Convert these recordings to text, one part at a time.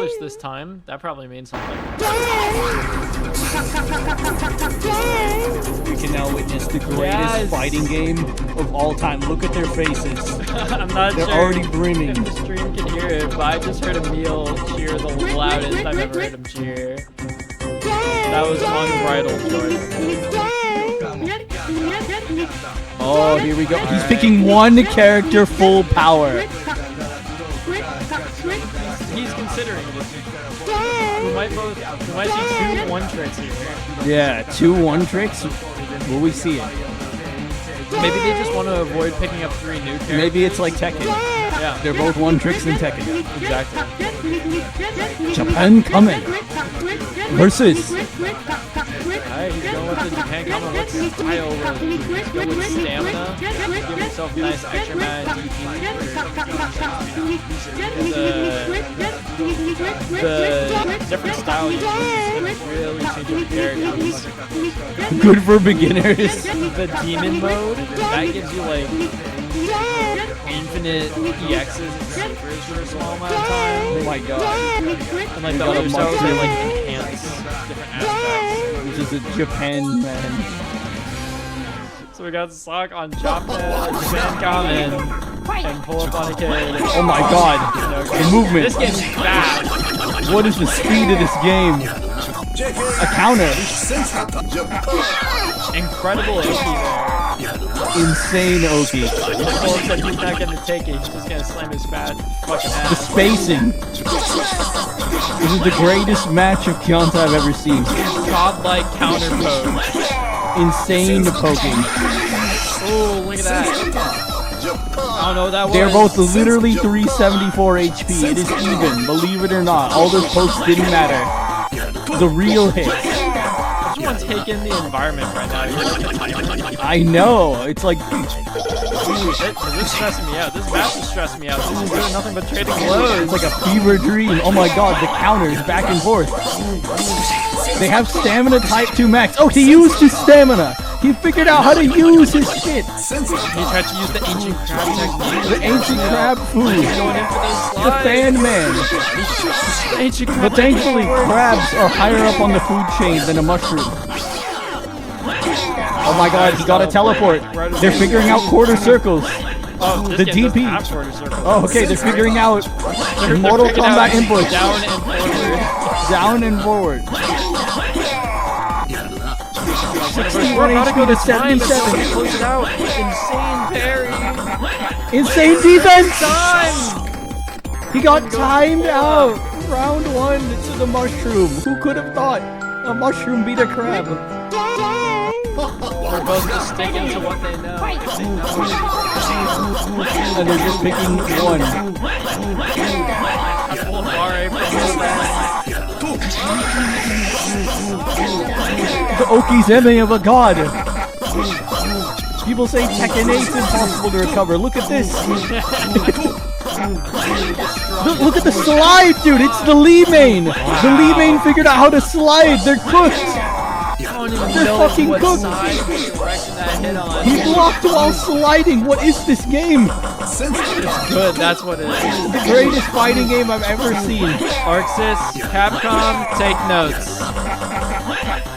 English this time. That probably means something. We can now witness the greatest fighting game of all time. Look at their faces. I'm not They're sure already brimming. if the stream can hear it, but I just heard Emil cheer the loudest I've ever heard him cheer. That was unbridled joy. Oh, here we go. He's picking one character full power. He's considering this. We might see 2 1-tricks here. Yeah, 2 1-tricks. Will we see it? Maybe they just want to avoid picking up 3 new characters. Maybe it's like Tekken. Yeah. They're both 1-tricks in Tekken. Exactly. Japan coming versus. Alright, he's going with the Japan coming with style. Go with stamina. Give himself a nice extra amount of DP. The different style you use really change your characters. Good for beginners. The demon mode, that gives you like infinite EXs and supers for a small amount of time. Oh my god. And like the other styles, they like enhance different aspects. This is a Japan man. So we got Sock on Japan Common and pull up on a kid. Oh my god. The movement. This game's fast. What is the speed of this game? A counter. Incredible Oki there. Insane Oki. Cole said he's not gonna take it, he's just gonna slam his fat fucking The ass. spacing. This is the greatest match of Kyonta I've ever seen. Godlike counter pose. Insane poking. Oh, look at that. I don't know what that was. They're both literally 374 HP. It is even, believe it or not. All those pokes didn't matter. The real hit. I just want to take in the environment right now. You like the timer? I know. It's like This is stressing me out. This match is stressing me out. This is doing nothing but trading blows. it's like a fever dream. Oh my god, the counters back and forth. They have stamina type 2 max. Oh, he used his stamina. He figured out how to use his shit. He tried to use the ancient crab technique. The ancient crab food. Going in for those The slides. fan man. The ancient crab But thankfully, technique. crabs are higher up on the food chain than a mushroom. Oh my god, he got a teleport. They're figuring out quarter circles. Oh, this the game doesn't DP. have quarter circles. Oh, okay, they're figuring out They're Mortal figuring Kombat out inputs. Down and forward. Down and forward. We're 61 about to HP go to to time, but 77. nobody close it out. Insane parry. Insane defense! Time. He got timed out. Round 1 to the mushroom. Who could have thought a mushroom beat a crab? We're both just sticking to what they know. And they're just picking one. Full bar A for The Okizeme of a god. People say Tekken 8's impossible to recover. Look at this. Look at the slide, dude. It's the Lee main. The Lee main figured out how to slide. They're cooked. They're fucking cooked. He blocked while sliding. What is this game? It's good, that's what it is. The greatest fighting game I've ever seen. Arxis, Capcom, take notes.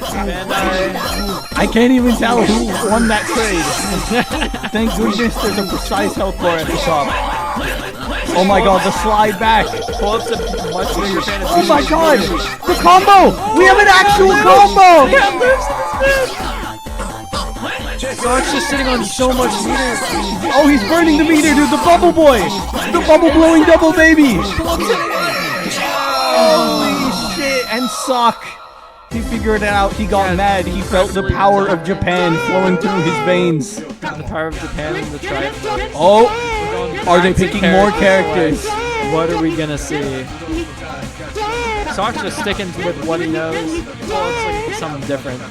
Bandai. I can't even tell who won that trade. Thank goodness there's a precise health bar at the top. Oh my god, the slide back. Pull-up's a much bigger fan of Oh my god, the combo! We have an actual combo! Sonic's just sitting on so much meter. Oh, he's burning the meter, dude. The bubble boy. The bubble blowing double baby. Holy shit. And Sock. He figured it out. He got mad. He felt the power of Japan flowing through his veins. The power of Japan and the tribe. Oh, are they picking more characters? What are we gonna see? Sock's just sticking with what he knows. Well, it's like something different.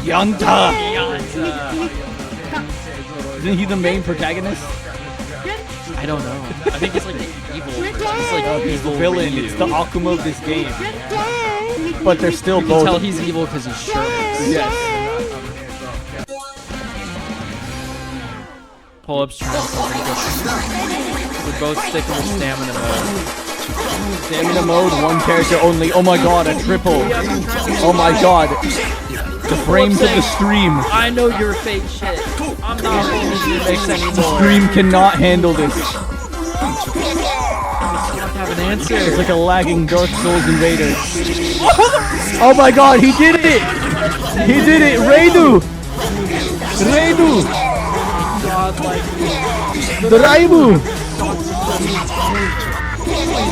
Yanta. Yanta. Isn't he the main protagonist? I don't know. I think it's like the evil. It's like He's the evil villain. Ryu. It's the Akuma of this game. But they're still You can both. tell he's evil because he's shirtless. Yes. Pull-ups. We're both sticking with stamina mode. Stamina mode, one character only. Oh my god, a triple. Oh my god. The frames of the stream. I know your fake shit. I'm not holding your fakes anymore. Stream cannot handle this. I have an answer. It's like a lagging Dark Souls invader. Oh my god, he did it! He did it! Raidu! Raidu! God, like, The Raibu!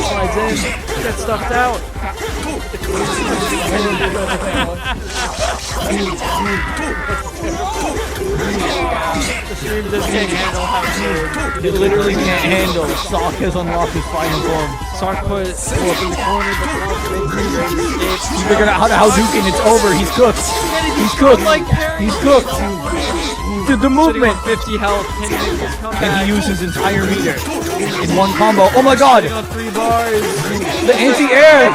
slides in, gets stuffed out. The stream just can't handle how It literally can't handle. Sock has unlocked his final form. Sock put up in the corner, but He figured out how to Hadouken. It's over. He's cooked. He's cooked. He's cooked. Dude, the movement. 50 health. Can he make his comeback? And he used his entire meter in one combo. Oh my god! On 3 bars. The anti-air!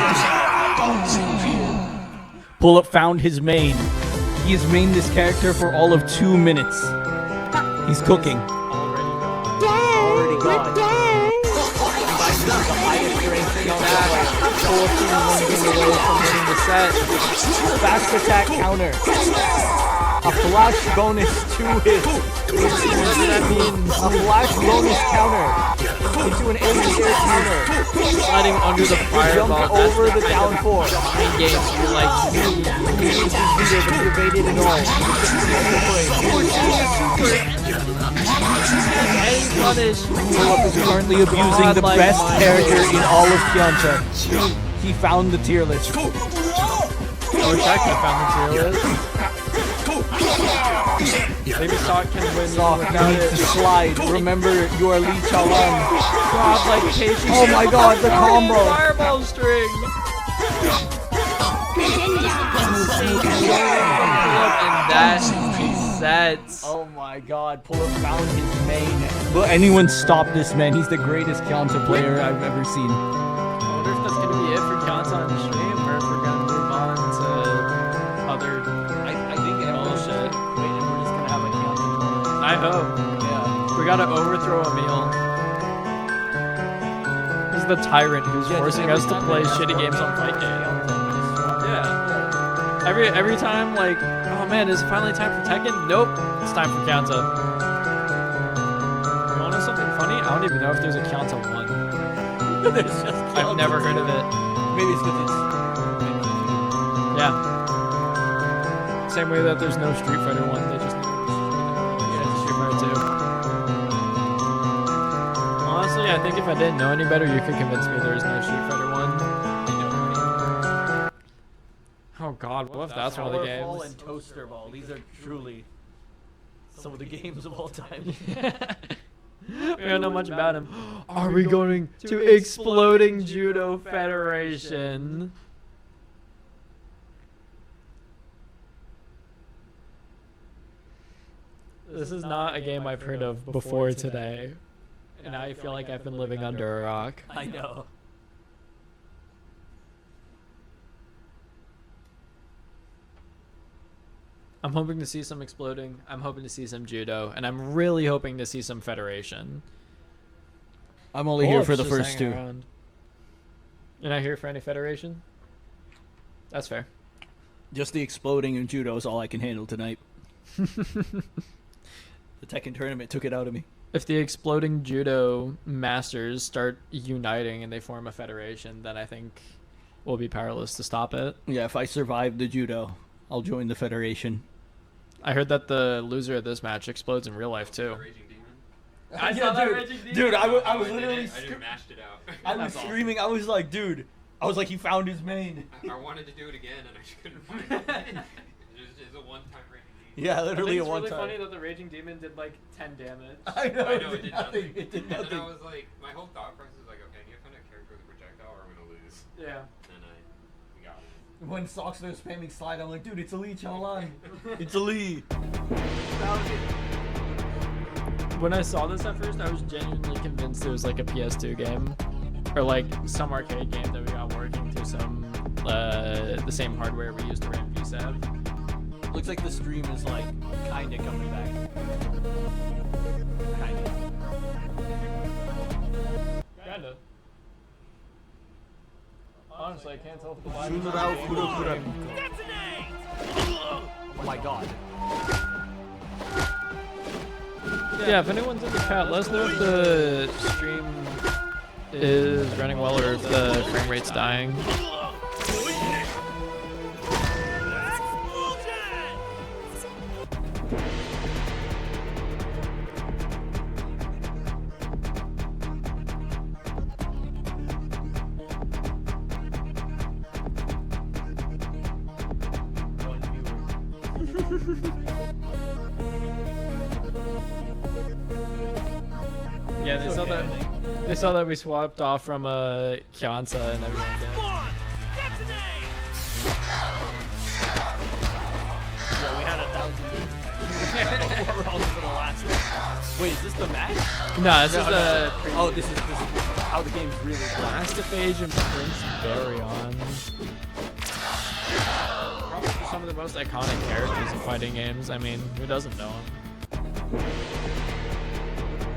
Pull-Up found his main. He has mained this character for all of 2 minutes. He's cooking. Already gone. Fast attack counter. A flash bonus 2 hits. Whatever that means. A flash bonus counter. Into an anti-air counter. Sliding under the fireball. Jump over the down 4. Mind games you like. Evaded it all. Getting punished. Pull-Up is currently abusing the best character in all of Kyanta. He found the tier list. I wish I could have found the tier list. Maybe Sock can win without Needs it. to slide. Remember, you are Lee Chalan. God, like patience. Oh my god, the combo. Fireball string. And that resets. Oh my god, Pull-Up found his main. Will anyone stop this man? He's the greatest counter player I've ever seen. I wonder if that's going to be it for Counts on stream, or if we're going to move on to other I think bullshit. Wait, and we're just gonna have a counter. I hope. Yeah. We got to overthrow a meal. He's the tyrant who's forcing us to play shitty games on fight game. Yeah. Every time, like, oh man, is it finally time for Tekken? Nope, it's time for Counta. You want to know something funny? I don't even know if there's a Counta 1. There's just I've never heard of it. Maybe it's because it's. Yeah. Same way that there's no Street Fighter 1, they just Street Fighter 2. Honestly, I think if I didn't know any better, you could convince me there is no Street Fighter 1. Oh god, what if that's one of the Powerball games? and Toaster Ball. These are truly some of the games of all time. We don't know much about him. Are we going to Exploding Judo Federation? This is not a game I've heard of before today. And I feel like I've been living under a rock. I know. I'm hoping to see some exploding. I'm hoping to see some judo. And I'm really hoping to see some federation. I'm only here for the Just first hanging 2. around. You're not here for any federation? That's fair. Just the exploding and judo is all I can handle tonight. The Tekken tournament took it out of me. If the exploding judo masters start uniting and they form a federation, then I think we'll be powerless to stop it. Yeah, if I survive the judo, I'll join the federation. I heard that the loser of this match explodes in real life too. Raging Demon? I saw that Raging Demon. Dude, I was I literally just mashed it out. I was That's screaming. I was like, dude. I was like, he found his main. I wanted to do it again and I just couldn't find it. It's a one-time Raging Demon. Yeah, I think literally it's a one really time. funny that the Raging Demon did like 10 damage. I know. I know, it did nothing. It did And then I nothing. was like, my whole thought process was like, okay, I need to find a character with a projectile or I'm gonna lose. Yeah. And we got it. When Socks was spamming slide, I'm like, dude, it's a Lee Chaolan. It's a Lee. When I saw this at first, I was genuinely convinced it was like a PS2 game. Or like some arcade game that we got working through some the same hardware we used to run VSAV. Looks like the stream is like kinda coming back. Kinda. Kinda. honestly, I can't tell if the live. Oh my god. Yeah, if anyone's in the chat, let us know if the stream is running well or if the frame rate's dying. Yeah, they saw that we swapped off from Kianza and everyone did. Yeah, we had 1,000 overalls for the last one. Wait, is this the match? No, this is the Oh, this is how the game's really played. Last of Age and Prince Baryon. Probably some of the most iconic characters in fighting games. I mean, who doesn't know them?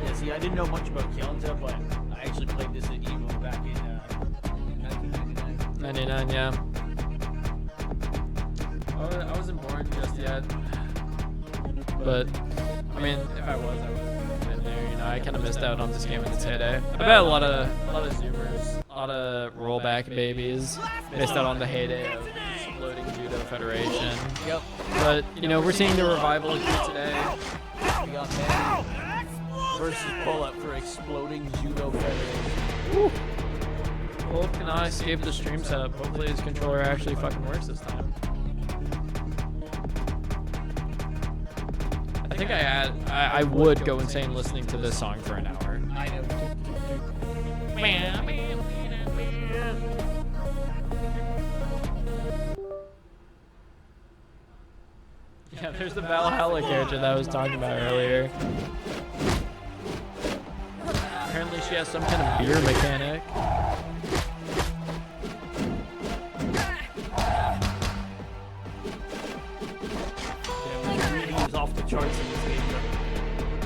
Yeah, see, I didn't know much about Kianza, but I actually played this at EVO back in 1999. 99, yeah. I wasn't born just yet. But, I mean, if I was, I would have been there. You know, I kind of missed out on this game in its heyday. I bet a lot of Zoomers, a lot of rollback babies missed out on the heyday of Exploding Judo Federation. Yep. But, you know, we're seeing the revival here today. We got Manny versus pull-up for Exploding Judo Federation. Wolf cannot escape the stream setup. Hopefully his controller actually fucking works this time. I think I would go insane listening to this song for an hour. I know. Yeah, there's the Valhalla character that I was talking about earlier. Apparently she has some kind of beer mechanic. Is off the charts in this game.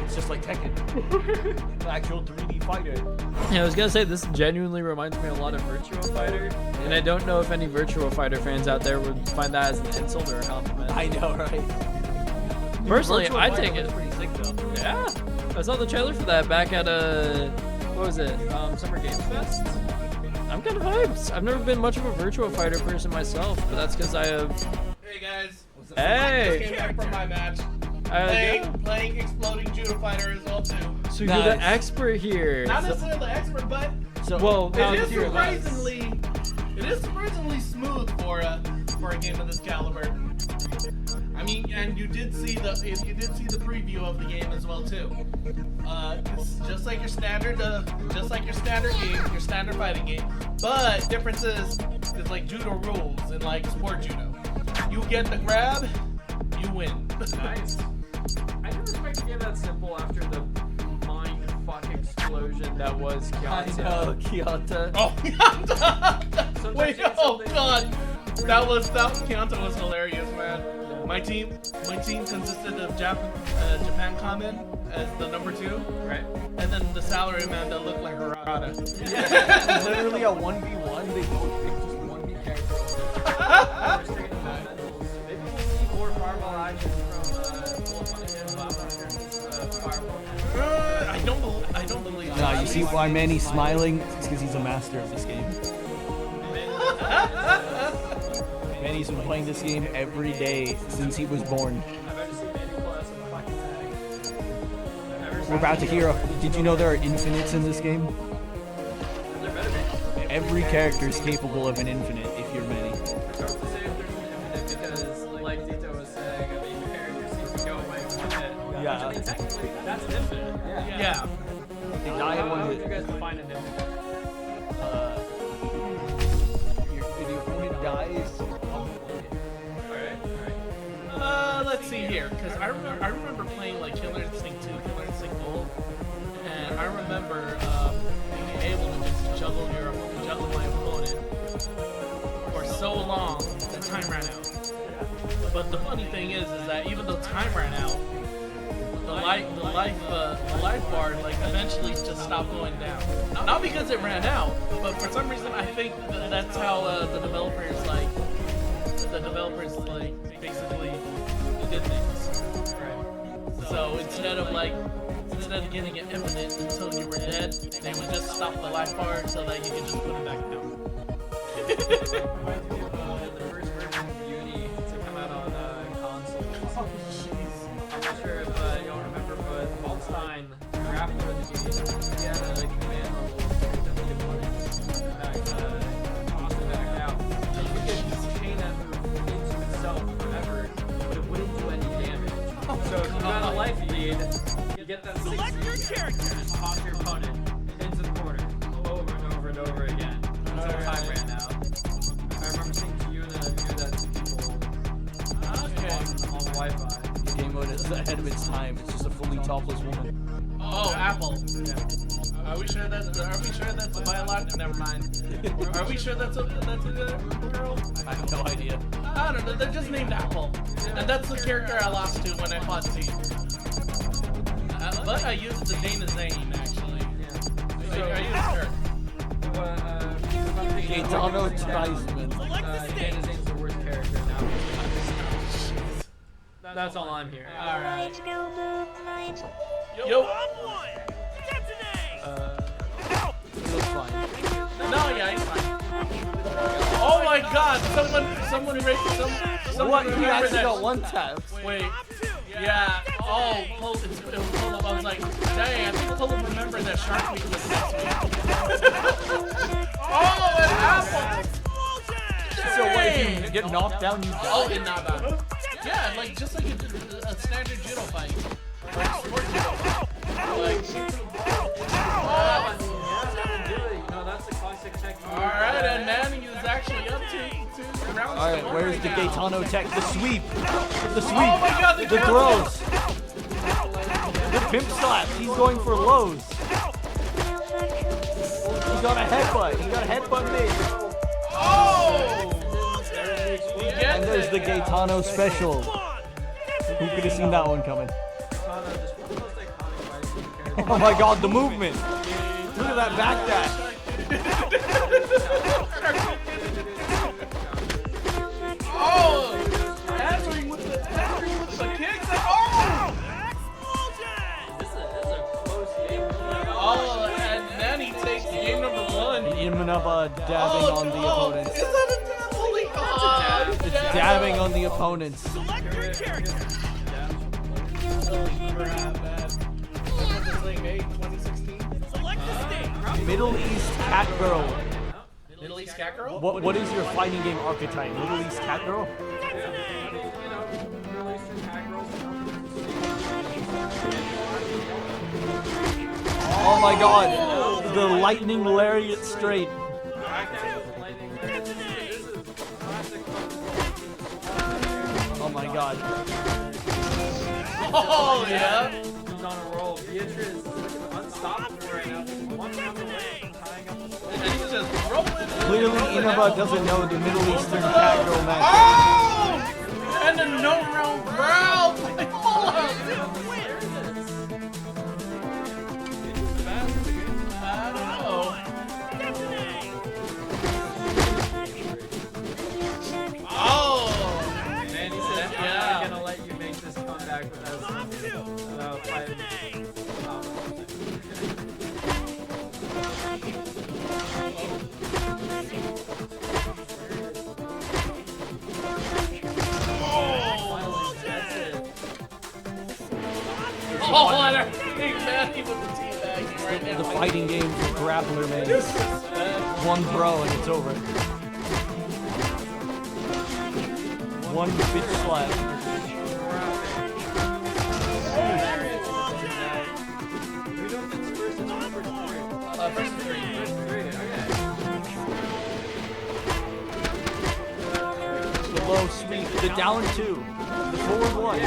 It's just like Tekken. The actual 3D fighter. Yeah, I was gonna say this genuinely reminds me a lot of Virtua Fighter, and I don't know if any Virtua Fighter fans out there would find that as an insult or a compliment. I know, right? Personally, Virtua I Fighter take it. was pretty sick, though. Yeah, I saw the trailer for that back at what was it? Summer Games Fest. I'm kind of hyped. I've never been much of a Virtua Fighter person myself, but that's because I have. Hey guys. Hey. Just came back from my match. Yeah. Playing Exploding Judo Fighter as well too. So you're the expert here. Not necessarily the expert, but So, Well, it is surprisingly smooth for a game of this caliber. I mean, and you did see the preview of the game as well too. It's just like your standard game, your standard fighting game. But difference is like judo rules and like sport judo. You get the grab, you win. Nice. I didn't expect a game that simple after the mindfuck explosion that was Kianza. I know, Kianta. Oh, Kianta! Wait, oh god! Kianta was hilarious, man. My team consisted of Japan Kamen as the number 2, Right. and then the salary man that looked like Harada. Literally a 1v1. They both picked just 1v characters. Maybe we'll see more fireball action from I don't believe. Nah, you see why Manny's smiling? It's because he's a master of this game. Manny's been playing this game every day since he was born. We're about to hear did you know there are infinites in this game? Every character is capable of an infinite if you're Manny. Because, like Dito was saying, I mean, characters seem to go away from it. Yeah. I mean, technically, that's an infinite. Yeah. They die in How one would hit. you guys define an infinite? Your opponent dies. Let's see here, because I remember playing like Killer Instinct 2, Killer Instinct Gold, and I remember being able to just juggle my opponent for so long that time ran out. But the funny thing is that even though time ran out, life bar like eventually just stopped going down. Not because it ran out, but for some reason I think that's how the developers basically did things. Right. So instead of getting it infinite until you were dead, they would just stop the life bar so that you could just put it back down. The first version of Uni to come out on consoles. I'm not sure if y'all remember, but Waldstein, after the Uni, he had a command level toss it back out. And you could chain that move into itself forever, but it wouldn't do any damage. So if you got a life lead, you get that 6 speed, you just toss your opponent into the corner over and over and over again until time ran out. I remember seeing Yuna do that to people on Wi-Fi. The game mode is ahead of its time. It's just a fully topless woman. Oh, Apple. Yeah. Are we sure that's a biological? Never mind. Are we sure that's a girl? I have no idea. I don't know. They're just named Apple, and that's the character I lost to when I fought T. But I used the Dana Zane actually. So I used her. Gaetano Treisman. Dana Zane's the worst character now. That's all I'm hearing. All right. Yo. He looks fine. No, yeah, he's fine. Oh my God! Someone What? You remember actually that. got one tap. Wait. Yeah. Oh, it was Pull-Up. I was like, dang, I think Pull-Up remembered that Shark Week was next week. Oh, an apple! So what, if you get knocked down, you die? Oh, it not bad. Yeah, like just like a standard judo fight. Like sport judo. Like, That's the classic technique. alright, and Manny is actually up to rounds. Alright, where's the Gaetano tech? The sweep! The sweep! Oh my God, the the throws! The pimp slap! He's going for lows! He got a headbutt! He got a headbutt made! Oh! And there's the Gaetano special! Who could have seen that one coming? Oh my God, the movement! Look at that backdash! Oh! Answering with the kicks and oh! This is a close game. Oh, and then he takes game number 1. Imanaba dabbing on the opponents. Is that a dab? Holy God! It's dabbing on the opponents. Middle East Cat Girl. Middle East Cat Girl? What is your fighting game archetype? Middle East Cat Girl? Oh my God! The lightning lariat straight. Oh my God! Oh, yeah. He's on a roll. Beatrice is looking unstoppable right now. One number away from tying up the score. And he's just rolling. Clearly, Inaba doesn't know the Middle Eastern Cat Girl match. Oh! And a no-round growl by Pull-Up. I don't know. Oh! Man, he said, I'm not gonna let you make this comeback without fighting. Oh, and I think Matthew with the teabag right now. The fighting game for grappler man. One throw and it's over. One bitch slap. First three. The low sweep. The down two. The forward one.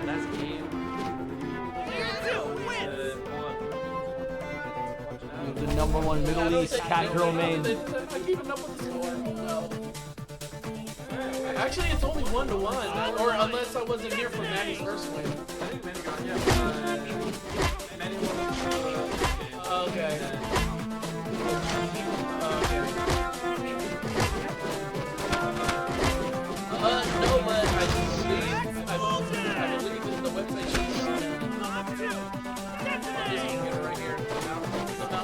That's game. The number one Middle East Cat Girl main. I'm keeping up with the score. Actually, it's only 1-1, or unless I wasn't here for Manny's first win. I think Manny got, yeah. Manny won Okay. No, but I believe in the website sheet. This is it right here.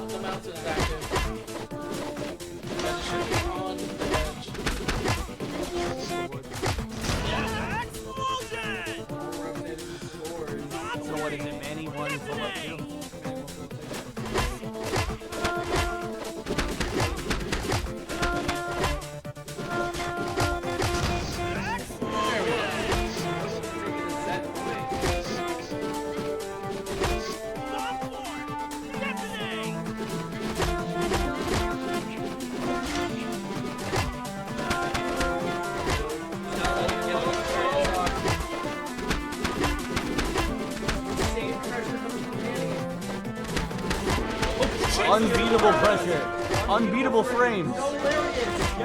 The mouse is active. But it should be on the bench. So what is it? Manny won from up two. Unbeatable pressure. Unbeatable frames.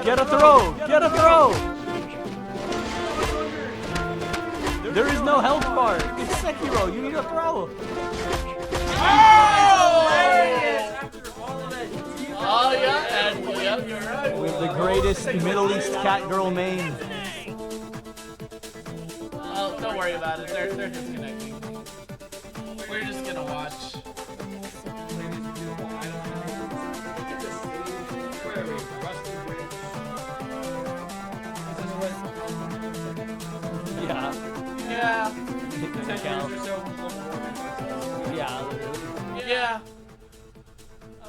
Get a throw. Get a throw. There is no health bar. It's Sekiro. You need a throw. Oh, yeah, and yep, you're right. We have the greatest Middle East cat girl main. Oh, don't worry about it. They're disconnecting. We're just gonna watch. Where are we? Rusty Bridge. Is this what? Yeah. Yeah. 10 years or so? Yeah. Yeah.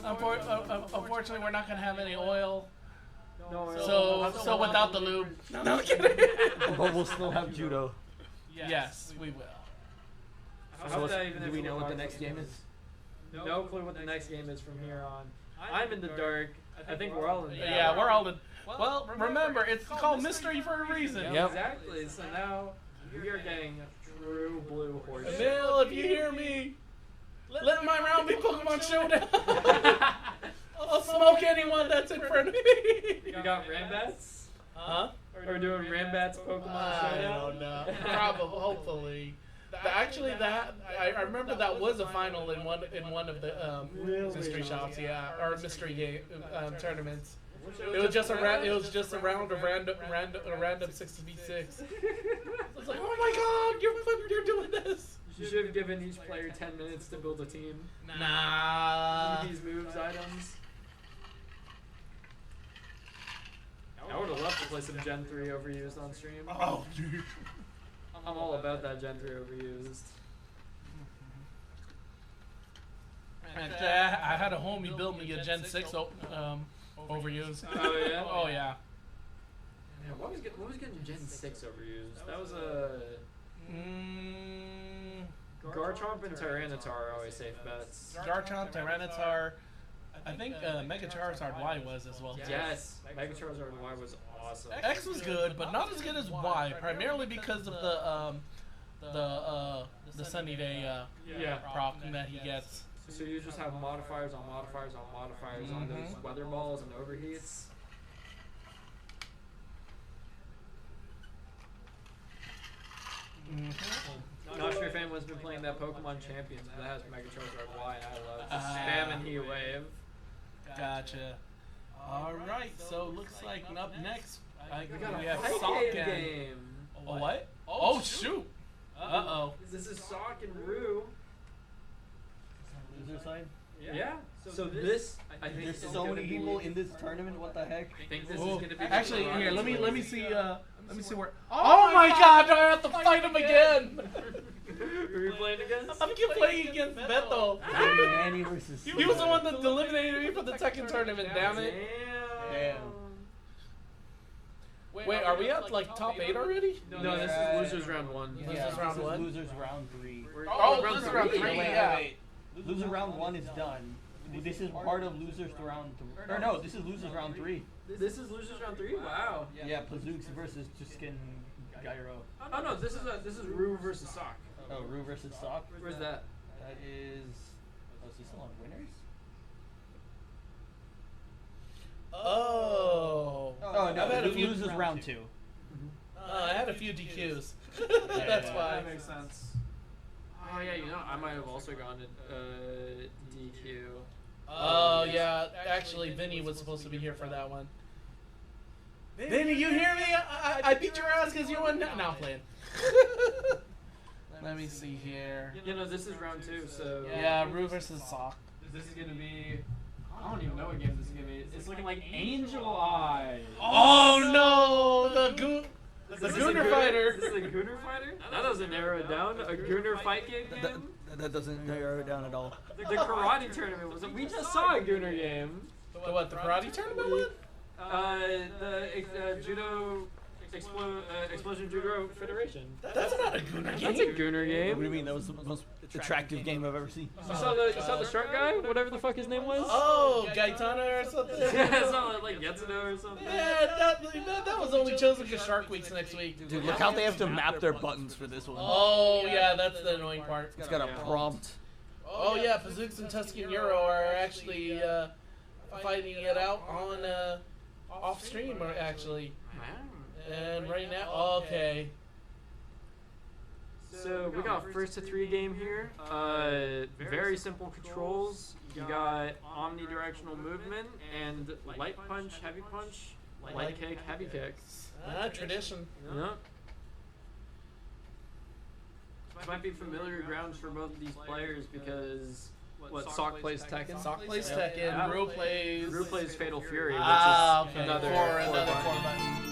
Unfortunately, we're not gonna have any oil. So without the lube. No, I'm kidding. But we'll still have judo. Yes, we will. How would that even Do we know what the next game is? No clue what the next game is from here on. I'm in the dark. I think we're all in the dark. Yeah, we're all in. Well, remember, it's called mystery for a reason. Yep. Exactly. So now we are getting a true blue horse. Bill, if you hear me, let my round be Pokemon Showdown. I'll smoke anyone that's in front of me. You got Rambats? Huh? Or doing Rambats Pokemon I Showdown? don't know. Probably, hopefully. Actually, that I remember that was a final in one of the mystery shops, yeah, or mystery game tournaments. It was just a round of random 6v6. It's like, oh my God, you're doing this. You should have given each player 10 minutes to build a team. Nah. These moves, items. I would have loved to play some Gen 3 overused on stream. Oh, dude. I'm all about that Gen 3 overused. And, I had a homie build me a Gen 6 overused. Oh yeah? Oh yeah. Yeah, what was getting Gen 6 overused? That was a... Garchomp and Tyranitar are always safe bets. Garchomp, Tyranitar. I think Mega Charizard Y was as well. Yes, Mega Charizard Y was awesome. X was good, but not as good as Y, primarily because of the Sunny Day proc that he gets. So you just have modifiers on modifiers on modifiers on those weather balls and overheats. Not sure if anyone's been playing that Pokemon Champions, but that has Mega Charizard Y, and I love just spam and Heat Wave. Gotcha. All right, so looks like up next we have Fight Sock game and game. what? Oh shoot! Uh-oh. This is Sock and Rue. Loser side? Yeah. So this, I think, There's is so gonna many be- people in this tournament. What the heck? I think this is Ooh. gonna be. Actually, here, let me see where. Oh my God! Do I have to fight him again? Who are you playing against? I'm playing against Beto. Manny versus. He was the one that eliminated me for the second tournament. Damn it! Damn. Wait, are we at like top 8 already? No, this is losers round 1. Yeah, Losers round this is one? Losers round 3. Oh, this is round 3. Yeah. Loser round 1 is done. This is part of losers round 3. Or no, this is losers round 3. This is losers round 3. Wow. Yeah, Plazooks versus Juskin Gyro. Oh no, this is Rue versus Sock. Oh, Rue versus Sock. Where's that? That is. Oh, is he still on winners? Oh. Oh no, I've had a few losers round 2. I had a few DQs. That's why. That makes sense. Oh yeah, you know, I might have also gone to DQ. Oh yeah, actually, Vinny was supposed to be here for that one. Vinny, you hear me? I beat your ass because you won. No, I'm playing. Let me see here. You know, this is round 2, so Yeah, Rue versus Sock. this is gonna be. I don't even know what game this is gonna be. It's looking like Angel Eye. Oh no, the Is this a Gooner Fighter. This is a Gooner Fighter? That doesn't narrow it down. A Gooner fight game? That doesn't narrow it down at all. The karate tournament was. We just saw a Gooner game. The what? The karate tournament one? The judo. Explosion Judo Federation. That's not a Gooner game. That's a Gooner What do game. you mean? That was the most attractive game I've ever seen. You saw the shark guy? Whatever the fuck his name was? Oh, Gaetano or something? Yeah, it's not like Yetsuno or something. Yeah, that was only chosen because Shark Week's next week. Dude, look how they have to map their buttons for this one. Oh, yeah, that's the annoying part. It's got a prompt. Oh, yeah, Pazooks and Tuscan Euro are actually fighting it out on off stream, actually. And right now, okay. So we got a 1st to 3 game here. Very simple controls. You got omnidirectional movement and light punch, heavy punch, light kick, heavy kick. Tradition. Yeah. This might be familiar grounds for both of these players because Sock plays Tekken. Sock plays Tekken, Rue plays Fatal Fury, which Ah, is okay. another Another four four button.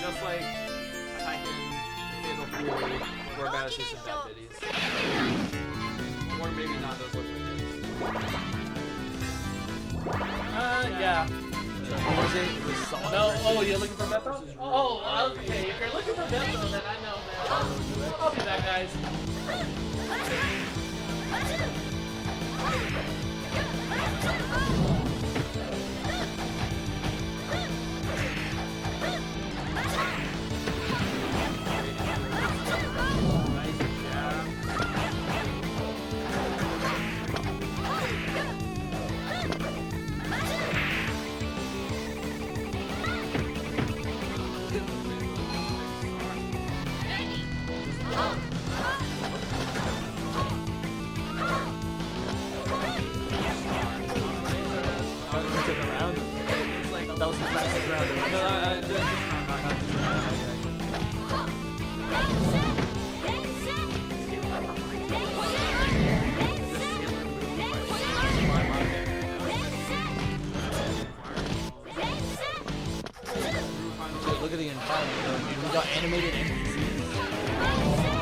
Just like Tekken, Fatal Fury, were badasses and bad biddies. Or maybe not, those look like this. Yeah. What was it? It was Sonic No, versus- oh, you're looking for Beto? Oh, okay. If you're looking for Beto, then I know, man. I'll be back, guys. That was the fastest round. Look at the environment, dude. We got animated NPCs.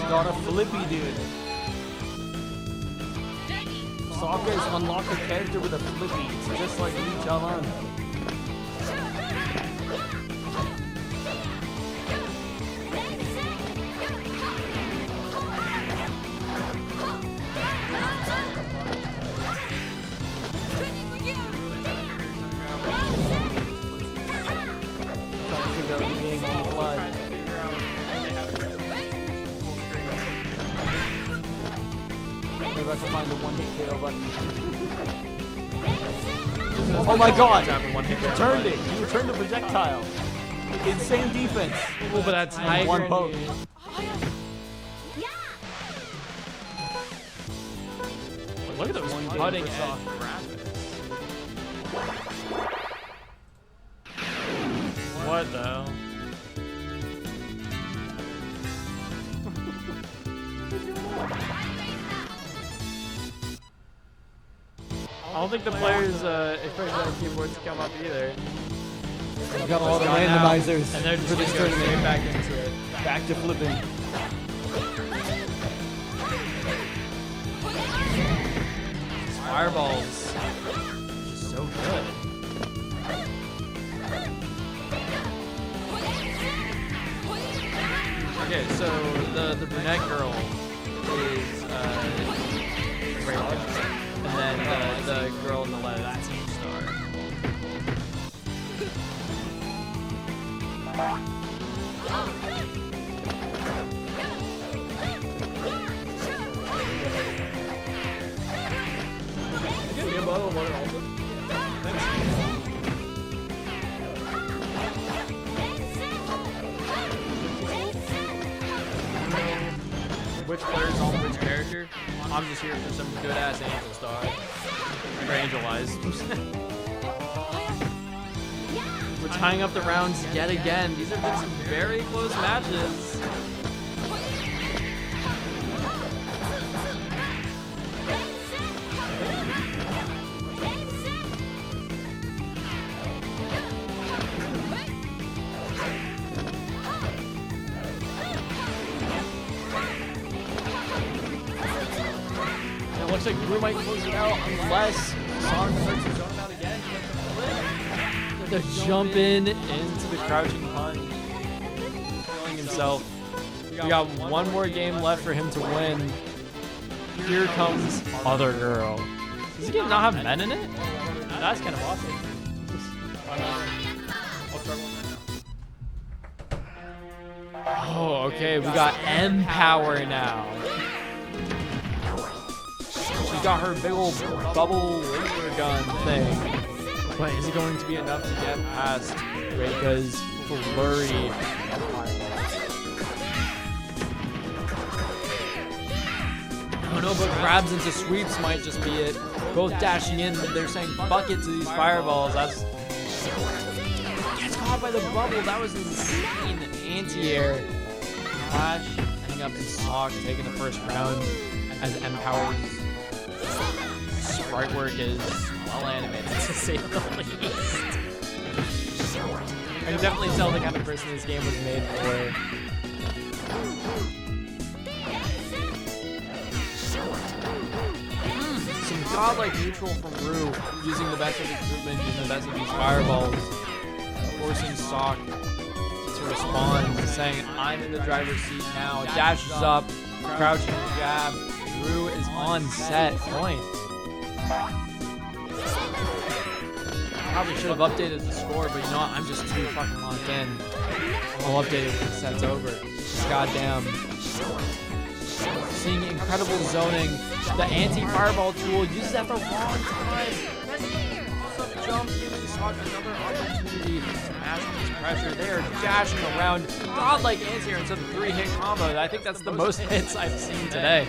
Got a flippy, dude. Sokka's unlocked a character with a flippy. It's just like Lee Chalan. Trying to figure out the game on the fly. We're about to find the one-hit KO button. Oh my god! He returned it! He returned the projectile! Insane defense! Oh, but that's And one poke. Look at those One game cutting for edge Sock. graphics. What the hell? I don't think the players expect their keyboards to come up either. We got all the Gone now, randomizers and they're for just this going straight tournament. back into it. Back to flipping. Fireballs, just so good. Okay, so the brunette girl is Raylan, and then the girl in the letter, that's H-Star. water also. Which player's on which character? I'm just here for some good ass angel star. Or angel eyes. We're tying up the rounds yet again. These have been some very close matches. Looks like Brew might close it out unless Sonic starts to zone him out again. The jump into the crouching punch. Killing himself. We got one more game left for him to win. Here comes Other Girl. Does the game not have men in it? That's kind of awesome. Oh, okay. We got M Power now. She's got her big old bubble laser gun thing. But is it going to be enough to get past Reika's flurry? Oh no, but grabs into sweeps might just be it. Both dashing in, they're saying bucket to these fireballs. That's gets caught by the bubble. That was insane. Anti-air. Flash, hang up his sock, taking the first round as M-Power's sprite work is well animated, to say the least. I can definitely tell the kind of person this game was made for. Some godlike neutral from Rue, using the best of his movement, using the best of these fireballs, forcing Sock to respond, saying, I'm in the driver's seat now. Dashes up, crouching jab. Rue is on set point. Probably should have updated the score, but you know what? I'm just too fucking locked in. I'll update it when the set's over. Goddamn. Seeing incredible zoning. The anti-fireball tool uses that the wrong time. Awesome jump, giving Sock another opportunity to smash his pressure. They are dashing around. Godlike anti-air into the 3-hit combo. I think that's the most hits I've seen today.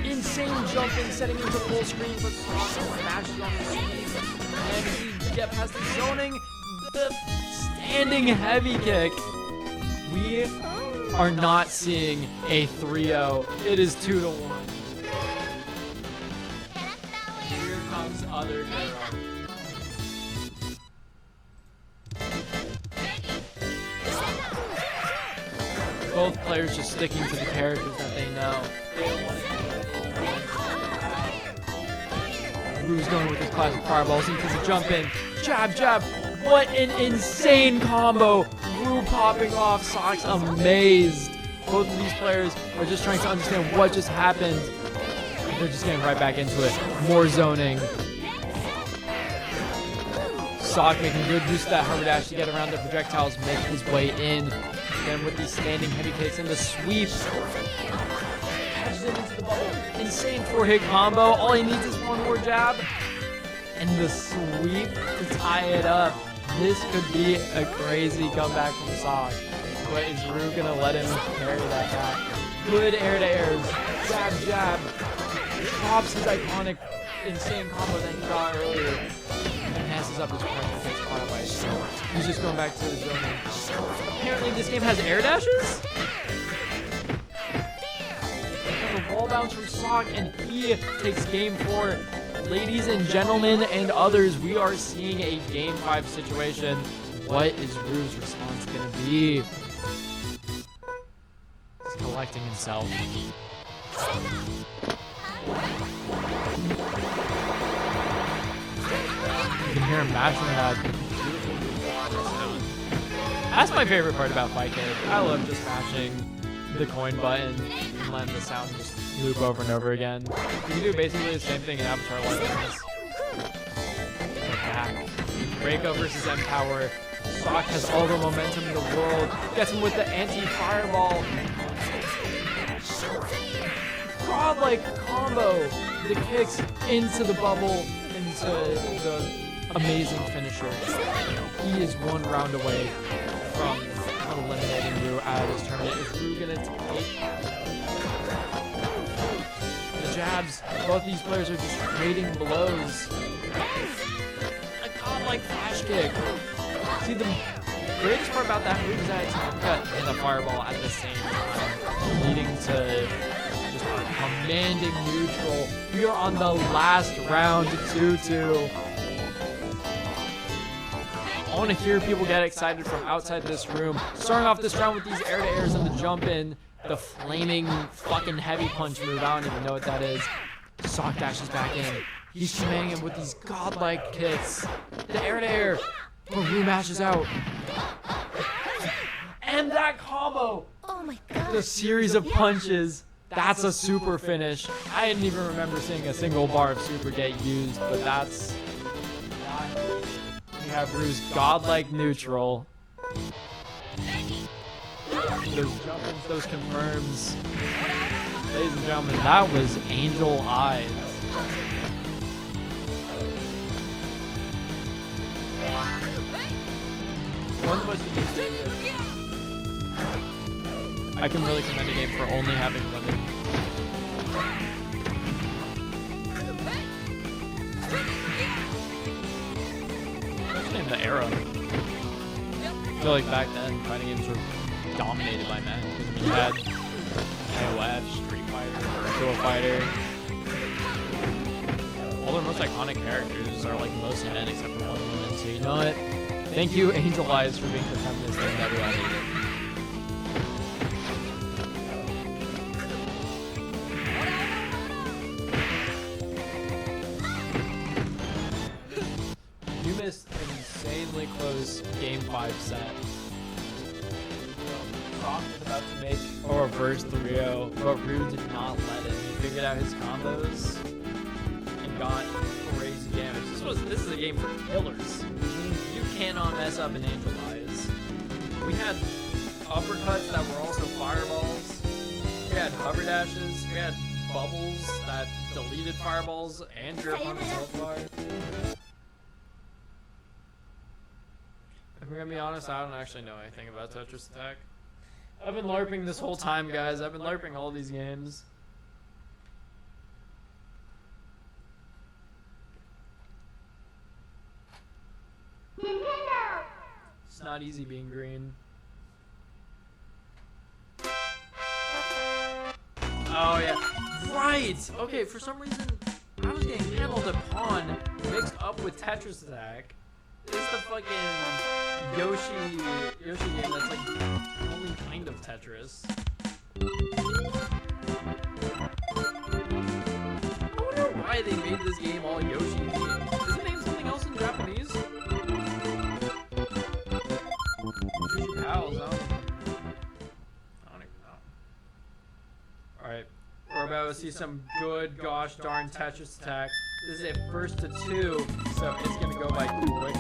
Insane jumping, setting into full screen, but Sock smashes on the screen. And he get past the zoning, the standing heavy kick. We are not seeing a 3-0. It is 2-1. Here comes Other Girl. Both players just sticking to the characters that they know. Rue's going with his classic fireballs. He does a jump in. Jab, jab. What an insane combo. Rue popping off. Sock's amazed. Both of these players are just trying to understand what just happened. They're just getting right back into it. More zoning. Sock making good use of that hover dash to get around the projectiles, make his way in. Again with these standing heavy kicks and the sweep. Catches it into the bubble. Insane 4-hit combo. All he needs is one more jab. And the sweep to tie it up. This could be a crazy comeback from Sock. But is Rue gonna let him carry that back? Good air-to-airs. Jab, jab. Drops his iconic insane combo that he got earlier. And passes up his pressure, gets caught up by his shield. He's just going back to the zone. Apparently this game has air dashes? The wall bounce from Sock, and he takes game 4. Ladies and gentlemen and others, we are seeing a game 5 situation. What is Rue's response going to be? He's collecting himself. You can hear him mashing that. That's my favorite part about Fight Kid. I love just mashing the coin button and letting the sound just loop over and over again. You can do basically the same thing in Avatar Legends. Back. Reika versus M-Power. Sock has all the momentum in the world. Gets him with the anti-fireball. Godlike combo. the kicks into the bubble, into the amazing finisher. He is one round away from eliminating Rue out of this tournament. Is Rue gonna take the jabs? Both these players are just trading blows. A godlike flash kick. See, the greatest part about that move is that it's an uppercut and a fireball at the same time, leading to just a commanding neutral. We are on the last round, 2-2. I want to hear people get excited from outside this room. Starting off this round with these air-to-airs and the jump in, the flaming fucking heavy punch move. I don't even know what that is. Sock dashes back in. He's commanding him with these godlike kicks. The air-to-air. Rue mashes out. And that combo. Oh my god. The series of punches. That's a super finish. I didn't even remember seeing a single bar of super get used, but that's... We have Rue's godlike neutral. Those jump-ins, those confirms. Ladies and gentlemen, that was Angel Eyes. One of the most unique things I can really commend a game for only having women. Especially in the era. I feel like back then, fighting games were dominated by men. You had KOF, Street Fighter, Virtua Fighter. All their most iconic characters are like mostly men except for one woman. So you know what? Thank you, Angel Eyes, for being the feminist thing that everyone needed. You missed an insanely close Game 5 set. Soft was about to make a reverse 3-0, but Rue did not let it. He figured out his combos and got crazy damage. This is a game for killers. You cannot mess up an Angel Eyes. We had uppercuts that were also fireballs. We had hover dashes. We had bubbles that deleted fireballs and your opponent's health bar. If we're gonna be honest, I don't actually know anything about Tetris Attack. I've been LARPing this whole time, guys. I've been LARPing all these games. It's not easy being green. Oh yeah, right. Okay, for some reason I was getting handled a pawn mixed up with Tetris Attack. It's the fucking Yoshi game that's like only kind of Tetris. I wonder why they made this game all Yoshi themed. Is it named something else in Japanese? Yoshi Pals, I don't even know. Alright, we're about to see some good gosh darn Tetris Attack. This is a 1-2, so it's gonna go by quickly.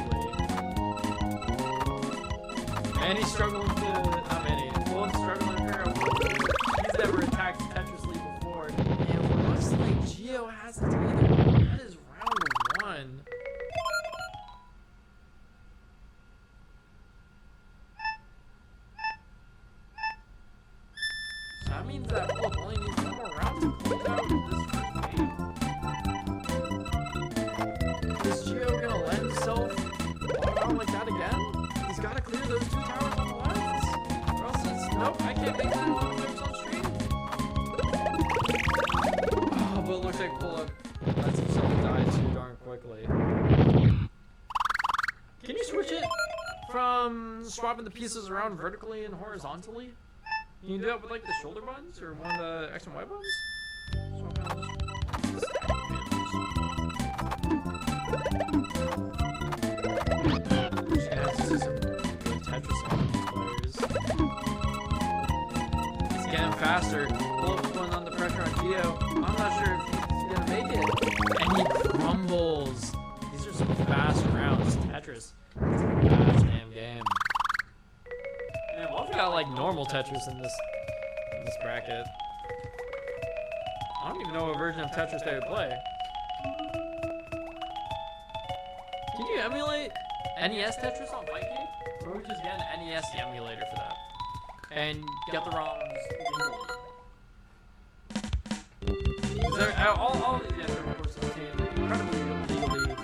And he's struggling to, not many, well, struggling to figure out what he's never attacked Tetris League before. And it looks like Gio has it together. That is round 1. So that means that Philip only needs one more round to close out this first game. Is Gio gonna let himself walk out like that again? He's gotta clear those 2 towers on the left. Or else it's, nope, I can't make that on stream. Oh, but it looks like Pull-Up lets himself die too darn quickly. Can you switch it from swapping the pieces around vertically and horizontally? Can you do that with like the shoulder buttons or one of the X and Y buttons? Swap out It's getting faster. Pull-Up's putting on the pressure on Gio. I'm not sure if he's gonna make it. And he crumbles. These are some fast rounds. Tetris. It's a fast damn game. Man, we've got like normal Tetris in this bracket. I don't even know what version of Tetris they would play. Can you emulate NES Tetris on Fightcade? Or would we just get an NES emulator for that? And get the ROMs legally? All these games are, of course, obtained incredibly legally.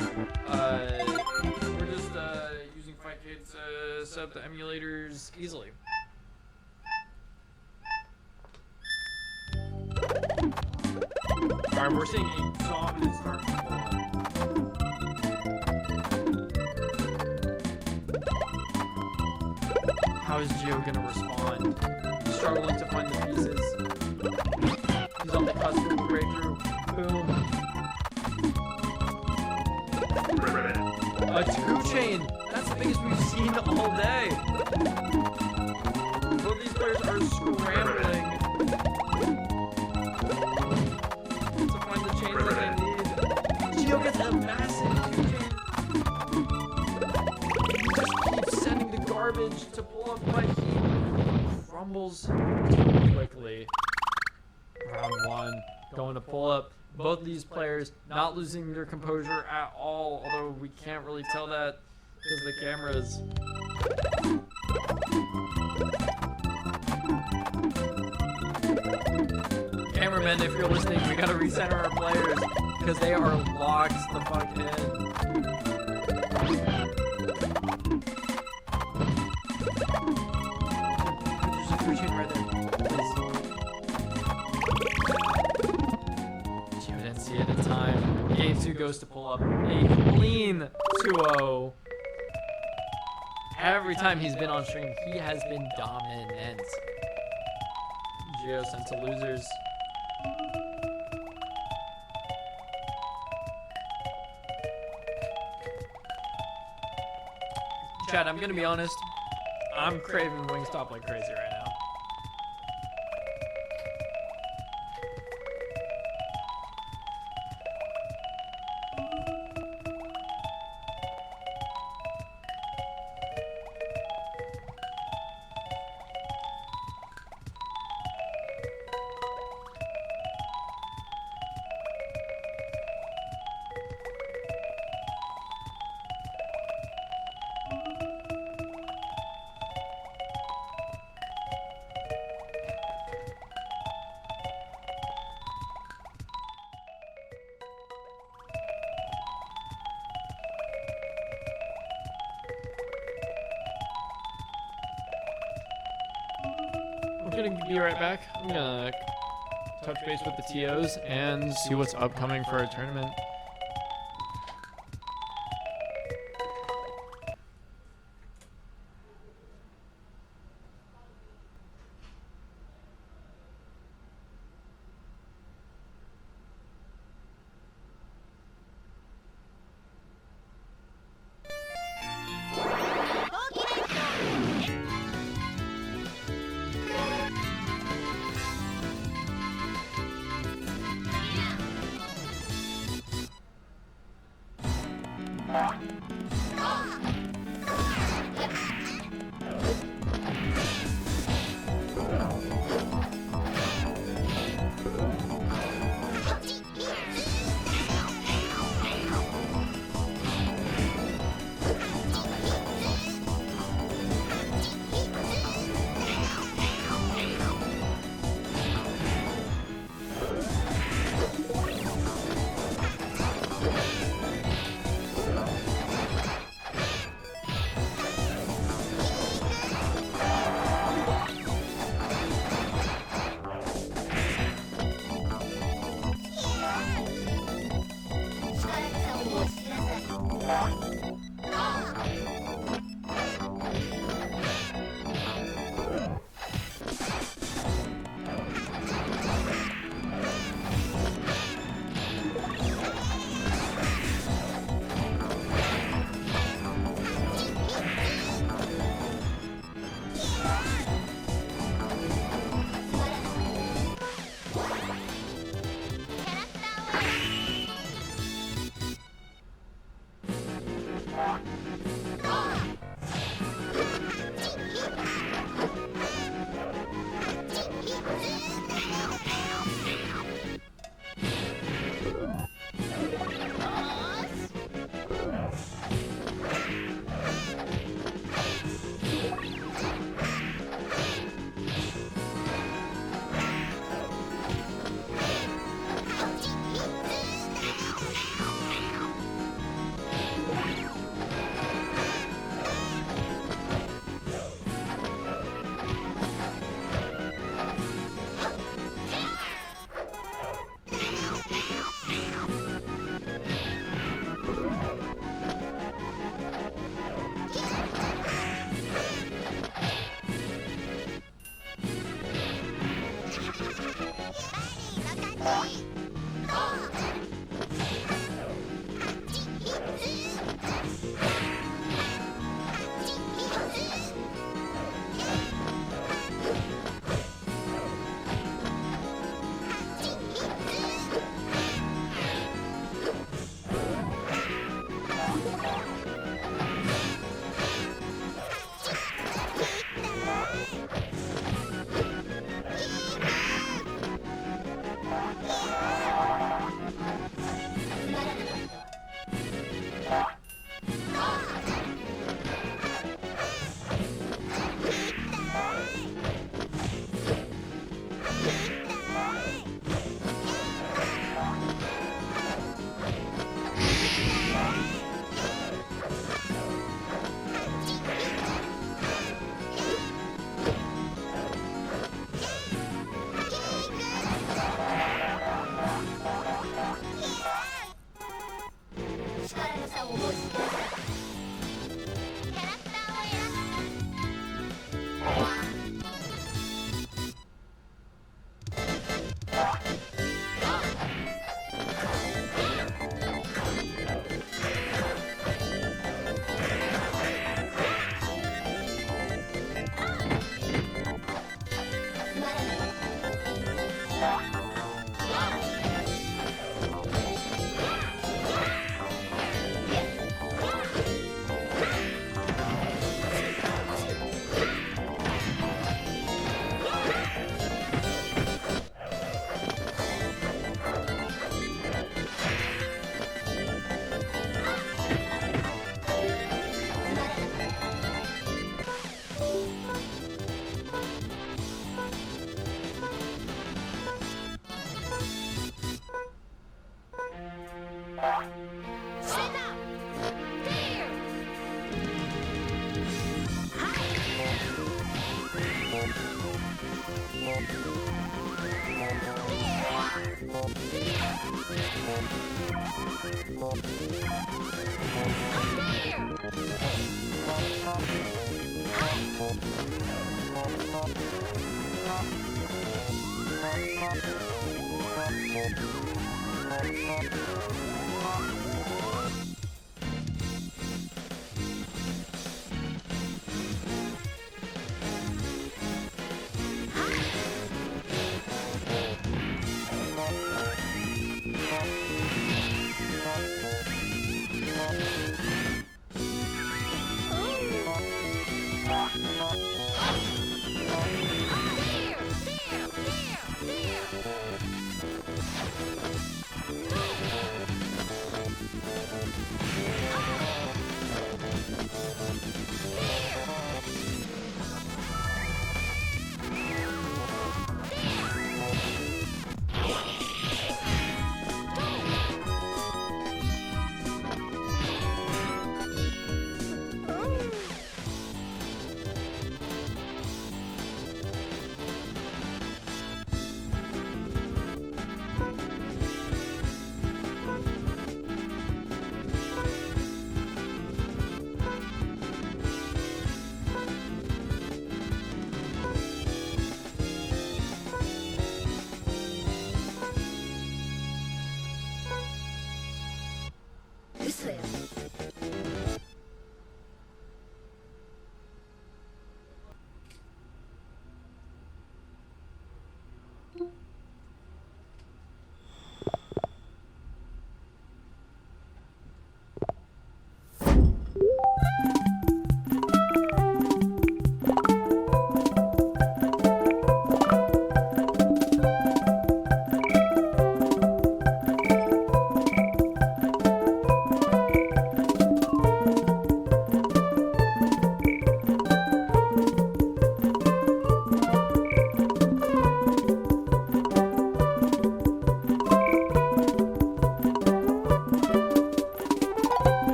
We're just using Fightcade to set up the emulators easily. Alright, we're seeing a dominant start to pull up. How is Gio gonna respond? He's struggling to find the pieces. He's on the cusp of a breakthrough. Boom. A 2-chain! That's the biggest we've seen all day! Both these players are scrambling to find the chains that they need. Gio gets a massive 2-chain. He just keeps sending the garbage to pull up, but he crumbles too quickly. Round 1, going to pull up. Both of these players not losing their composure at all, although we can't really tell that because of the cameras. Cameramen, if you're listening, we gotta recenter our players because they are locked the fuck in. There's a 3-chain right there. Didn't see it in time. Game 2 goes to pull up a clean 2-0. Every time he's been on stream, he has been dominant. Gio sent to losers. Chad, I'm gonna be honest. I'm craving Wingstop like crazy right now. I'm gonna be right back. I'm gonna touch base with the TOs and see what's upcoming for our tournament.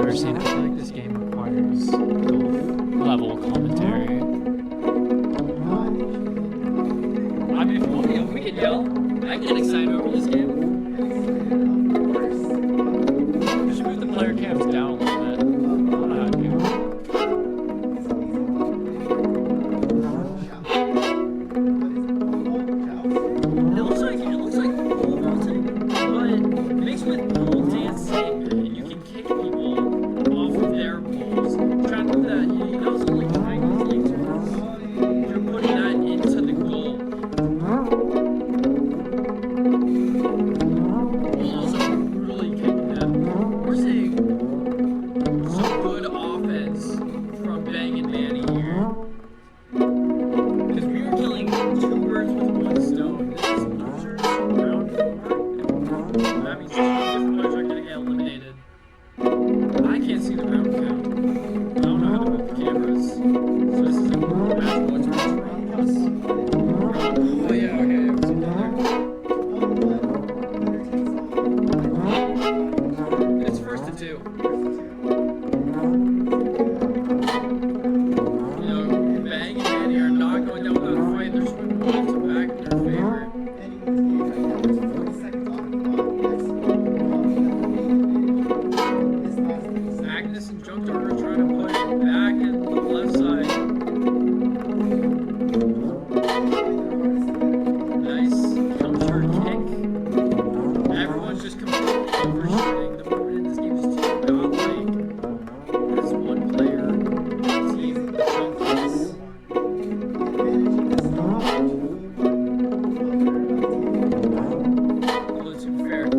ever seen. I feel like this game requires golf level commentary. I mean, if we could yell. I can get excited over this game. We should move the player cams down a little bit. I don't know how to do it. It looks like pole vaulting, but mixed with pole dancing, and you can kick people off of their poles. Trying to do that, you know, it's like triangles, like turns. You're putting that into the goal. While also brutally kicking them. We're seeing some good offense from Bang and Manny here. Because we were killing 2 birds with 1 stone. This is losers round 4. That means 2 different players are going to get eliminated. I can't see the round count. I don't know how to move the cameras. So this is a match what's wrong with us. Oh yeah, okay, I've seen that there. It's first to 2. You know, Bang and Manny are not going down without a fight. They're swinging points back in their favor. Agnes and Junkdart are trying to put it back in the left side. Nice counter kick. Everyone's just completely overshooting. The movement in this game is too godlike. There's one player, team Junkies. Although to be fair, I'm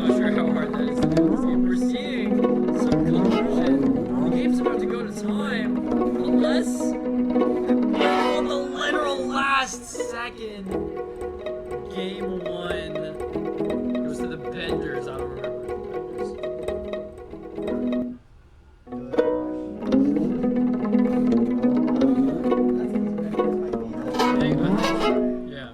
not sure how hard that is to do in this game. We're seeing some collusion. The game's about to go to time, unless on the literal last second, game 1 goes to the Benders. I don't remember the Benders. Yeah.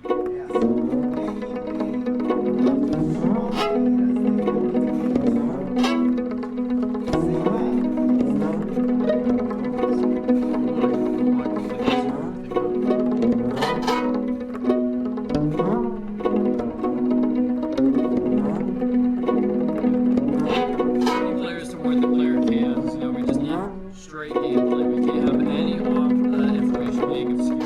Players to warn the player cams. You know, we just need straight gameplay. We can't have any off information being obscured.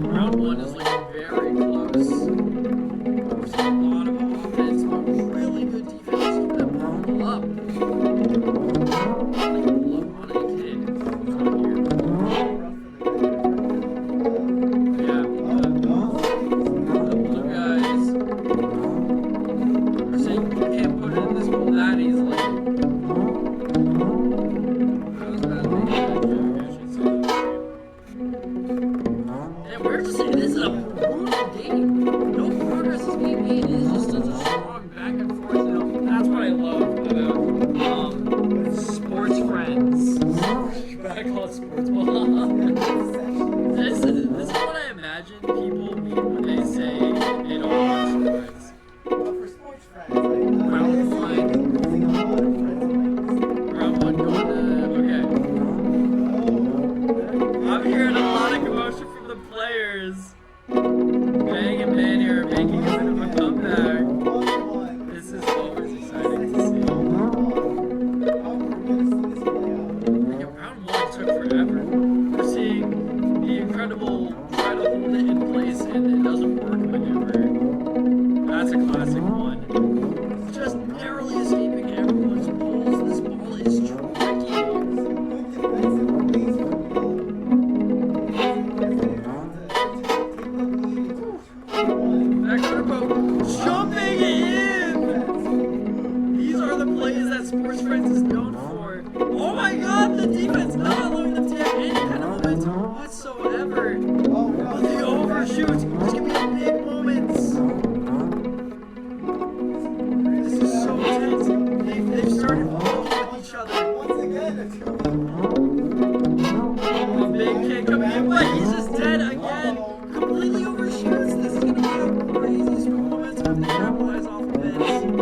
Round 1 is looking very close. We're seeing a lot of offense, but really good defense. Keep that ball up. Like a blow on a kid. Yeah. The blue guys are saying you can't put it in this goal that easily. That was bad. I should say that. And we're just saying this is a brutal game. No progress is being made. It is just such a strong back and forth. You know, that's what I love about sports friends. Gotta call it sports ball. This is what I imagine people mean when they say they don't watch sports. Round 1 going to, okay. I'm hearing a lot of commotion from the players. Bang and Manny are making a bit of a comeback. This is always exciting to see. Like, round 1 took forever. We're seeing the incredible try to hold it in place and it doesn't work maneuver. That's a classic one. Just narrowly escaping everyone's balls. This ball is tricky. That Curbo jumping in! These are the plays that Sports Friends is known for. Oh my god, the defense not allowing them to have any kind of momentum whatsoever. But the overshoot, there's gonna be big moments. This is so tense. They've started falling with each other. A big kick coming in, but he's just dead again. Completely overshoots. This is gonna be a crazy swing momentum if they capitalize off of this.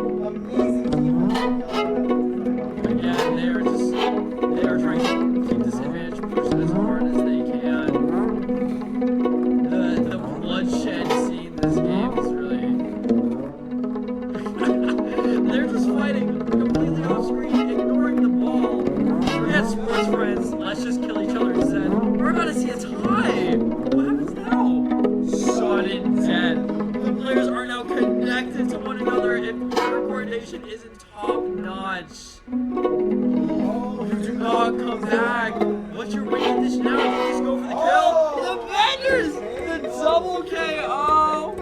vision isn't top notch. You do not come back. What's your win condition now? You just go for the kill. The Avengers! The double KO!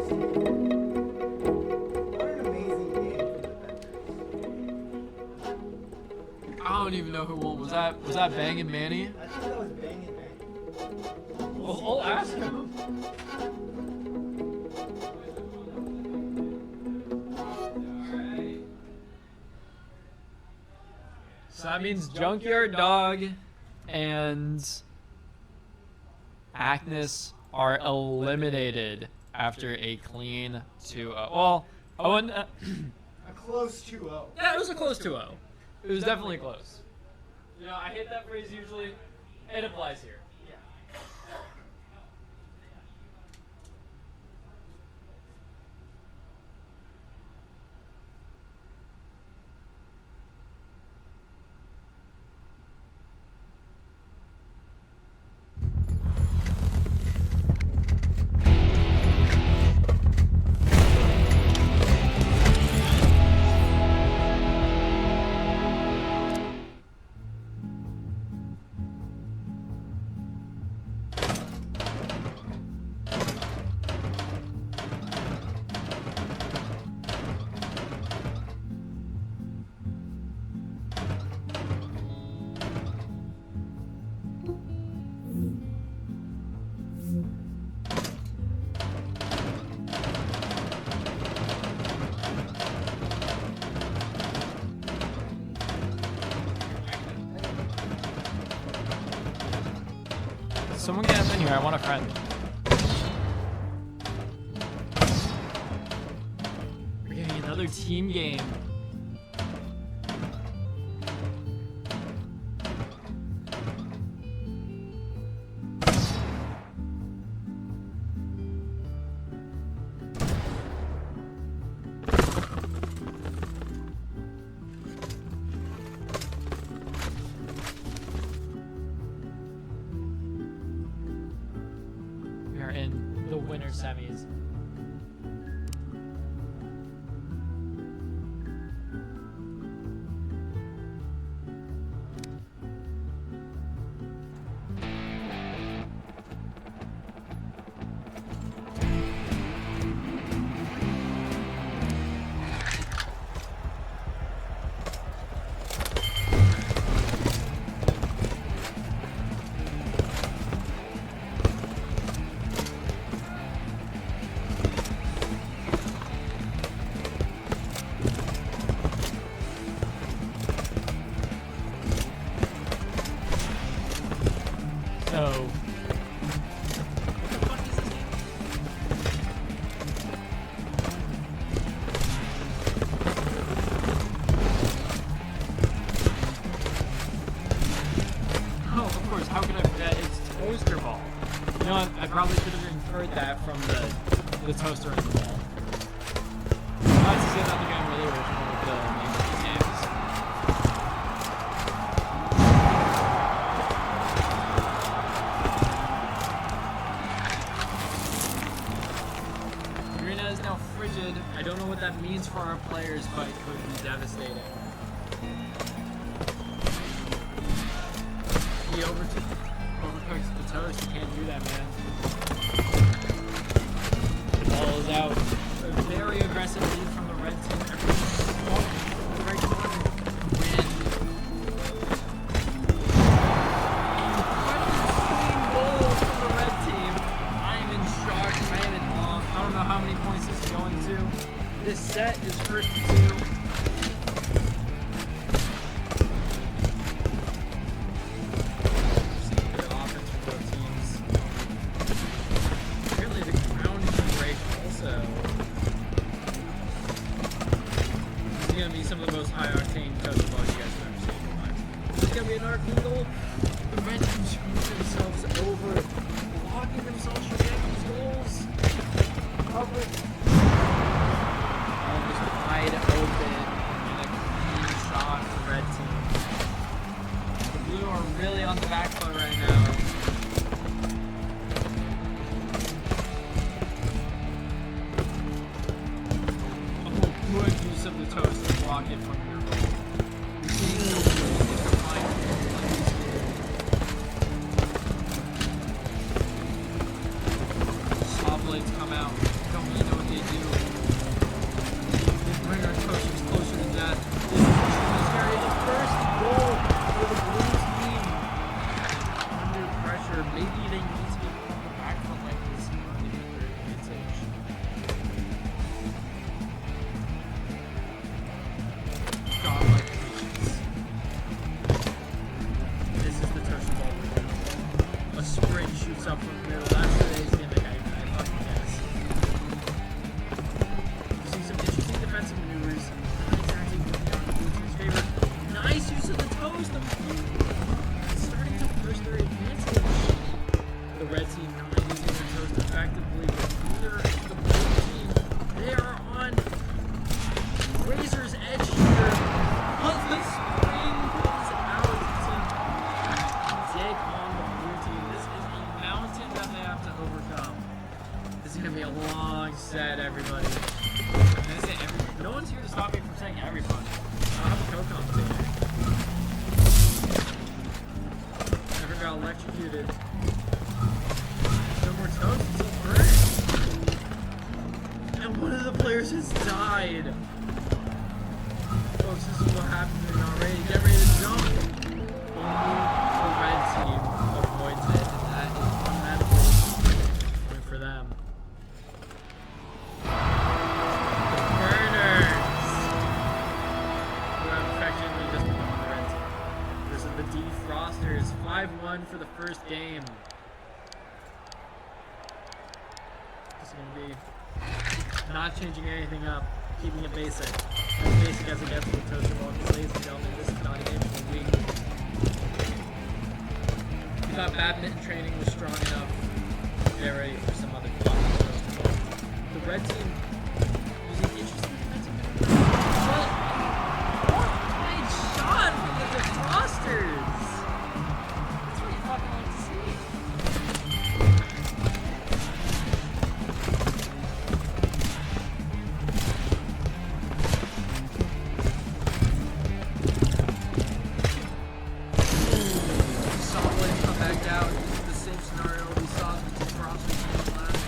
What an amazing game for the I don't even know who won. Was that Bangin' Manny? I think that was Bangin' Bang. Well, I'll ask him. So that means Junkyard Dog and Agnes are eliminated after a clean 2-0. Well, I wouldn't. A close 2-0. Yeah, it was a close 2-0. It was definitely close. You know, I hate that phrase usually. It applies here. Someone get us in here. I want a friend. We're getting another team game. We are in the winter semis. So, what the fuck is this game? Oh, of course. How could I forget? It's toaster ball. You know what? I probably should have inferred that from the toaster in the ball. Not to say that the game really original with the names of these games. Arena is now frigid. I don't know what that means for our players, but it could be devastating. He overcooks the toast. You can't do that, man. The ball is out. A very aggressive lead from the red team. Everyone's walking in the right corner. Win. Clean goal from the red team. I am in shock. I am in awe. I don't know how many points this is going to. This set is first to 2. Good offense from both teams. Apparently the ground is great also. This is going to be some of the most high-octane toast ball you guys have ever seen in your lives. This is going to be an arcane goal. The red team screwed themselves over, blocking themselves from getting these goals. Coverage. Oh, just wide open and a clean shot for the red team. The blue are really on the back foot right now. Oh, good use of the toast to block it from your goal. You're seeing some fine saw blades come out. Don't really know what they do. They bring our coaches closer to death. This is carry the first goal for the Blues team. Under pressure, maybe they need to get on the back foot like this to get their advantage. Godlike patience. This is the touch the ball window. A sprint shoots up from the middle. That's today's gimmick, I fucking guess. You see some interesting defensive maneuvers. Nice acting moving on the blue team's favor. Nice use of the toes. The blue starting to push their advantage. The red team not using their toes effectively, but neither the blue team. They are on razor's edge here. Once the spring comes out to take on the blue team, this is a mountain that they have to overcome. This is gonna be a long set, everybody. And I say everybody. No one's here to stop me from saying everybody. I have a co-commentator. Never got electrocuted. No more toes, it's still burned. And one of the players has died. Folks, this is what happened to me already. Get ready to jump. Only the red team avoids it, and that is automatically going for them. The Burners, who have effectively just become the red team. Versus the Defrosters, 5-1 for the first game. This is going to be not changing anything up, keeping it basic. As basic as it gets with the toaster ball. Because ladies and gentlemen, this is not a game of the week. We thought badminton training was strong enough. Get ready for some other fucking toaster ball. The red team using interesting defensive maneuvers. But fourth-line shot from the Defrosters. That's what you fucking like to see. Solid come back out. This is the same scenario we saw with the Defrosters last time.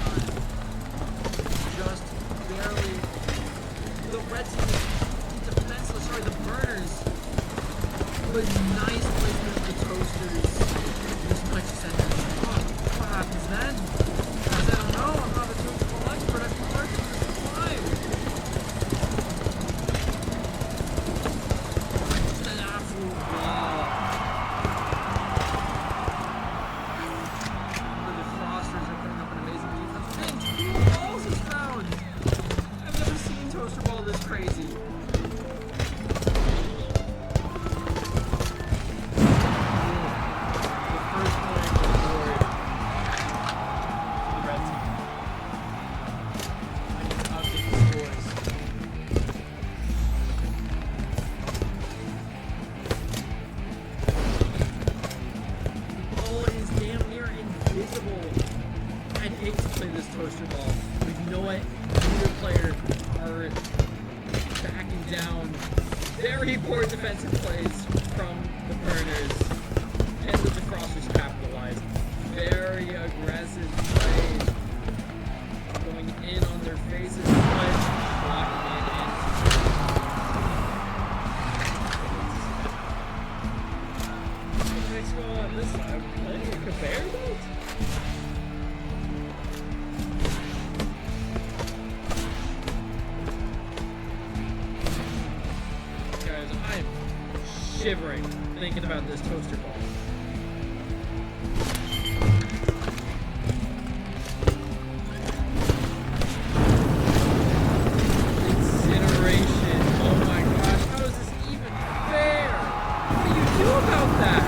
Just barely. The red team defenseless. Sorry, the Burners. But nice placement of the toasters. This much center. What happens then? Because I don't know. I'm not a toaster ball expert. I've been working this for life. Just an absolute wall. The Defrosters are putting up an amazing defense. Dang, 2 balls is found. I've never seen toaster ball this crazy. The first point on the board for the red team. I need to update the scores. The ball is damn near invisible. I'd hate to play this toaster ball. But you know what? Neither player are backing down. Very poor defensive plays from the Burners. And the Defrosters capitalize. Very aggressive plays. Going in on their faces, but blocking it in. Let's go on this side. Playing a conveyor belt? Guys, I'm shivering thinking about this toaster ball. Incineration. Oh my gosh, how is this even fair? What do you do about that?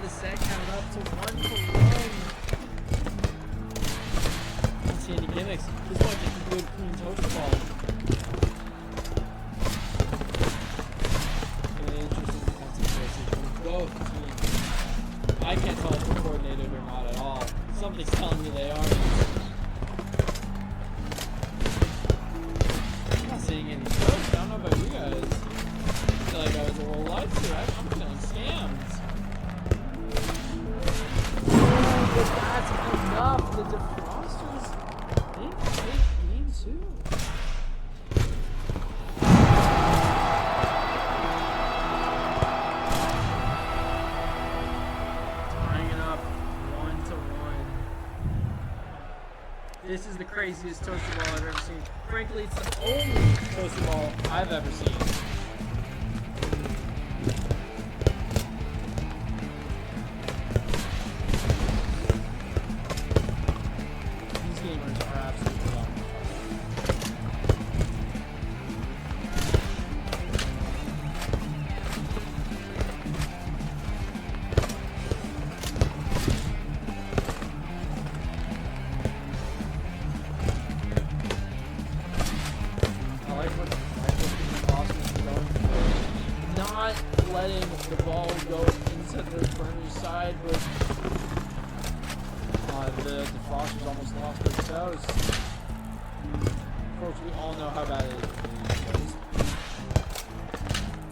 the set count up to 1-1. Don't see any gimmicks. This might just be good clean toaster ball. Interesting defensive choices from both teams. I can't tell if they're coordinated or not at all. Something's telling me they aren't. I'm not seeing any jokes. I don't know about you guys. I feel like I was a little lied to. I'm feeling scammed. But that's enough. The defrosters didn't take game 2. Tying it up 1-1. This is the craziest toaster ball I've ever seen. Frankly, it's the only toaster ball I've ever seen. These gamers are absolutely wrong. I like what the Boston's going for. Not letting the ball go into the burner's side, but the defrosters almost lost their toes. Of course, we all know how bad it is.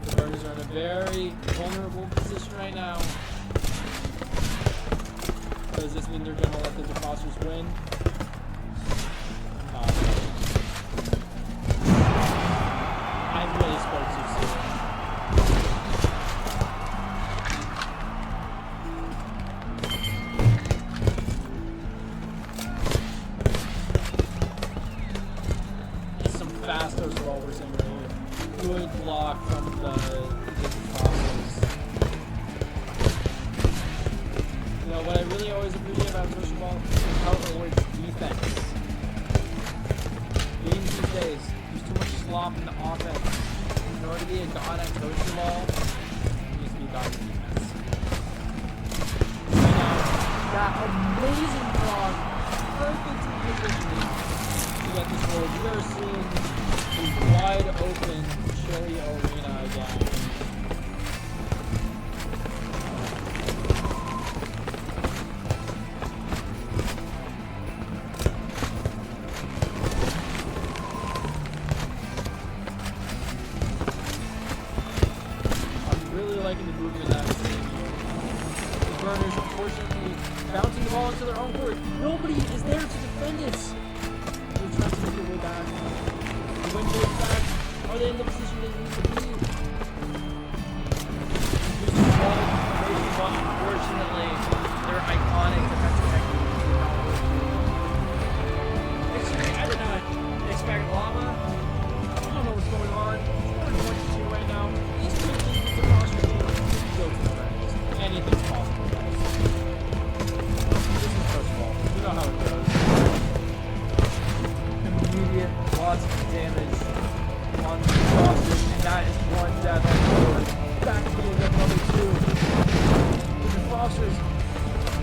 The burners are in a very vulnerable position right now. Does this mean they're going to let the defrosters win? I really spoke too soon. Some fast toaster ball we're seeing right here. Good block from the defrosters. You know, what I really always appreciate about toaster ball is how it avoids defense. Games these days, there's too much slop in the offense. In order to be a god at toaster ball, you need to be a god at defense. Right now, that amazing block, perfect positioning to get this goal. We are seeing a wide open Chili Arena again. I'm really liking the movement that I'm seeing here. The burners, unfortunately, bouncing the ball into their own court. Nobody is there to defend it. They're trying to make their way back. The wind goes back. Are they in the position they need to be? Using the ball, but unfortunately, their iconic defensive technique did not work. Actually, I did not expect lava. I don't know what's going on. We're 22 right now. These two teams are across the game. Go to the Rams. Anything's possible, guys. This is first ball. You know how it goes. Immediate lots of damage on the crosses, and that is one death on the board. Back to the number 2. The defrosters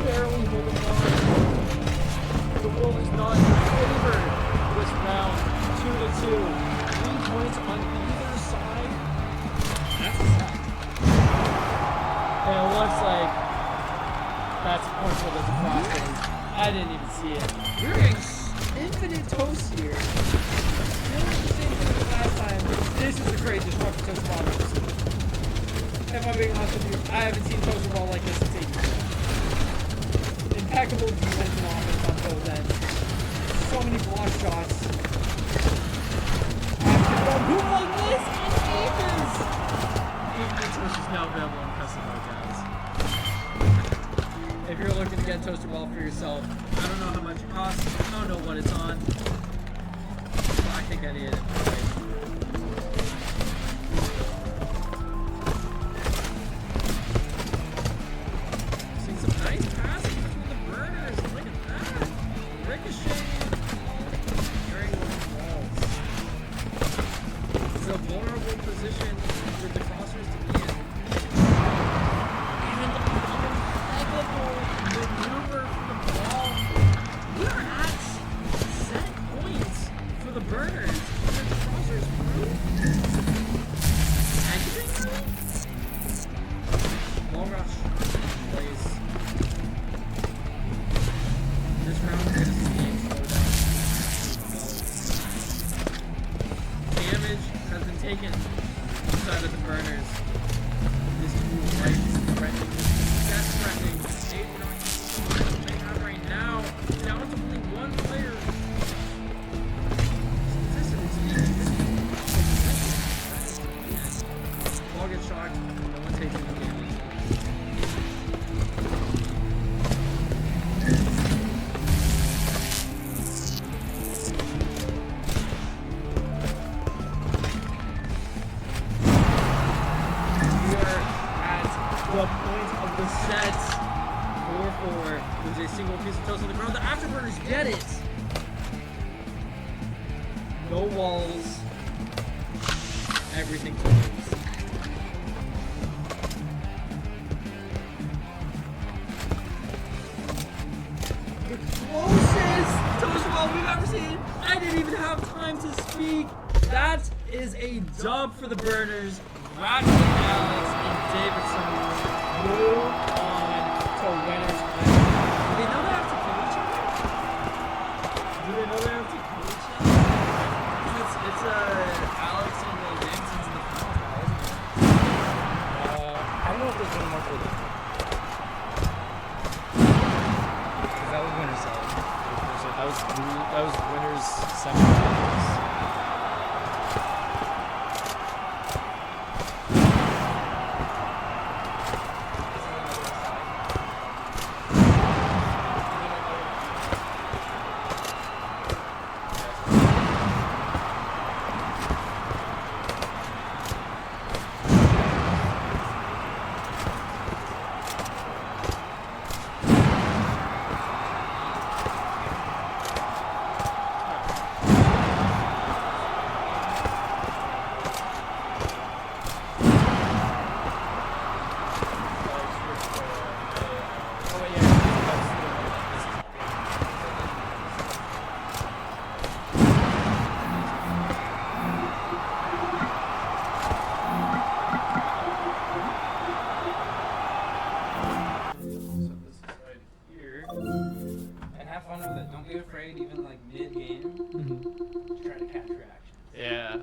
barely holding on. The world is not in favor this round. 2-2. 3 points on either side. That's a set. And it looks like that's a point for the defrosters. I didn't even see it. We're getting infinite toast here. Feeling the same thing as last time. This is the craziest fucking toast ball I've ever seen. If I'm being honest with you, I haven't seen toaster ball like this since 8 years. Impeccable defense and offense on both ends. So many block shots. After a move like this, and aces! Infinite toast is now available on custom mode, guys. If you're looking to get toaster ball for yourself, I don't know how much it costs. I don't know what it's on. But I think I need it. Seeing some nice passing between the burners. Look at that. Ricochet. Carrying one of the balls. It's a vulnerable position for the crossers to be in. And 4-4. There's a single piece of toast on the ground. The Afterburners get it. No walls. Everything to lose. The closest toast wall we've ever seen. I didn't even have time to speak. That is a dub for the Burners. Ratchet Alex and Davidson move on to winners. Do they know they have to kill each other? Do they know they have to kill each other? It's Alex and Davidson's in the finals now, isn't it? I don't know if there's one more for them. Because that was winners side. That was winners semifinals. Even like mid-game, try to capture action. Yeah.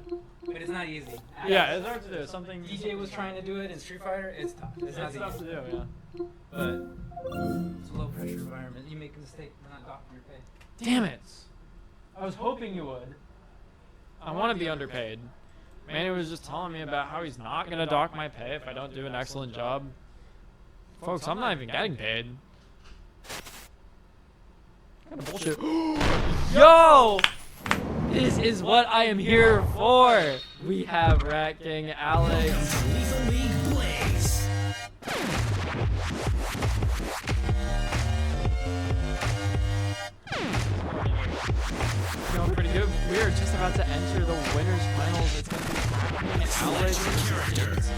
But it's not easy. Yeah, it's hard to do. Something DJ was trying to do it in Street Fighter. It's tough. It's not tough to easy. do, yeah. But it's a low-pressure environment. You make a mistake, we're not docking your pay. Damn it! I was hoping you would. I want to be underpaid. Manny was just telling me about how he's not gonna dock my pay if I don't do an excellent job. Folks, I'm not even getting paid. What kind of bullshit? Yo! This is what I am here for. We have Rat King Alex. Going pretty good. We are just about to enter the winners finals. It's gonna be Alex versus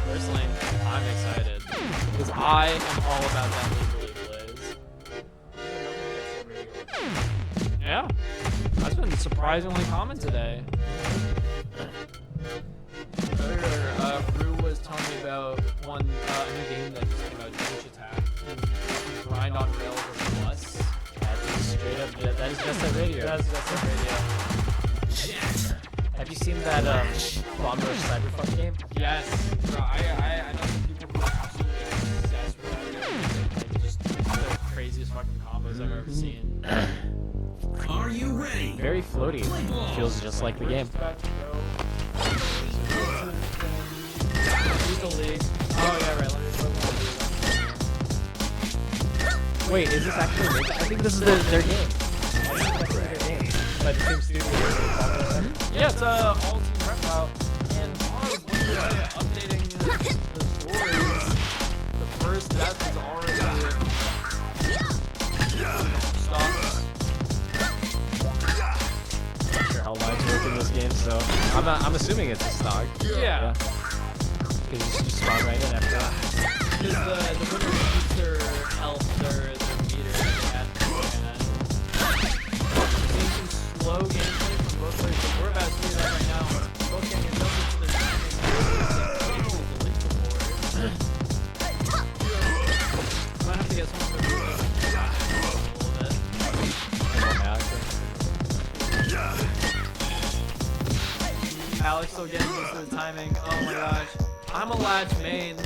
Personally, I'm excited because I am all about that League Blaze. Yeah, that's been surprisingly common today. Earlier, Rue was telling me about one new game that just came out, Twitch Attack. Grind on Rails or Plus. That is straight up. That is just a radio. That's just a radio. Have you seen that Bomb Rush Cyberpunk game? Yes. Bro, I know some people who are absolutely obsessed with that game. Like just the craziest fucking combos I've ever seen. Are you ready? Very floaty. Feels just like the game. Lethal League. Oh yeah, right. Let me Wait, is this actually? I think this is their game. By the same studio. Yeah, it's all team rep out, and while I was updating the stories, the first death is already stopped. Not sure how lives work in this game, so I'm assuming it's a stock. Yeah. Because you just spawn right in after that. Because the winner keeps their health, their meter that they had beforehand. Seeing some slow gameplay from both players, but we're about to see that right now. Both getting adjusted to their timing. Might have to get someone to move it a little bit. Alex still getting used to the timing. Oh my gosh. I'm a latch main.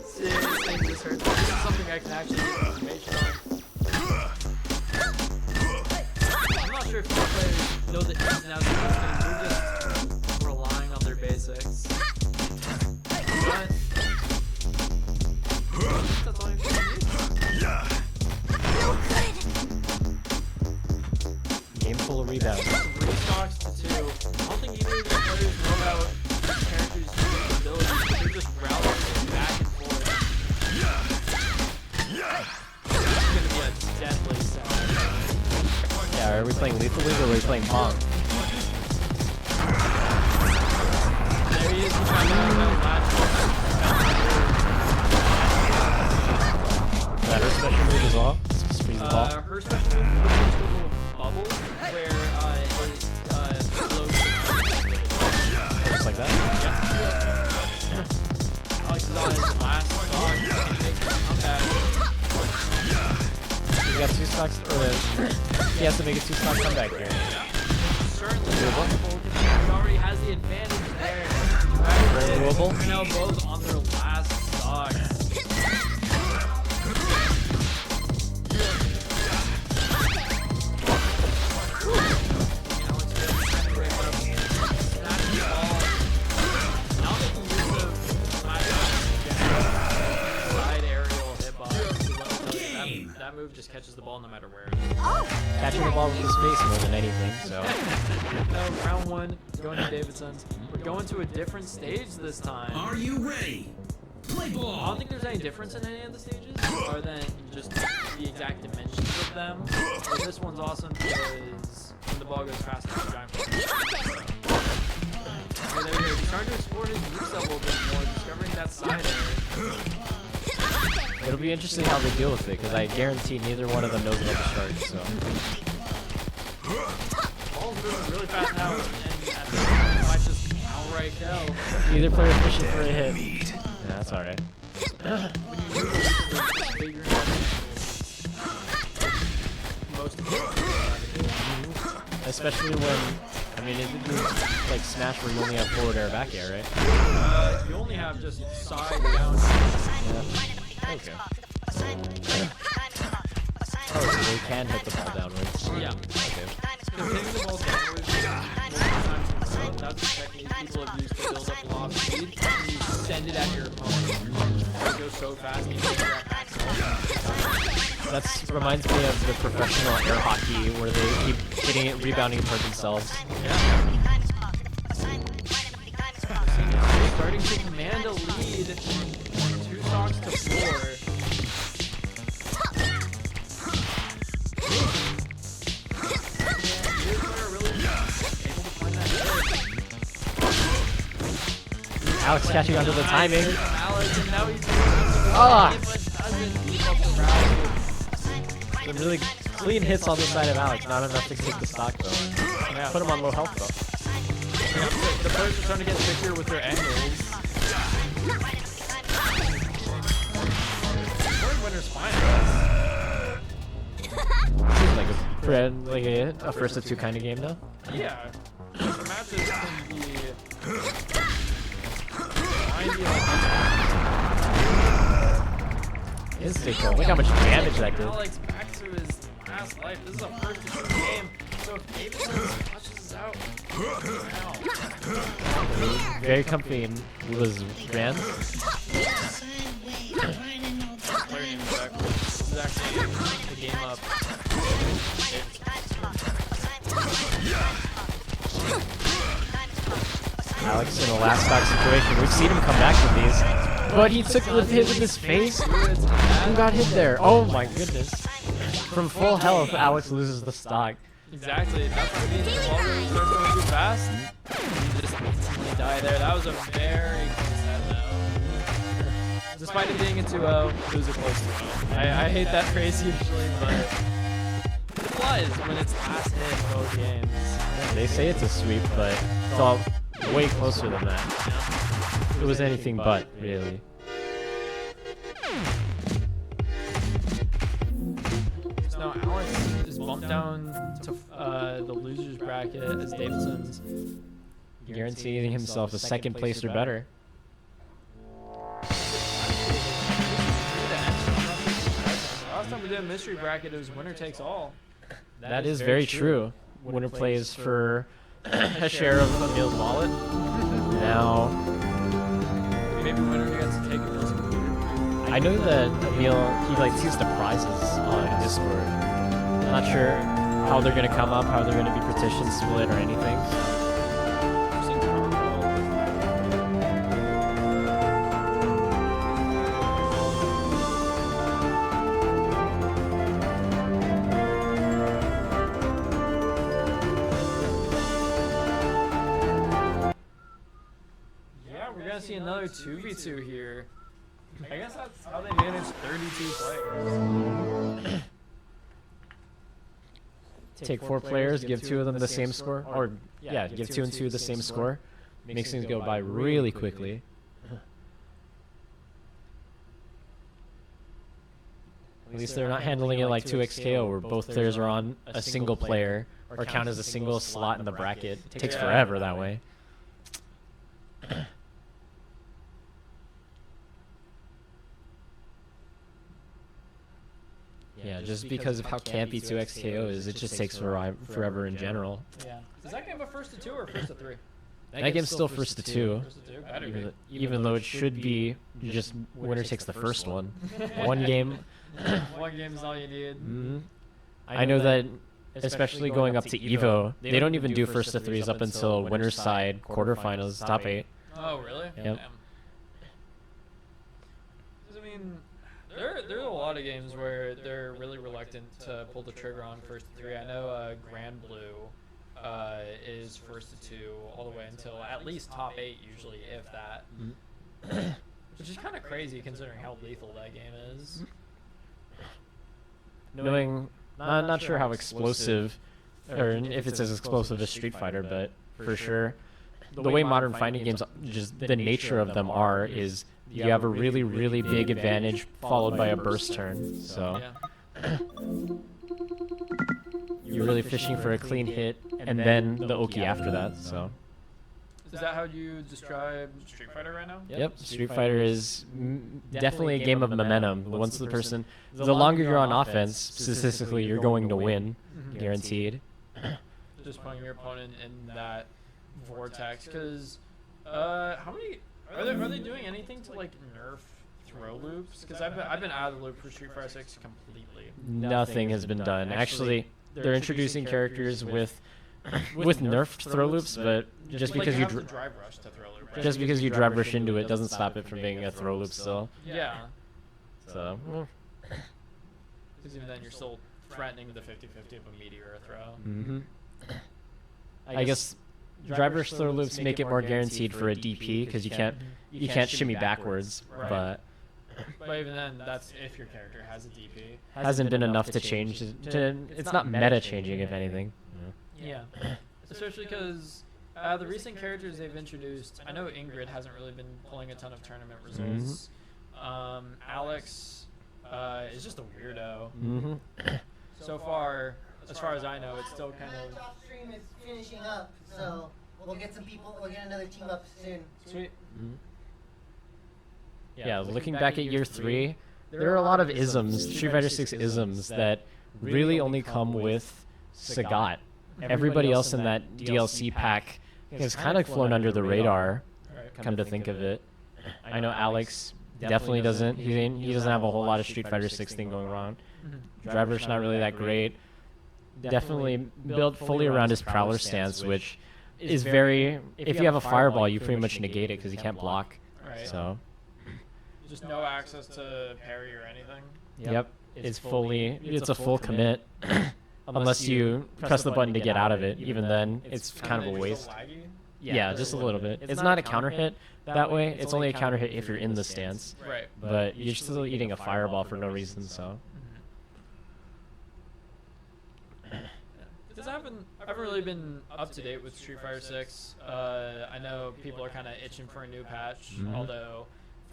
Seriously, this hurts. This is something I can actually get information on. I'm not sure if most players know the ins and outs of this game. We're just relying on their basics. But that's all you can do. Game full of rebounds. Restocks to 2. I don't think either of these players know about the characters' abilities. They're just routing back and forth. Are we playing Lethal League or are we playing Pong? There he is. He's trying to latch. Is that her special move as well? Squeeze the ball. Her special move is a little bubble where it floats. Just like that? Alex is on his last stock. He can make a comeback. He got 2 stocks. He has to make a 2-stock comeback here. Certainly doable because he already has the advantage there. Very doable. They're now both on their last stock. That move just catches the ball no matter where. Catching the ball with his face more than anything, so. No, round 1, going to Davidson's. We're going to a different stage this time. Are you ready? Play I don't ball. think there's any difference in any of the stages, other than just the exact dimensions of them. But this one's awesome because when the ball goes fast, it's a giant ball. Okay, there we go. He's starting to explore his moveset a little bit more, discovering that side area. It'll be interesting how they deal with it, because I guarantee neither one of them knows about the start, so. Ball's moving really fast now, and at this point, it might just outright go. Either player fishing for a hit. Yeah, that's alright. Especially when, I mean, it is like Smash where you only have forward air, back air, right? You only have just side down. Yeah. Okay. Oh, so they can hit the ball downwards. Yeah. Okay. Because hitting the ball downwards that's a technique people have used to build up lob speed. You send it at your opponent. It goes so fast you can grab back. That reminds me of the professional air hockey where they keep hitting it, rebounding for themselves. Starting to command a lead. 2 stocks to 4. Alex catching onto the timing. Alex, and now he's Ah! but doesn't keep up the rally. Some really clean hits on the side of Alex, not enough to take the stock though. Yeah. Put him on low health though. The players are starting to get trickier with their angles. Third winner's fine. Seems like a first of 2 kind of game though. Yeah. The matches can be Instinct, look how much damage that did. Alex back to his past life. This is a first to 2 game. So if Davidson touches this out, Very comfy and was ran. player name is back. This is actually the game up. Alex in a last stock situation. We've seen him come back from these. But he took the hit with his face. Who got hit there? Oh my goodness. From full health, Alex loses the stock. Exactly. That's what I mean. The ball really starts going too fast. You just instantly die there. That was a very close head though. Despite it being a 2-0, it was a close 2-0. I hate that phrase usually, but it was when it's last hit in both games. They say it's a sweep, but it's all way closer than that. It was anything but, really. So now Alex is bumped down to the loser's bracket as Davidson's Guaranteeing himself a second place or better. Last time we did a mystery bracket, it was winner takes all. That is very true. Winner plays for a share of Emil's wallet. Now, Maybe winner gets to take Emil's computer. I know that Emil, he like sees the prizes on Discord. I'm not sure how they're gonna come up, how they're gonna be partition split or anything. another 2v2 here. I guess that's how they manage 32 players. Take 4 players, give 2 of them the same score, or yeah, give 2 and 2 the same score. Makes things go by really quickly. At least they're not handling it like 2xKO, where both players are on a single player or count as a single slot in the bracket. It takes forever that way. Yeah, just because of how campy 2xKO is, it just takes forever in general. Yeah. Is that game a first to 2 or first to 3? That game's still first to 2, First to 2? Better be. even though it should be just winner takes the first one. One game. One game is all you need. I know that, especially going up to EVO, they don't even do first to 3s up until winner's side, quarterfinals, top 8. Oh, really? Yep. Damn. 'Cause, I mean, there are a lot of games where they're really reluctant to pull the trigger on first to 3. I know Grand Blue is first to 2 all the way until at least top 8 usually, if that. Which is kind of crazy considering how lethal that game is. Knowing, not sure how explosive, or if it's as explosive as Street Fighter, but for sure, the way modern fighting games, just the nature of them are, is you have a really, really big advantage followed by a burst turn. So Yeah. you're really fishing for a clean hit, and then the Oki after that. So. Is that how you describe Street Fighter right now? Yep, Street Fighter is definitely a game of momentum. Once the longer you're on offense, statistically, you're going to win, guaranteed. Just putting your opponent in that vortex. Because, how many are they doing anything to like nerf throw loops? Because I've been out of the loop for Street Fighter 6 completely. Nothing has been done. Actually, they're introducing characters with nerfed throw loops, but just because you drive rush to throw loop, right? just because you drive rush into it doesn't stop it from being a throw loop still. Yeah. So. Because even then you're still threatening the 50-50 of a meteor throw. I guess drive rush throw loops make it more guaranteed for a DP because you can't shimmy backwards, Right. but But even then, that's if your character has a DP. hasn't been enough to change. It's not meta changing, if anything. Yeah. Especially because the recent characters they've introduced, I know Ingrid hasn't really been pulling a ton of tournament results. Alex is just a weirdo. So far, as far as I know, it's still kind of Top stream is finishing up, so we'll get some people. We'll get another team up soon. sweet. Yeah, looking back at year 3, there are a lot of isms, Street Fighter 6 isms, that really only come with Sagat. Everybody else in that DLC pack has kind of flown under the radar, come to think of it. I know Alex definitely doesn't. He doesn't have a whole lot of Street Fighter 6 thing going on. Driver's not really that great. Definitely built fully around his Prowler stance, which is very... If you have a Fireball, you pretty much negate it because he can't block. Right. So, Just no access to parry or anything. yep, it's a full commit. Unless you press the button to get out of it. Even then, it's kind of a waste. Laggy. Yeah, just a little bit. It's not a counter hit that way. It's only a counter hit if you're in the stance. Right. But you're still eating a Fireball for no reason, so... Because I haven't really been up to date with Street Fighter 6. I know people are kind of itching for a new patch, although,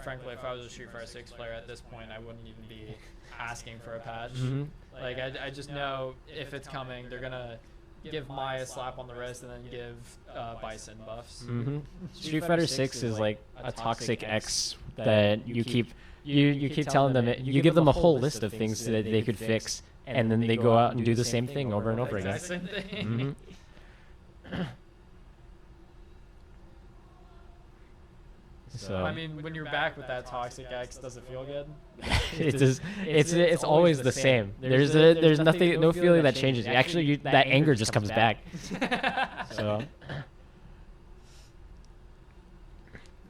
frankly, if I was a Street Fighter 6 player at this point, I wouldn't even be asking for a patch. Like, I just know if it's coming, they're going to give Mai a slap on the wrist and then give Bison buffs. Street Fighter 6 is like a toxic X that you keep telling them, you give them a whole list of things that they could fix, and then they go out and do the same thing over and over again. Same thing. So I mean, when you're back with that toxic X, does it feel good? it's always the same. There's nothing, no feeling that changes. Actually, that anger just comes back. So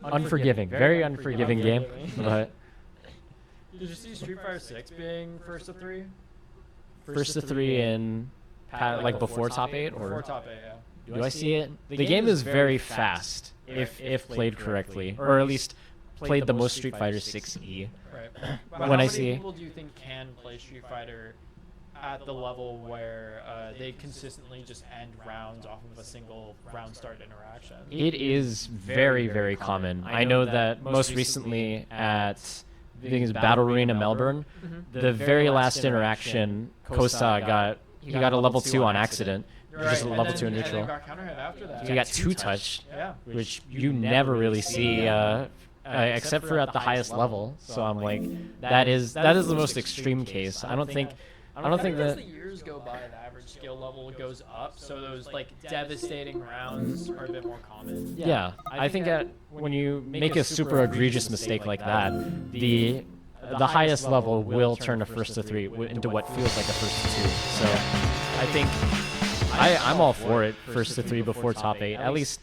unforgiving, very unforgiving game. But Did you see Street Fighter 6 being first to 3? first to 3 in like before top 8 or Before top 8, yeah. Do I see it? The game is very fast if played correctly, or at least played the most Street Fighter 6E. Right. But When how I many see- people do you think can play Street Fighter at the level where they consistently just end rounds off of a single round start interaction? It is very, very common. I know that most recently at, I think it's Battle Arena Melbourne, the very last interaction, Kosa got a level 2 on accident. Just a and level then- 2 and then neutral. got counter hit after that. He got 2-touched, Yeah. which you never really see, except for at the highest level. So I'm like, that is the most extreme case. I don't think As that. the years go by, the average skill level goes up, so those like devastating rounds are a bit more common. Yeah, I think when you make a super egregious mistake like that, the highest level will turn a first to 3 into what feels like a first to 2. So I think I'm all for it, first to 3 before top 8, at least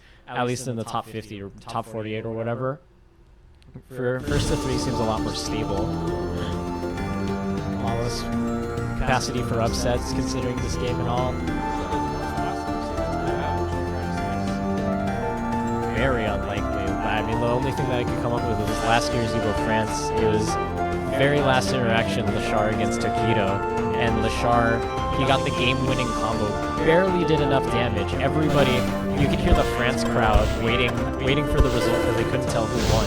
in the top 50 or top 48 or whatever. For first to 3 seems a lot more stable. A lot less capacity for upsets considering this game and all. Very unlikely. I mean, the only thing that I could come up with was last year's Evo France. It was very last interaction, Lashar against Tokido, and Lashar, he got the game-winning combo. Barely did enough damage. Everybody, you could hear the France crowd waiting for the result because they couldn't tell who won.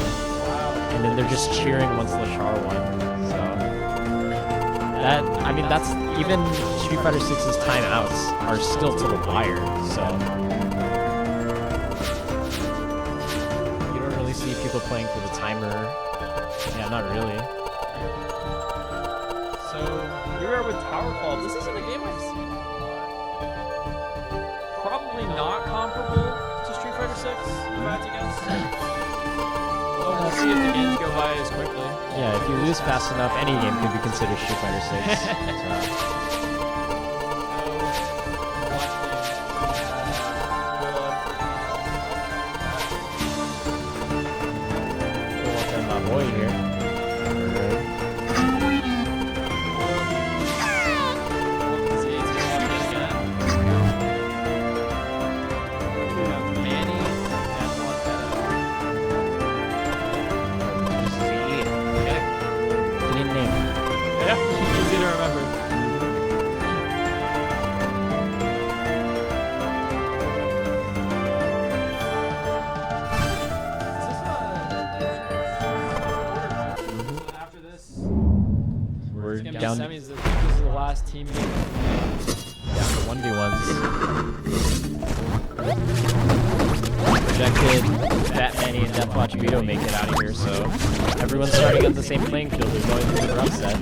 And then they're just cheering once Lashar won. So that's even Street Fighter 6's timeouts are still to the wire. So. See people playing for the timer. Yeah, not really. So here we are with Tower Fall. This isn't a game I've seen. Probably not comparable to Street Fighter 6, if I had to guess. Well, we'll see if the games go by as quickly. Yeah, if you lose fast enough, any game could be considered Street Fighter 6. So. Boy here. Clean name. Yeah, easy to remember. After this, We're it's gonna be down, semis. I think this is the last team game. down to 1v1s. Projected, Batman and Deathwatch Vito make it out of here, so everyone's starting on the same playing field. There's no need for upset.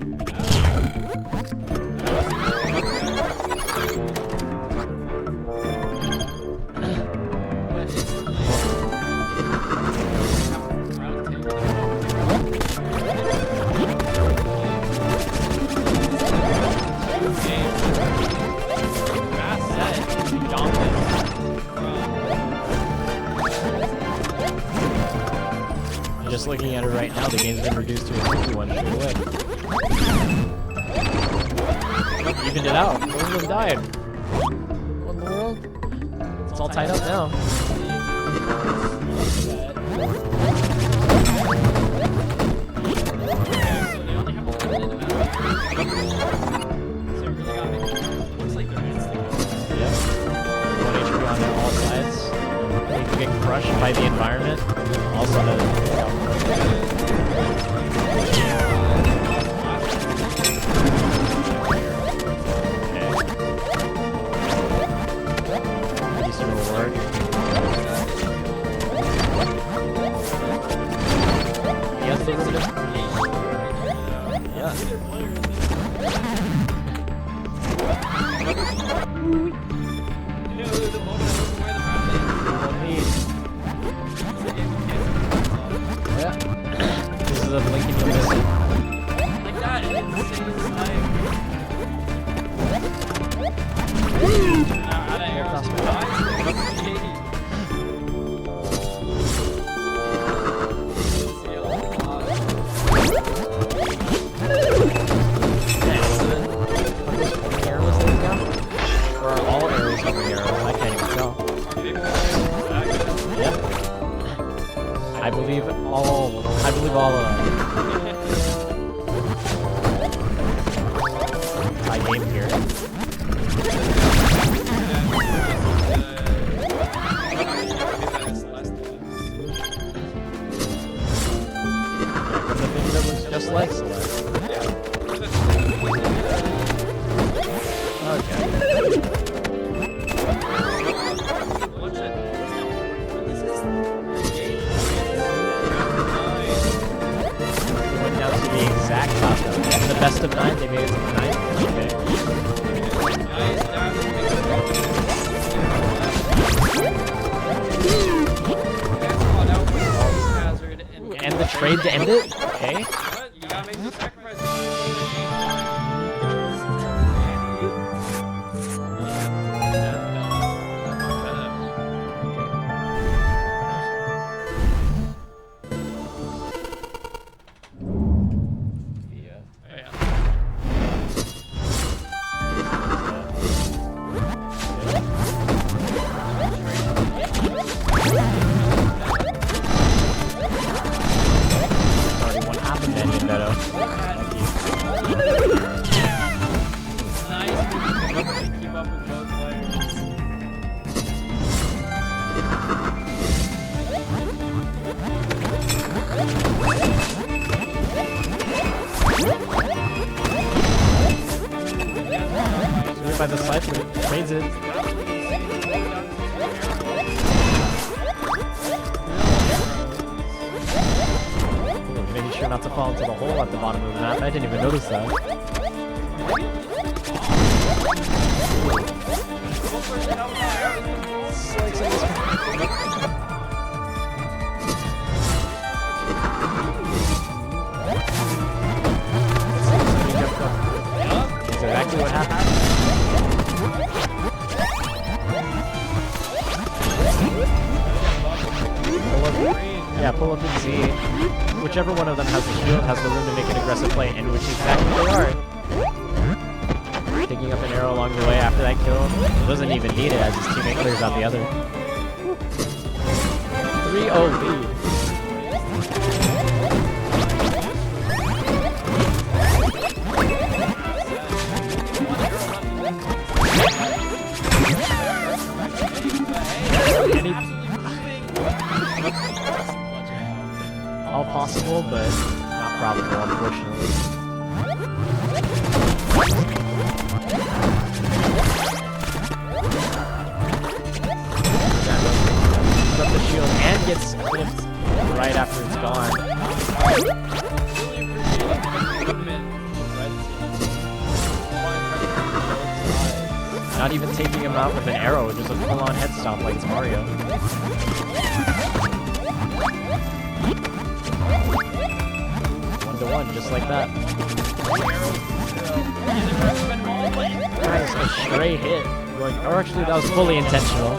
Just looking at it right now, the game's been reduced to a 2-1 straight away. Evened it out. Both of them died. What in the world? It's all tied up now. Yep. 1 HP on all sides. People get crushed by the environment. Also the decent reward. He has the rhythm. Yeah. Yeah. This is a blink and you'll miss it. Like that, insane snipe. Out of air. Arrows that he's got? Or are all arrows over arrows? I can't even tell. tie game here. The thing that looks just like Celeste. Okay. They went down to the exact top though. The best of 9, they made it to the 9th. Okay. And the trade to end it? Okay. You gotta make the sacrifice. Already one half a million, Beto. Nice to keep up with both players. By the Cypher, trades it. Ooh, making sure not to fall into the hole at the bottom of the map. I didn't even notice that. That's exactly what happened. Yeah, pull up and Z. Whichever one of them has the shield has the room to make an aggressive play, and which is exactly what they are. Picking up an arrow along the way after that kill. Doesn't even need it as his teammate clears out the other. 3-0 lead. All possible, but not probable, unfortunately. Put up the shield and gets flipped right after it's gone. Not even taking him out with an arrow, just a full-on head stomp like it's Mario. 1-1, just like that. Nice, a stray hit. Or actually, that was fully intentional.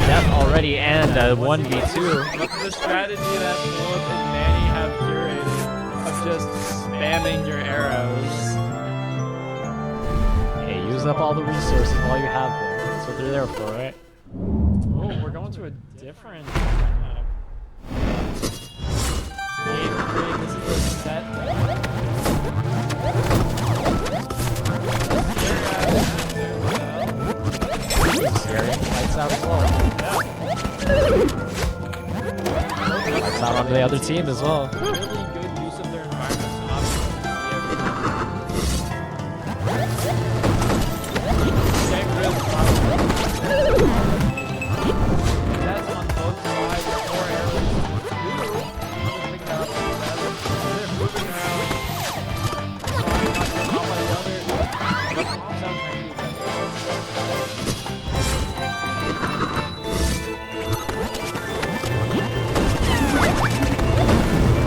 Death already, and a 1v2. The strategy that Philip and Manny have curated of just spamming your arrows. Hey, use up all the resources while you have them. That's what they're there for, right? Oh, we're going to a different game 3. This is the set. Scary. Lights out as well. Lights out onto the other team as well. Really good use of their environment. That's on both sides. 4 arrows.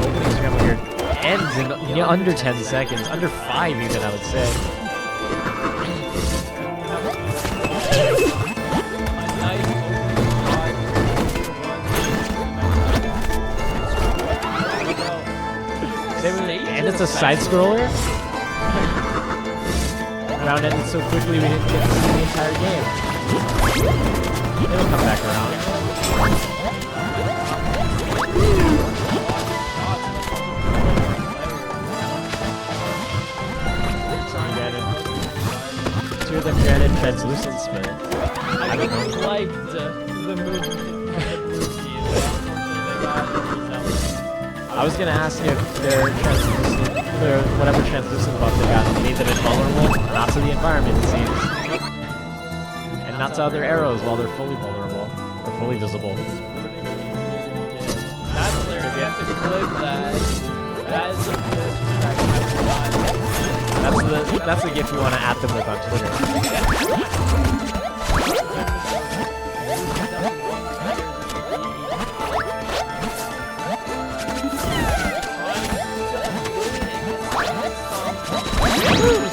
Opening scramble here ends in under 10 seconds. Under 5 even, I would say. And it's a side scroller. Round ended so quickly we didn't get to see the entire game. It'll come back around. translucents, but I don't know. really liked the movement of the blue team. Unfortunately, they got result. I was gonna ask if their translucent, their whatever translucent buff they got made them invulnerable, not to the environment it seems, and not to other arrows while they're fully vulnerable or fully visible. That's hilarious. You have to clip that. That is the first track That's the gift you want to at them with on Twitter.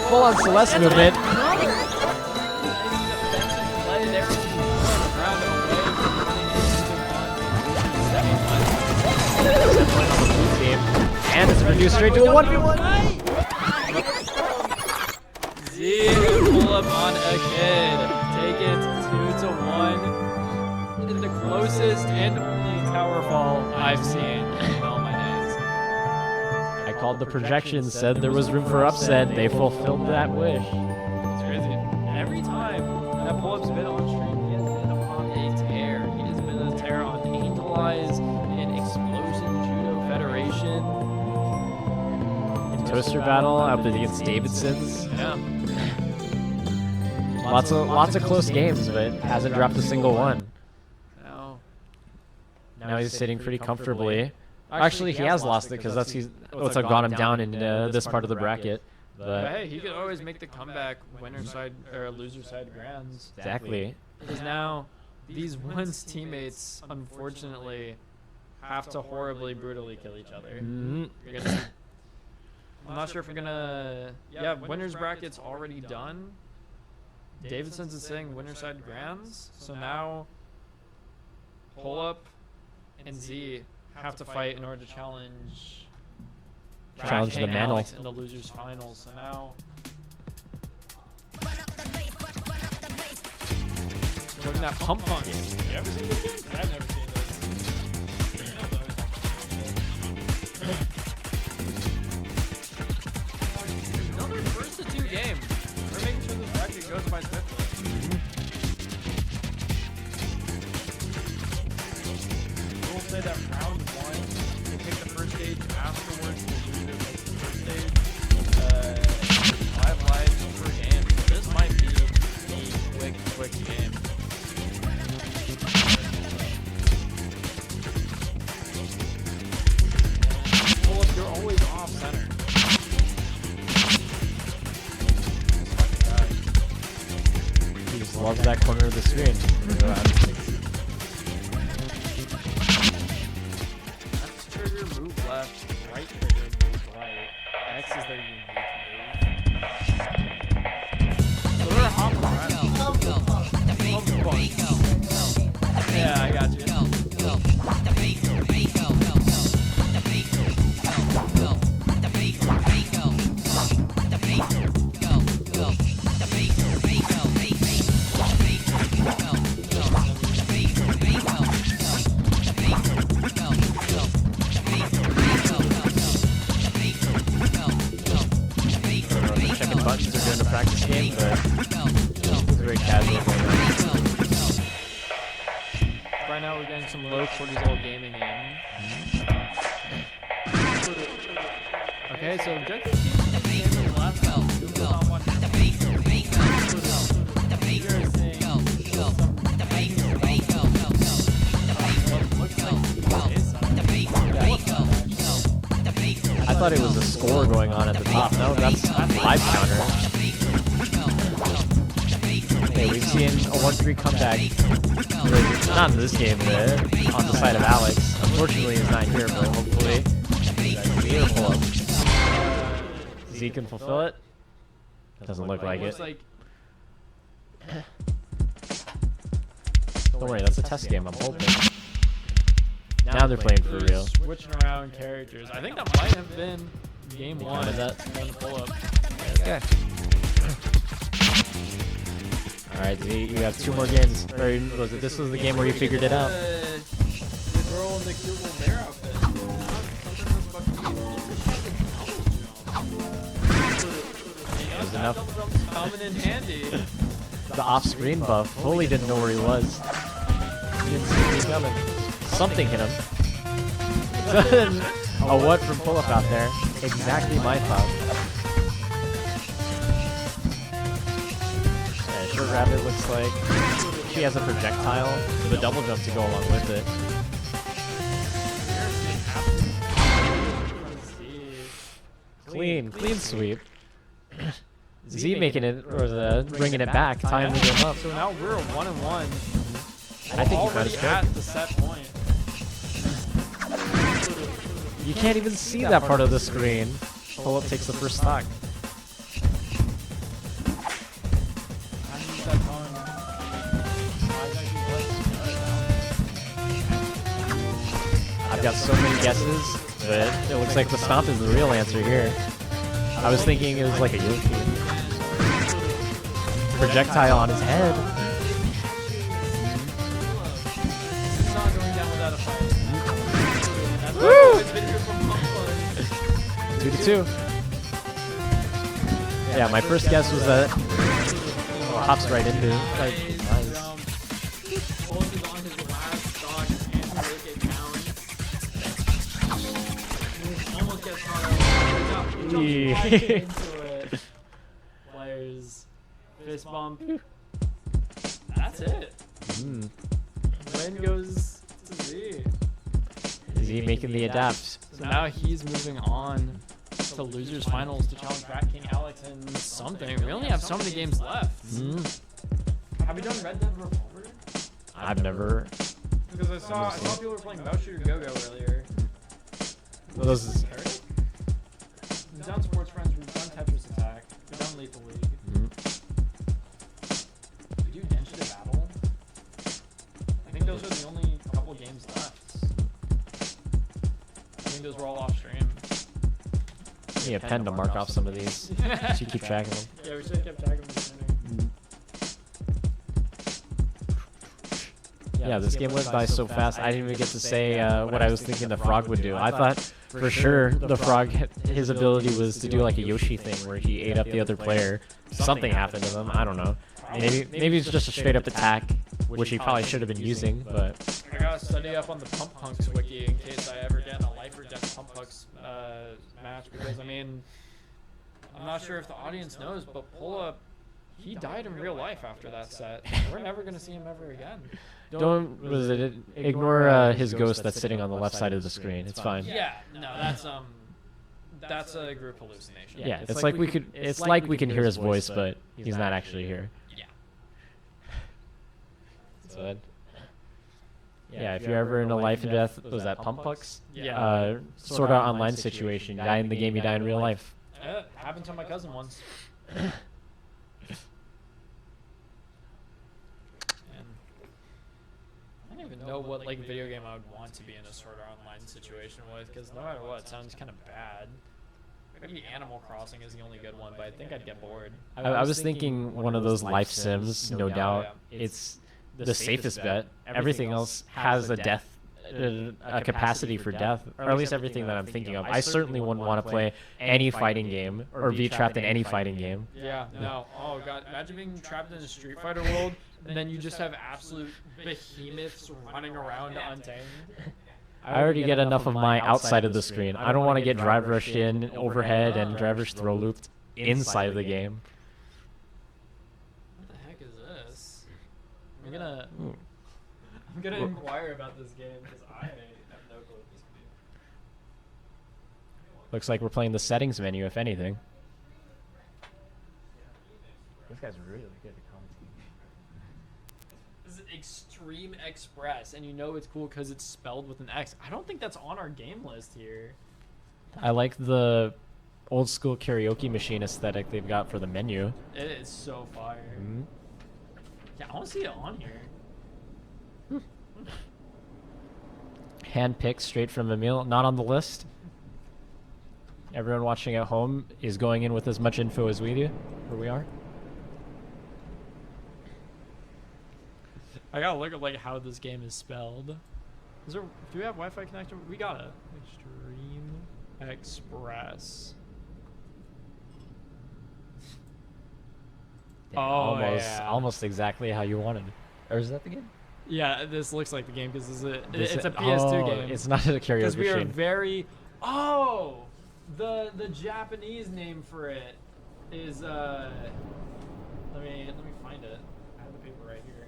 Full on Celeste movement. And it's reduced straight to a 1v1. Z pull up on a kid. Take it 2-1. The closest and only tower fall I've seen in all my days. I called the projections, said there was room for upset. They fulfilled that wish. It's crazy. Every time that pull-up's been on stream, he has been on a tear. He has been a tear on Angel Eyes and Explosion Judo Federation. Toaster battle up against Davidson's. Yeah. Lots of close games, but hasn't dropped a single one. Now he's sitting pretty comfortably. Actually, he has lost it because that's what's got him down in this part of the bracket. But hey, he could always make the comeback, winner side or loser side grands. Exactly. Because now these once teammates, unfortunately, have to horribly, brutally kill each other. Mhm. You're gonna, I'm not sure if we're gonna. Yeah, winners bracket's already done. Davidson's is saying winner side grands, so now Pull Up and Z have to fight in order to challenge the mantle in the losers finals. So now joining that pump funk. You ever seen this game? I've never seen this. Another first to 2 game. We're making sure this bracket goes by swiftly. We'll say that round 1, we'll pick the first stage afterwards. The loser makes the first stage. 5 lives per game. So this might be a quick game. Pull Up, you're always off center. He just loves that corner of the screen. Left trigger, move left. Right trigger, move right. X is their unique move. So they're hopping around. Yeah, I got you. Checking buttons or doing a practice game, but it's very casual. Right now we're getting some low cortisol gaming in. Okay, so objective keeps the game in the last round. You're not watching. You're seeing some what looks like I thought it was a score going on at the top. No, that's live counter. Okay, we've seen a 1-3 comeback. Not in this game, but on the side of Alex. Unfortunately, he's not here, but hopefully Z will pull up. Z can fulfill it. Doesn't look like it. Don't worry, that's a test game. I'm hoping. Now they're playing for real. Switching around characters. I think that might have been game 1. Is that? Going to pull up. Okay. Alright, Z, you have 2 more games. Or was it? This was the game where you figured it out. The girl in the cute little bear outfit. It was enough. Coming in handy. the off-screen buff. Fully didn't know where he was. He didn't see me coming. Something hit him. A what from pull-up out there. Exactly my thought. Yeah, Short Rabbit looks like she has a projectile with a double jump to go along with it. Clean sweep. Z making it, or bringing it back, tying the game up. So now we're 1-1. I think you got his Already at pick. the set point. You can't even see that part of the screen. Pull up takes the first stock. I need that time. I've got so many guesses, but it looks like the stomp is the real answer here. I was thinking it was like a Yoshi. Projectile on his head. He's not going down without a fight. That's Woo! why it's been here from Funflame. 2-2. Yeah, my first guess was that hops right into it. Like, nice. Bullock is on his last stock and Bullock is down. Almost gets caught out. Jumps right into it. Players. Fist bump. That's it. Win goes to Z. Is he making the adapt? So now he's moving on to losers finals to challenge Rat King Alex in something. We only have so many games left. Have we done Red Dead Revolver? I've never. Because I saw people were playing Mouse Shooter Go Go earlier. Those is, We've done Sports Friends, we've done Tetris Attack, we've done Lethal League. We do Densha to Battle. I think those are the only couple games left. I think those were all off stream. need a pen to mark off some of these. So you keep track of them. Yeah, we should have kept track of them. Yeah, this game went by so fast. I didn't even get to say what I was thinking the frog would do. I thought for sure the frog, his ability was to do like a Yoshi thing where he ate up the other player. Something happened to them. I don't know. Maybe it's just a straight up attack, which he probably should have been using. But I gotta study up on the Pump Punks wiki in case I ever get in a life or death Pump Punks match, because I mean, I'm not sure if the audience knows, but Pull Up, he died in real life after that set. We're never gonna see him ever again. don't ignore his ghost that's sitting on the left side of the screen. It's fine. Yeah, no, that's a group hallucination. Yeah, it's like we could. It's like we can hear his voice, but he's not actually here. Yeah. So yeah, if you're ever in a life and death, was that Pump Pucks? Yeah. Sort of online situation. You die in the game, you die in real life. Happened to my cousin once. I don't even know what like video game I would want to be in a sort of online situation with, because no matter what, it sounds kind of bad. Maybe Animal Crossing is the only good one, but I think I'd get bored. I was thinking one of those life sims, no doubt. It's the safest bet. Everything else has a death, a capacity for death, or at least everything that I'm thinking of. I certainly wouldn't want to play any fighting game or be trapped in any fighting game. Yeah, no. Oh god, imagine being trapped in a Street Fighter world, and then you just have absolute behemoths running around untamed. I already get enough of my outside of the screen. I don't want to get drive rushed in overhead and drive rush throw looped inside of the game. What the heck is this? I'm gonna inquire about this game because I have no clue what this could be. Looks like we're playing the settings menu, if anything. This guy's really good at commentating. This is Extreme Express, and you know it's cool because it's spelled with an X. I don't think that's on our game list here. I like the old school karaoke machine aesthetic they've got for the menu. It is so fire. Yeah, I want to see it on here. Hand picked straight from Emil, not on the list. Everyone watching at home is going in with as much info as we do, or we are. I gotta look at like how this game is spelled. Do we have Wi-Fi connection? We got it. Extreme Express. Yeah, Oh, yeah. almost exactly how you wanted. Or is that the game? Yeah, this looks like the game because This- it's a PS2 oh, game. It's not a karaoke Because we are machine. very. Oh, the Japanese name for it is Let me find it. I have the paper right here.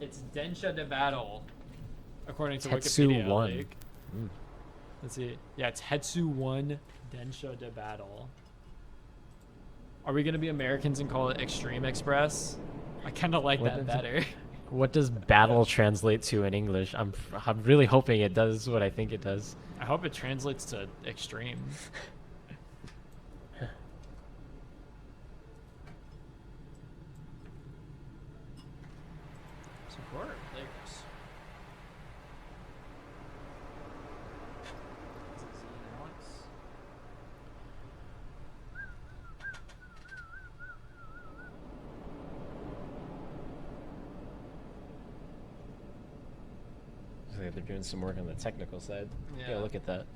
It's Densha de Battle, according to Tetsu Wikipedia. 1. Like, let's see. Yeah, Tetsu 1 Densha de Battle. Are we gonna be Americans and call it Extreme Express? I kind of like What that is it? better. What does battle translate to in English? I'm really hoping it does what I think it does. I hope it translates to extreme. Support Lakers. Is it Z and Alex? Looks like they're doing some work on the technical side. Yeah. Look at that.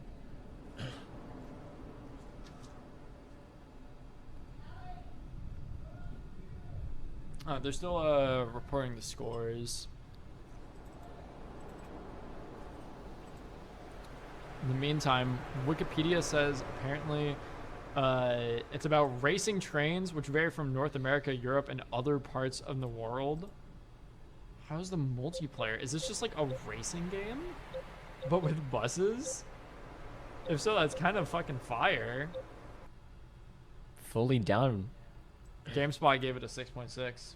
They're still reporting the scores. In the meantime, Wikipedia says apparently it's about racing trains which vary from North America, Europe, and other parts of the world. How's the multiplayer? Is this just like a racing game, but with buses? If so, that's kind of fucking fire. Fully down. GameSpot gave it a 6.6.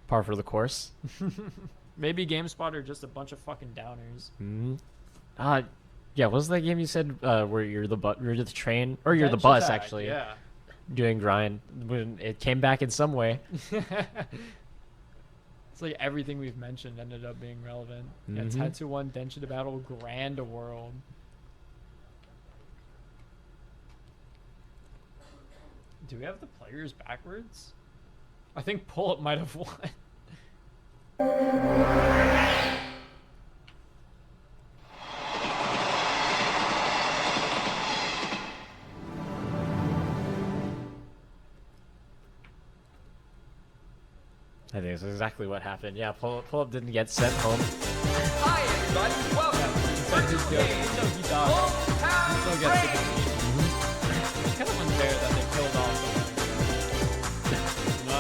Par for the course. Maybe GameSpot are just a bunch of fucking downers. Yeah, what was that game you said where you're the train or you're the Bench bus Attack, actually? Yeah. Doing grind when it came back in some way. It's like everything we've mentioned ended up being relevant. Yeah, Mhm. Tattoo 1, Densha to Battle, Grand World. Do we have the players backwards? I think Pull Up might have won. I think that's exactly what happened. Yeah, pull up didn't get sent home. Hi, everybody. Welcome Said he's good. No, he died. He still gets 16. It's kind of unfair that they killed off the winning guy. But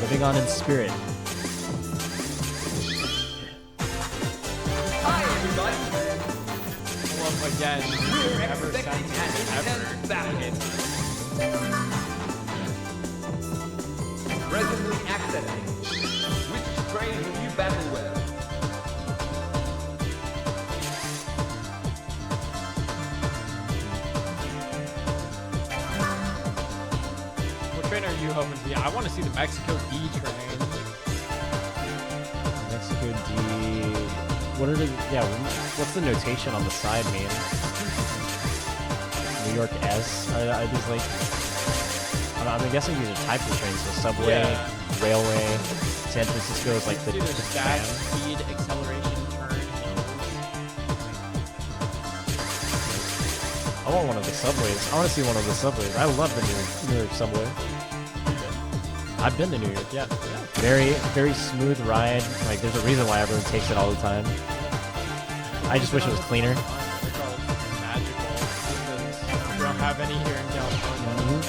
Living on in spirit. Hi, everybody. Pull Up again. We're Ever expecting since an intense ever. battle. Presently accessing. Which train will you battle with? What train are you hoping to be? I want to see the Mexico D train. Mexico D. What are the what's the notation on the side mean? New York S. Are these like? I'm guessing these are types of trains. So subway, Yeah. railway. San Francisco is like It's the either dash, tram. speed, acceleration, turn, hills. I want one of the subways. I want to see one of the subways. I love the New York subway. I've been to New York. Yeah. Very, very smooth ride. Like, there's a reason why everyone takes it all the time. I just wish it was cleaner. They're called magical because we don't have any here in California.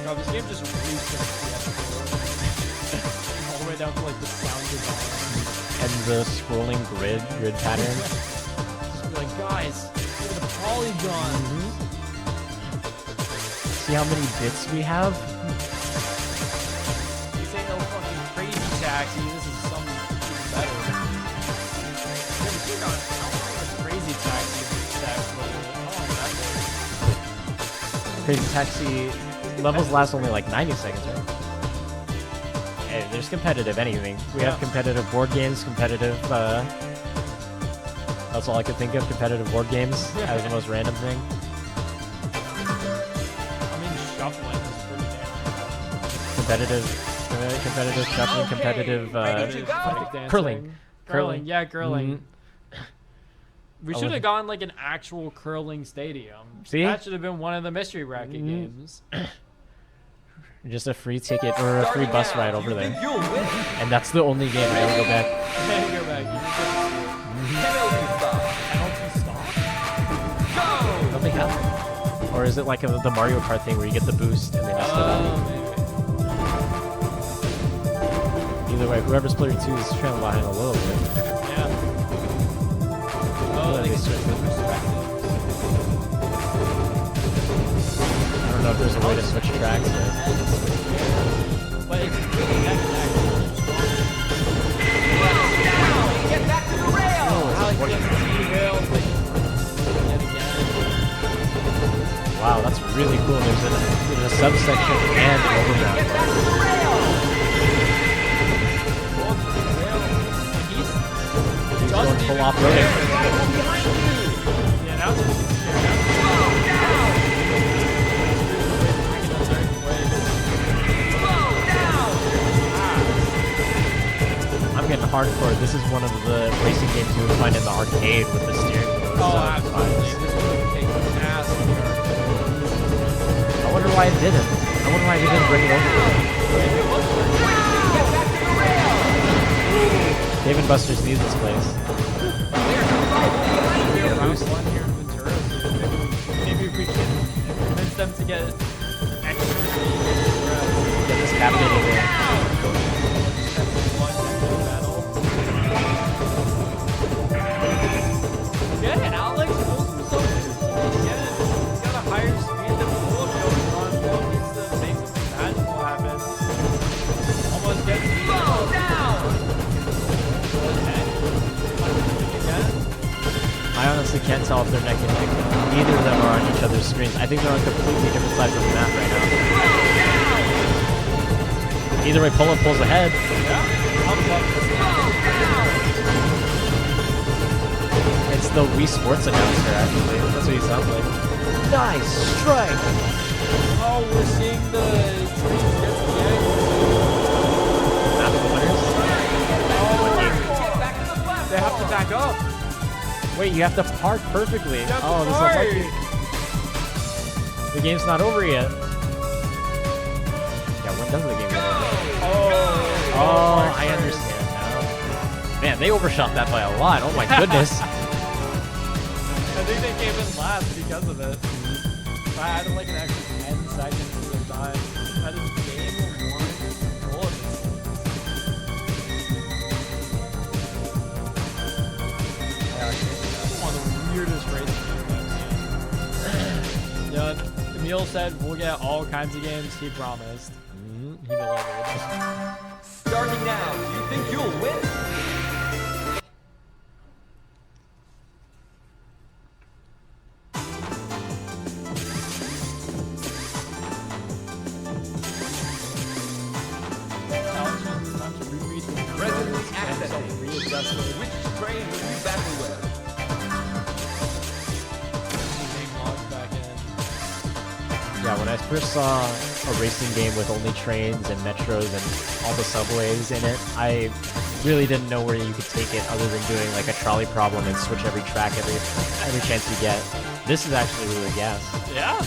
God, this game just reads the PS4. All the way down to like the sound design. And the scrolling grid pattern. Just be like, guys, look at the polygon. See how many bits we have? This ain't no fucking crazy taxi. This is something better. Yeah, but you got a crazy taxi. Crazy Taxi levels last only like 90 seconds, right? Hey, there's competitive anything. We have competitive board games, competitive, that's all I could think of, competitive board games as the most random thing. I mean, shuffling is pretty damn Competitive shuffling, competitive, Ready to go? Perfect dancing. curling. Curling. Yeah, curling. We I should would- have gone like an actual curling stadium. See? That should have been one of the mystery bracket games. Just a free ticket or a free bus ride over there. You'll win. And that's the only game. I never go back. Can't go back. You Penalty stop. penalty stop. Go. Nothing happened. Or is it like the Mario Kart thing where you get the boost and they messed it up? Maybe. Either way, whoever's player 2 is trailing behind a little bit. Yeah. Oh, Yeah, they they can switch switched. the perspectives. I don't know if there's a way to switch tracks. But... But it's really neck and neck. Get back to the rail. Oh, Alex it's gets derailed, but yet again. wow, that's really cool. There's a subsection and an overground. Get back to the rail. He's going full off-roading. Yeah, now it's just I'm getting hardcore. This is one of the racing games you would find in the arcade with the steering wheel. Oh, absolutely. This would take ass in the arcade. I wonder why it didn't. I wonder why they didn't bring it over. Dave and Buster's needs this place. Maybe if we can convince them to get extra Get this cabinet in there. Yeah, Alex pulls himself again. He's got a higher speed than Bullet going on. Bullet needs to make something magical happen. Almost gets me. I honestly can't tell if they're neck and neck. Neither of them are on each other's screens. I think they're on completely different sides of the map right now. Either way, Polo pulls ahead. It's the Wii Sports announcer, actually. That's what he sounds like. Nice strike! Oh, we're seeing the screens get to the end. Map of the winners. They have to back up. Wait, you have to park perfectly. have to Oh, this park. is lucky. The game's not over yet. Yeah, when does the game get over? Oh, I understand now. Man, they overshot that by a lot. Oh my goodness. I think they came in last because of it. If I had like an extra 10 seconds to the time, I just game one goal of this. That's one of the weirdest racing games I've seen. Yeah, Emil said we'll get all kinds of games. He promised. He delivered. Starting now. Do you think you'll win? Time to reread the President and accessing. readjusting. Which train will you battle with? Logs back in. Yeah, when I first saw a racing game with only trains and metros and all the subways in it, I really didn't know where you could take it other than doing like a trolley problem and switch every track every chance you get. This is actually really gas. Yeah.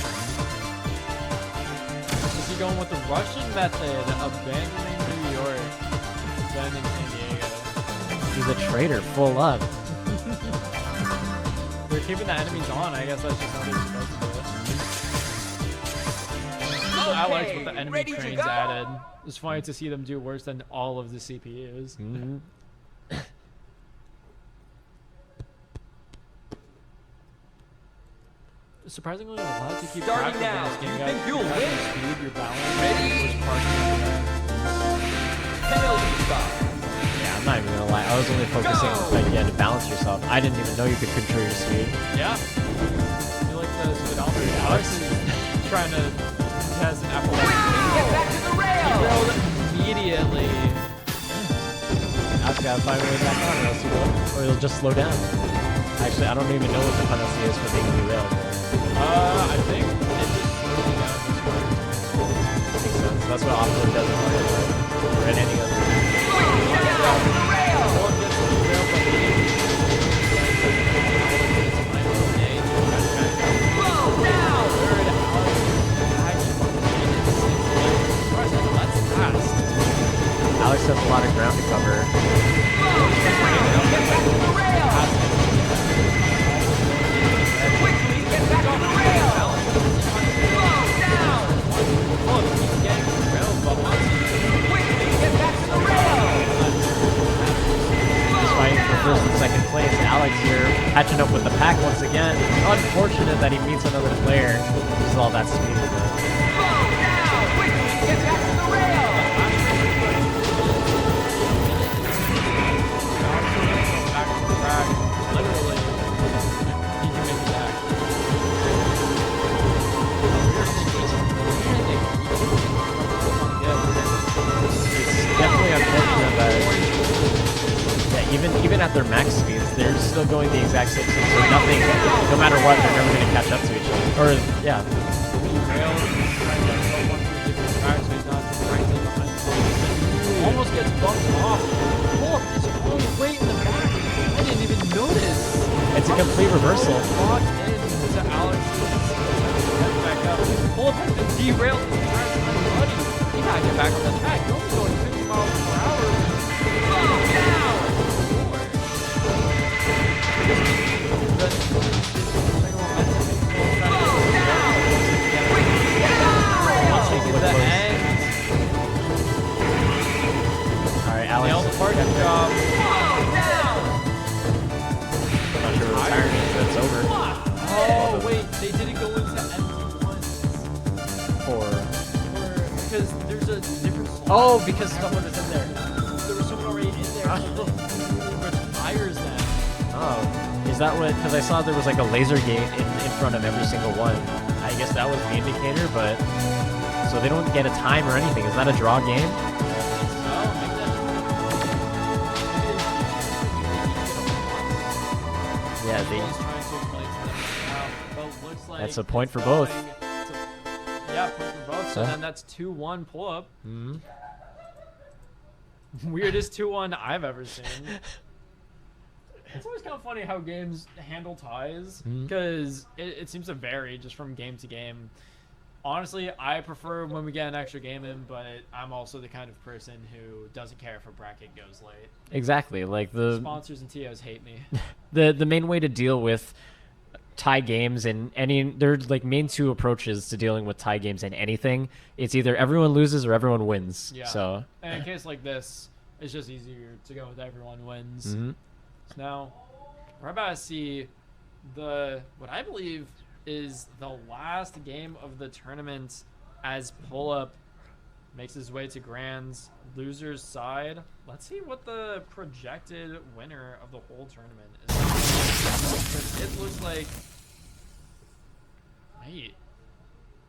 Is he going with the Russian method, abandoning New York, abandoning San Diego? He's a traitor, full up. They're keeping the enemies on. I guess that's just how they're supposed to do it. I liked what the enemy ready to trains go? added. It's funny to see them do worse than all of the CPUs. Surprisingly, a lot to keep track Starting of now. in this game. You guys. think you'll You have win? your speed, your balance, Ready? which parts you have. Penalty stop. Yeah, I'm not even gonna lie. I was only focusing on like, yeah, to balance yourself. I didn't even know you could control your speed. Yeah. You like the speedometer. Alex is trying to test an Apple. Get back to the rail. Derailed immediately. I just gotta find a way back on, or else you will, or you'll just slow down. Actually, I don't even know what the penalty is for being derailed. I think it just slows you down this way. Makes sense. That's what off-road does in Mario Kart, or in any other. Or it gets derailed Alex has a lot of ground to cover. He's fighting for first and second place. Alex here catching up with the pack once again. Unfortunate that he meets another player. Loses all that speed. Literally, he can make it back. It's definitely unfortunate that even at their max speeds, they're still going the exact same speed. So nothing, no matter what, they're never going to catch up to each other. Or yeah. Almost gets bumped off. Pull-up is all the way in the back. I didn't even notice. It's a complete reversal. Locked in to Alex. Back up. Pull-up has been derailed. He gotta get back on the track. He's only going 50 miles per hour. With The close. end. Alright, Alex. Nailed the parking job. Not sure what retirement means, but it's over. Oh, wait. They didn't go into empty ones. Because there's a different slot. Oh, because someone is in there. There was someone already in there. So it retires them. Oh, is that what? Because I saw there was like a laser gate in front of every single one. I guess that was the indicator, but so they don't get a time or anything. Is that a draw game? Yeah, they. He's trying to explain to them now, but looks like That's a point for it's both. going yeah, point for both. So Yeah. then that's 2-1 pull up. Mhm. Weirdest 2-1 I've ever seen. It's always kind of funny how games handle ties because it seems to vary just from game to game. Honestly, I prefer when we get an extra game in, but I'm also the kind of person who doesn't care if a bracket goes late. Exactly, like the Sponsors and TOs hate me. the main way to deal with tie games and there's like main two approaches to dealing with tie games in anything. It's either everyone loses or everyone wins. Yeah. So And in a case like this, it's just easier to go with everyone wins. Mhm. So now we're about to see what I believe is the last game of the tournament as Pull Up makes his way to Grands loser's side. Let's see what the projected winner of the whole tournament is. 'Cause it looks like, wait,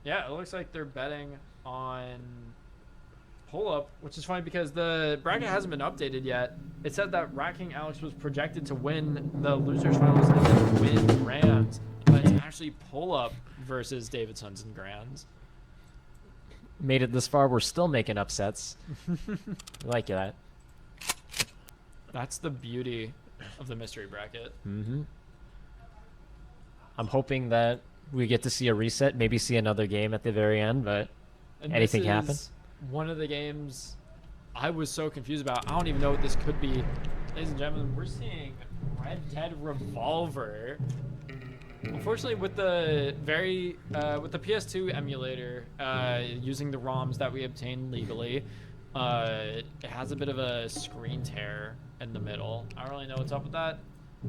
yeah, it looks like they're betting on Pull Up, which is funny because the bracket hasn't been updated yet. It said that Racking Alex was projected to win the losers finals and then win Grands, but it's actually Pull Up versus David Sons and Grands. made it this far, we're still making upsets. We like that. That's the beauty of the mystery bracket. Mm-hmm. I'm hoping that we get to see a reset, maybe see another game at the very end, but And anything this happen? is one of the games I was so confused about. I don't even know what this could be. Ladies and gentlemen, we're seeing Red Dead Revolver. Unfortunately, with the with the PS2 emulator, using the ROMs that we obtained legally, it has a bit of a screen tear in the middle. I don't really know what's up with that.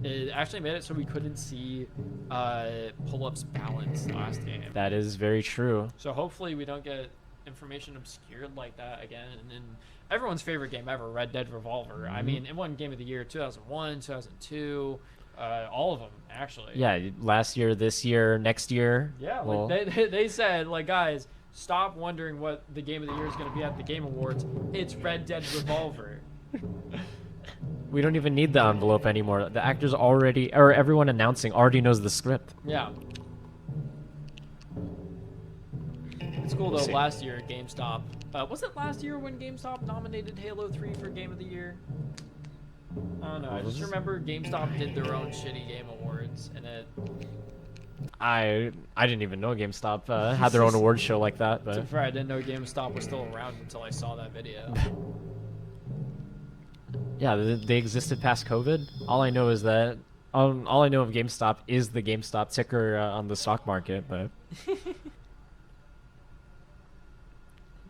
It actually made it so we couldn't see pull-ups balance last game. That is very true. So hopefully we don't get information obscured like that again. And everyone's favorite game ever, Red Dead Revolver. I mean, it won Game of the Year 2001, 2002, all of them actually. Yeah, last year, this year, next year. Yeah, well, like they said, like, guys, stop wondering what the Game of the Year is going to be at the Game Awards. It's Red Dead Revolver. we don't even need the envelope anymore. The actors already, or everyone announcing already knows the script. Yeah. It's cool though. See. Last year, GameStop. Was it last year when GameStop nominated Halo 3 for Game of the Year? I don't know. I just remember GameStop did their own shitty game awards, and it. I didn't even know GameStop had their own award show like that, To be but fair, I didn't know GameStop was still around until I saw that video. Yeah, they existed past COVID. All I know is that all I know of GameStop is the GameStop ticker on the stock market, but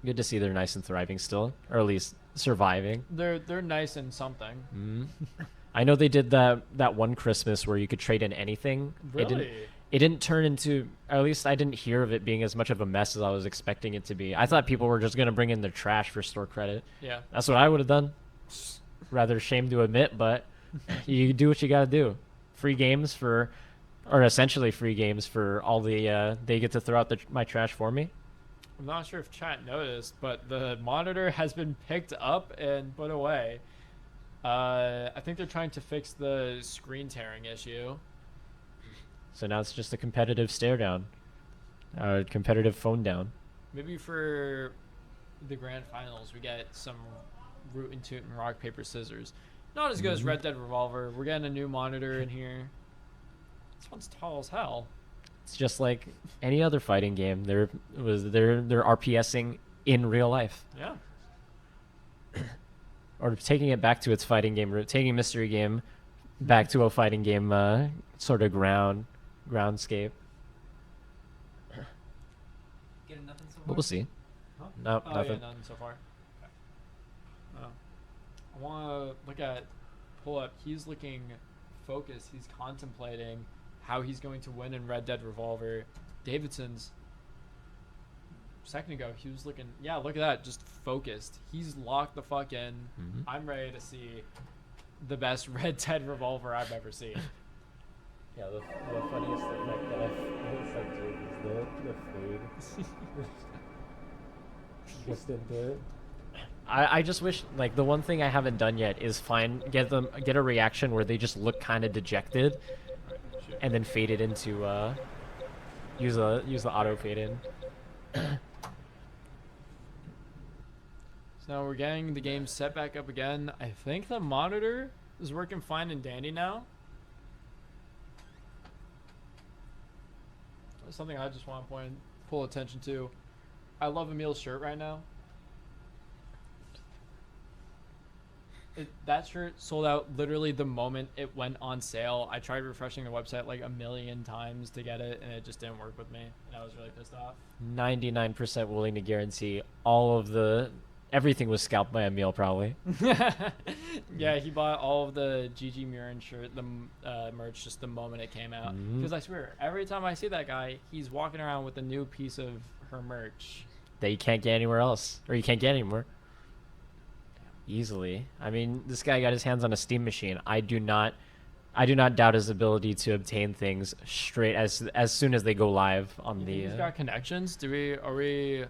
good to see they're nice and thriving still, or at least surviving. They're nice in something. I know they did that one Christmas where you could trade in anything. Really? It didn't turn into, or at least I didn't hear of it being as much of a mess as I was expecting it to be. I thought people were just gonna bring in their trash for store credit. Yeah. That's what I would have done. Rather ashamed to admit, but you do what you gotta do. Free games for, or essentially free games for all the, they get to throw out my trash for me. I'm not sure if chat noticed, but the monitor has been picked up and put away. I think they're trying to fix the screen tearing issue. So now it's just a competitive stare down. Competitive phone down. Maybe for the grand finals, we get some root and toot and rock, paper, scissors. Not as good as Red Dead Revolver. We're getting a new monitor in here. This one's tall as hell. It's just like any other fighting game. They're RPSing in real life. Yeah. Or taking it back to its fighting game route, taking Mystery Game back to a fighting game sort of groundscape. Getting nothing so But we'll see. Huh? No, Oh, nothing. yeah, none so far. Oh. I want to pull up. He's looking focused. He's contemplating how he's going to win in Red Dead Revolver. Davidson's a second ago, he was looking, yeah, look at that, just focused. He's locked the fuck in. I'm ready to see the best Red Dead Revolver I've ever seen. Yeah, the funniest effect that I've sent to is the fade. Just into it. I just wish, like, the one thing I haven't done yet is get a reaction where they just look kind of dejected, and then fade it into use the auto fade in. So now we're getting the game set back up again. I think the monitor is working fine and dandy now. That's something I just want to pull attention to. I love Emil's shirt right now. That shirt sold out literally the moment it went on sale. I tried refreshing the website like a million times to get it, and it just didn't work with me. And I was really pissed off. 99% willing to guarantee everything was scalped by Emil, probably. Yeah, he bought all of the Gigi Murin shirt, the merch, just the moment it came out. Because I swear, every time I see that guy, he's walking around with a new piece of her merch. That you can't get anywhere else, or you can't get anymore. Easily. I mean, this guy got his hands on a Steam machine. I do not doubt his ability to obtain things straight as soon as they go live on the. He's got connections. Are we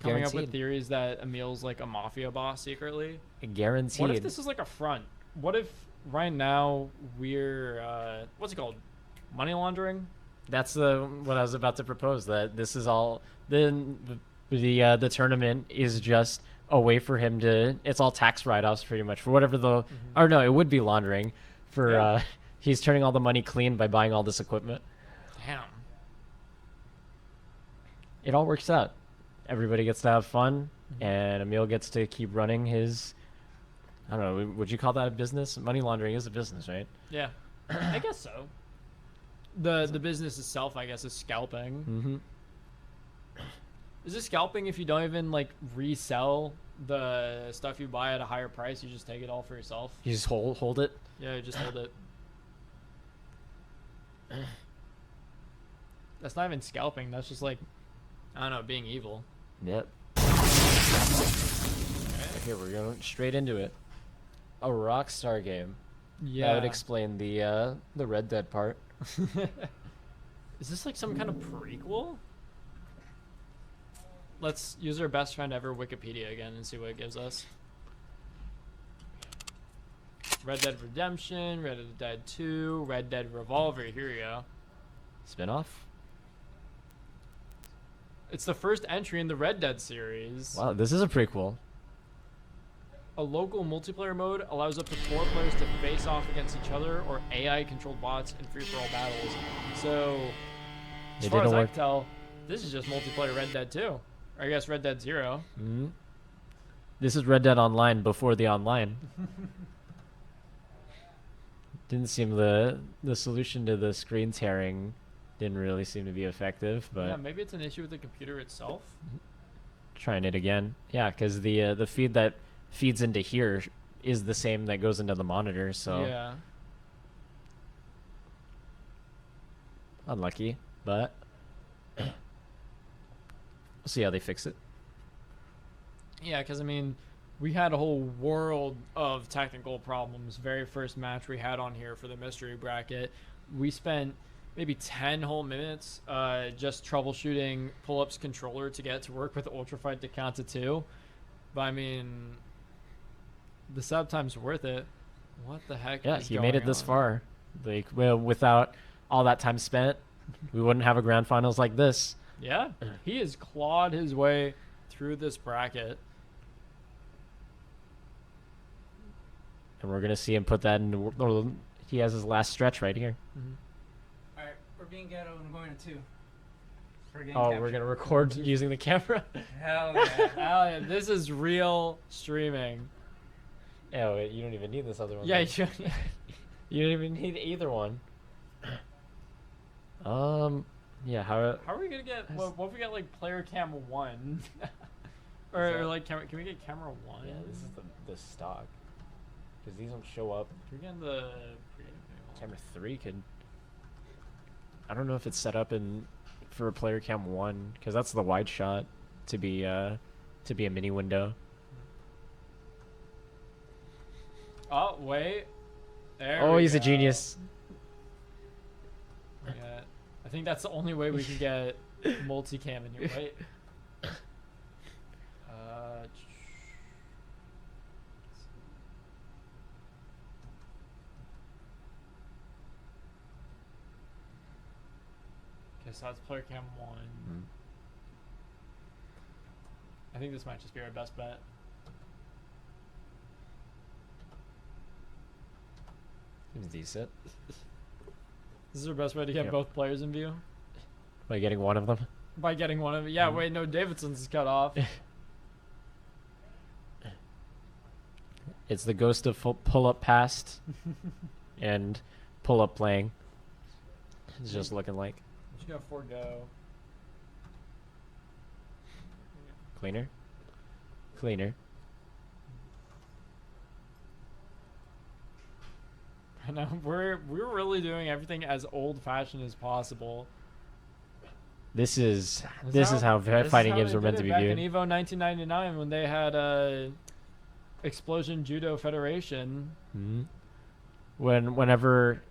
coming up with Guaranteed. theories that Emil's like a mafia boss secretly? Guaranteed. What if this is like a front? What if right now we're what's it called? Money laundering? That's what I was about to propose. That this is all the tournament is just a way for him to. It's all tax write-offs pretty much for whatever the. Or no, it would be laundering. For he's turning all the money clean by buying all this equipment. Damn. It all works out. Everybody gets to have fun, and Emil gets to keep running his. I don't know. Would you call that a business? Money laundering is a business, right? Yeah, I guess so. The business itself, I guess, is scalping. Mm-hmm. Is it scalping if you don't even like resell the stuff you buy at a higher price? You just take it all for yourself. You just hold it. Yeah, you just hold it. That's not even scalping. That's just like, I don't know, being evil. Yep. Okay, we're going straight into it. A Rockstar game. Yeah. That would explain the Red Dead part. Is this like some kind of prequel? Let's use our best friend ever Wikipedia again and see what it gives us. Red Dead Redemption, Red Dead 2, Red Dead Revolver. Here we go. Spin-off? It's the first entry in the Red Dead series. Wow, this is a prequel. A local multiplayer mode allows up to 4 players to face off against each other or AI-controlled bots in free-for-all battles. So, as It far as didn't I work. can tell, this is just multiplayer Red Dead 2. Or I guess Red Dead 0. Mm-hmm. This is Red Dead Online before the online. Didn't seem the solution to the screen tearing didn't really seem to be effective, but Yeah, maybe it's an issue with the computer itself. trying it again. Yeah, because the feed that feeds into here is the same that goes into the monitor, so Yeah. unlucky, but we'll see how they fix it. Yeah, because I mean, we had a whole world of technical problems. Very first match we had on here for the mystery bracket, we spent maybe 10 whole minutes just troubleshooting Pull-Up's controller to get it to work with Ultra Fight to count to 2. But I mean, the sub time's worth it. What the heck? Yeah, is he made it going this on? far. Like, well, without all that time spent, we wouldn't have a grand finals like this. Yeah, he has clawed his way through this bracket. And we're gonna see him put that in. Or he has his last stretch right here. Alright, we're being ghetto and we're going to 2. For game Oh, capture. we're gonna record using the camera. Hell yeah. Hell yeah, this is real streaming. Oh, wait, you don't even need this other one. Yeah, then. You don't even need either one. Yeah. How How are we gonna get? What if we get like player cam 1, or like can we get camera 1? Yeah, this is the stock. Because these don't show up. Can we get in the Camera 3 could. I don't know if it's set up for a player cam 1 because that's the wide shot to be a mini window. Oh wait, there. Oh, we he's a go. genius. Yeah, I think that's the only way we can get multicam in here. Wait. Okay, so that's player cam 1. I think this might just be our best bet. Seems decent. This is our best way to get Yep. both players in view. By getting one of them. By getting one of it. Yeah, Mhm. wait, no, Davidson's is cut off. It's the ghost of pull up past and pull up playing. It's just looking like Just gonna forego. cleaner. Cleaner. I know we're really doing everything as old fashioned as possible. This is how fighting games were meant to be back viewed. in Evo 1999 when they had Explosion Judo Federation. Hmm. Whenever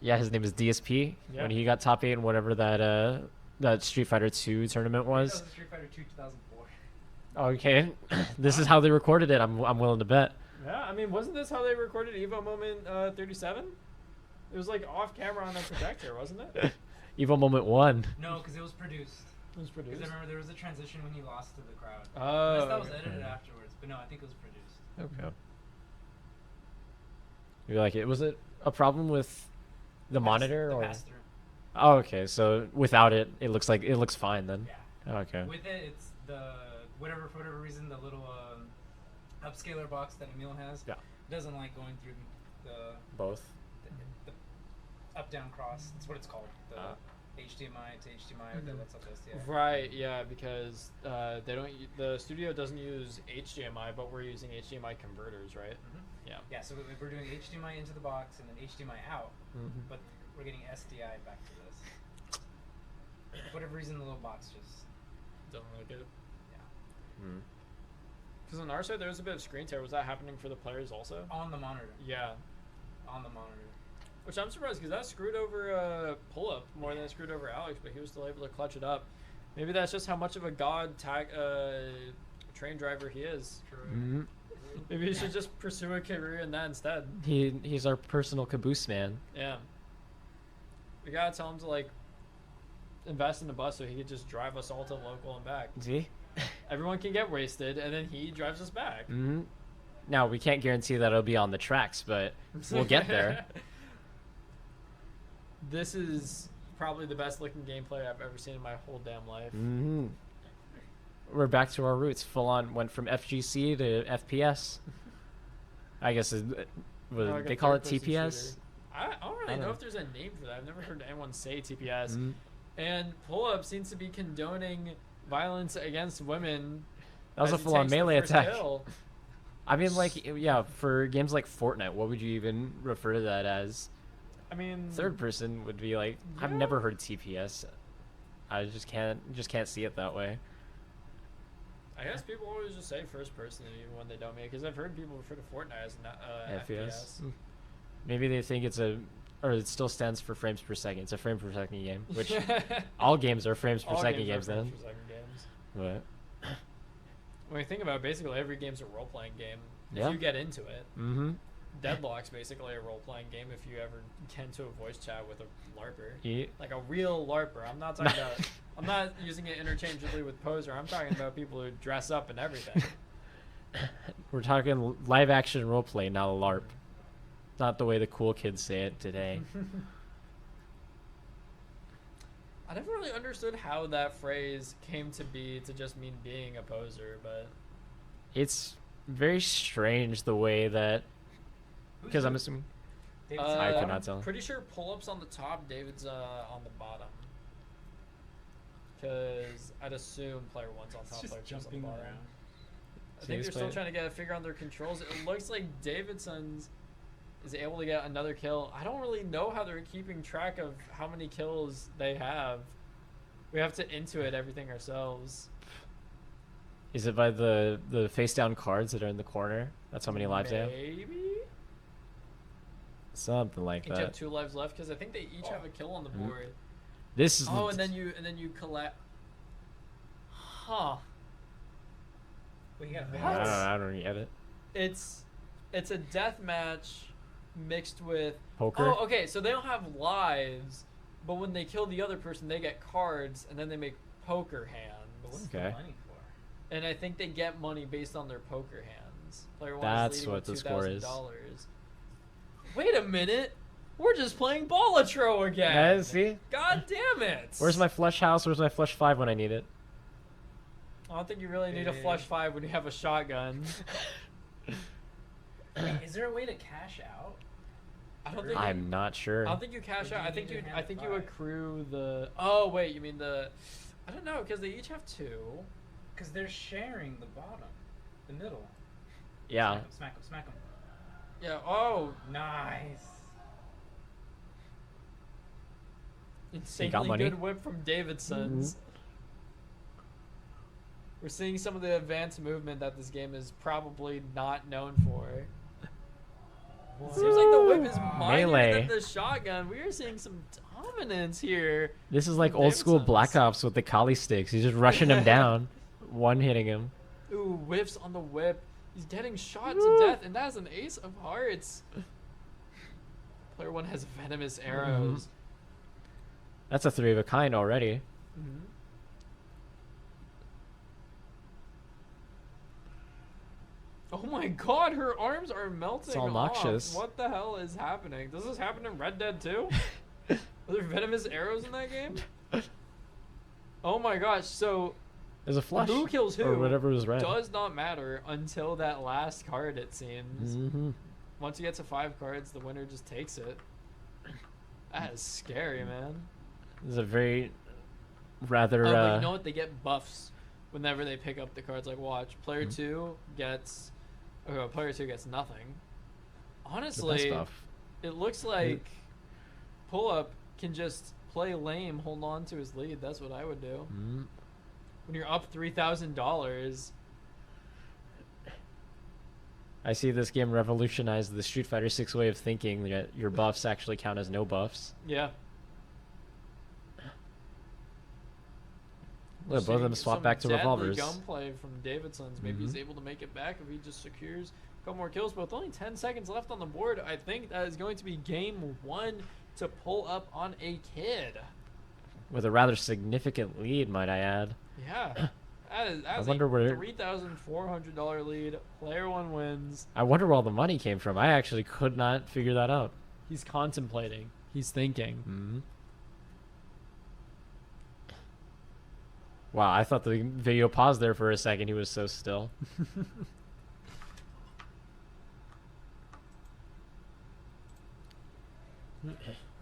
his name is DSP. Yeah. When he got top 8 in whatever that Street Fighter 2 tournament That was. was Street Fighter 2 2004. Okay, this is how they recorded it. I'm willing to bet. Yeah, I mean, wasn't this how they recorded Evo Moment 37? It was like off camera on a projector, wasn't it? Evo Moment 1. No, because it was produced. It was Because produced. I remember there was a transition when he lost to the crowd. Oh, Unless that was okay. edited afterwards. But no, I think it was produced. Okay. You're like, was it a problem with the monitor The or? pass-through. Oh, okay. So without it, it looks fine then. Yeah. Oh, okay. With it, it's the for whatever reason, the little upscaler box that Emil has doesn't like going through the Both. up down cross. That's what it's called. The HDMI to HDMI or that's up to SDI. Right, yeah, because the studio doesn't use HDMI, but we're using HDMI converters, right? Yeah. Yeah, so we're doing HDMI into the box and then HDMI out, Mhm. but we're getting SDI back to this. For whatever reason, the little box just Don't like it. Mm. Because on our side, there was a bit of screen tear. Was that happening for the players also? on the monitor. Yeah. On the monitor. Which I'm surprised because that screwed over Pull-Up more than it screwed over Alex, but he was still able to clutch it up. Maybe that's just how much of a god train driver he is. Mhm. Maybe he should just pursue a career in that instead. He's our personal caboose man. Yeah. We gotta tell him to like invest in the bus so he could just drive us all to local and back. See? Everyone can get wasted and then he drives us back. Hmm. Now we can't guarantee that it'll be on the tracks, but we'll get there. This is probably the best looking gameplay I've ever seen in my whole damn life. Hmm. we're back to our roots. Full on went from FGC to FPS. I guess Like they a call it third-person TPS. shooter. I don't really know if there's a name for that. I've never heard anyone say TPS. Mm. And Pull-Up seems to be condoning violence against women. That was as a he full-on takes the melee first attack. kill. I mean, like, yeah, for games like Fortnite, what would you even refer to that as? I mean, Third person would be like, I've Yeah. never heard TPS. I just can't see it that way. I guess people always just say first person even when they don't mean it, because I've heard people refer to Fortnite as FPS. Mm. Maybe they think or it still stands for frames per second. It's a frame per second game, which all games are frames per All second games games are then. frames per second games. But When you think about it, basically every game's a role-playing game. Yeah. If you get into it. mm-hmm. Deadlock's basically a role-playing game if you ever get into a voice chat with a LARPer. Yeah. Like a real LARPer. I'm not talking about... I'm not using it interchangeably with poser. I'm talking about people who dress up and everything. We're talking live action roleplay, not a LARP. Not the way the cool kids say it today. I never really understood how that phrase came to be to just mean being a poser, but... It's very strange the way that, because I'm assuming I cannot tell. Pretty sure pull-ups on the top, David's on the bottom. Because I'd assume player one's on top, It's player just two's on the jumping bottom. around. I think he's they're still playing- trying to get a figure on their controls. It looks like Davidson's is able to get another kill. I don't really know how they're keeping track of how many kills they have. We have to intuit everything ourselves. Is it by the face down cards that are in the corner? That's how many lives they have? Maybe? Something like Each have that. 2 lives left because I think they each have a kill on the Mhm. board. This is Oh, and then you collect. Huh. Well, you got What? I don't get it. It's a death match mixed with Poker? Oh, okay. So they don't have lives, but when they kill the other person, they get cards, and then they make poker But what's hands. Okay. the money for? And I think they get money based on their poker hands. Player one That's is leading what with the score is. $2,000. Wait a minute. We're just playing Bollatro again. Yeah, see? God damn it. Where's my flush house? Where's my flush 5 when I need it? I don't think you really need a flush 5 when you have a shotgun. Wait, is there a way to cash out? I don't think I'm not sure. I don't think you cash Or do out. you I think need you to I have think you 5? accrue the Oh, wait, you mean the I don't know cuz they each have 2. Because they're sharing the bottom, the middle. Yeah. Smack them, smack them. Yeah, oh, Nice. insanely money? good whip from Davidson's. We're seeing some of the advanced movement that this game is probably not known for. It seems like the whip is mightier Melee. than the shotgun. We are seeing some dominance here. This is like from old school Davidson's. Black Ops with the Kali sticks. He's just rushing him down, one hitting him. Ooh, whiffs on the whip. He's getting shot to death, and that's an ace of hearts. Player one has venomous arrows. That's a 3 of a kind already. Mhm. Oh my god, her arms are melting all noxious. off. What the hell is happening? Does this happen in Red Dead 2? Are there venomous arrows in that game? Oh my gosh, so There's a flush. who kills who Or whatever was red. does not matter until that last card, it seems. Mm-hmm. Once you get to 5 cards, the winner just takes it. That is scary, man. This is a very rather Oh, but you know what? They get buffs whenever they pick up the cards. Like, watch, player 2 gets... Oh, player 2 gets nothing. the Honestly, best buff. it looks like Pull-Up can just play lame, hold on to his lead. That's what I would do. Mm. When you're up $3,000... I see this game revolutionized the Street Fighter 6 way of thinking that your buffs actually count as no buffs. Yeah. Look, both of them swap Some back to deadly revolvers. gunplay from Davidson's. Maybe he's able to make it back if he just secures a couple more kills. But with only 10 seconds left on the board, I think that is going to be game 1 to pull up on a kid. With a rather significant lead, might I add. Yeah. That is wonder a where- $3,400 lead. Player 1 wins. I wonder where all the money came from. I actually could not figure that out. He's contemplating. He's thinking. Mm. Wow, I thought the video paused there for a second. He was so still. I'm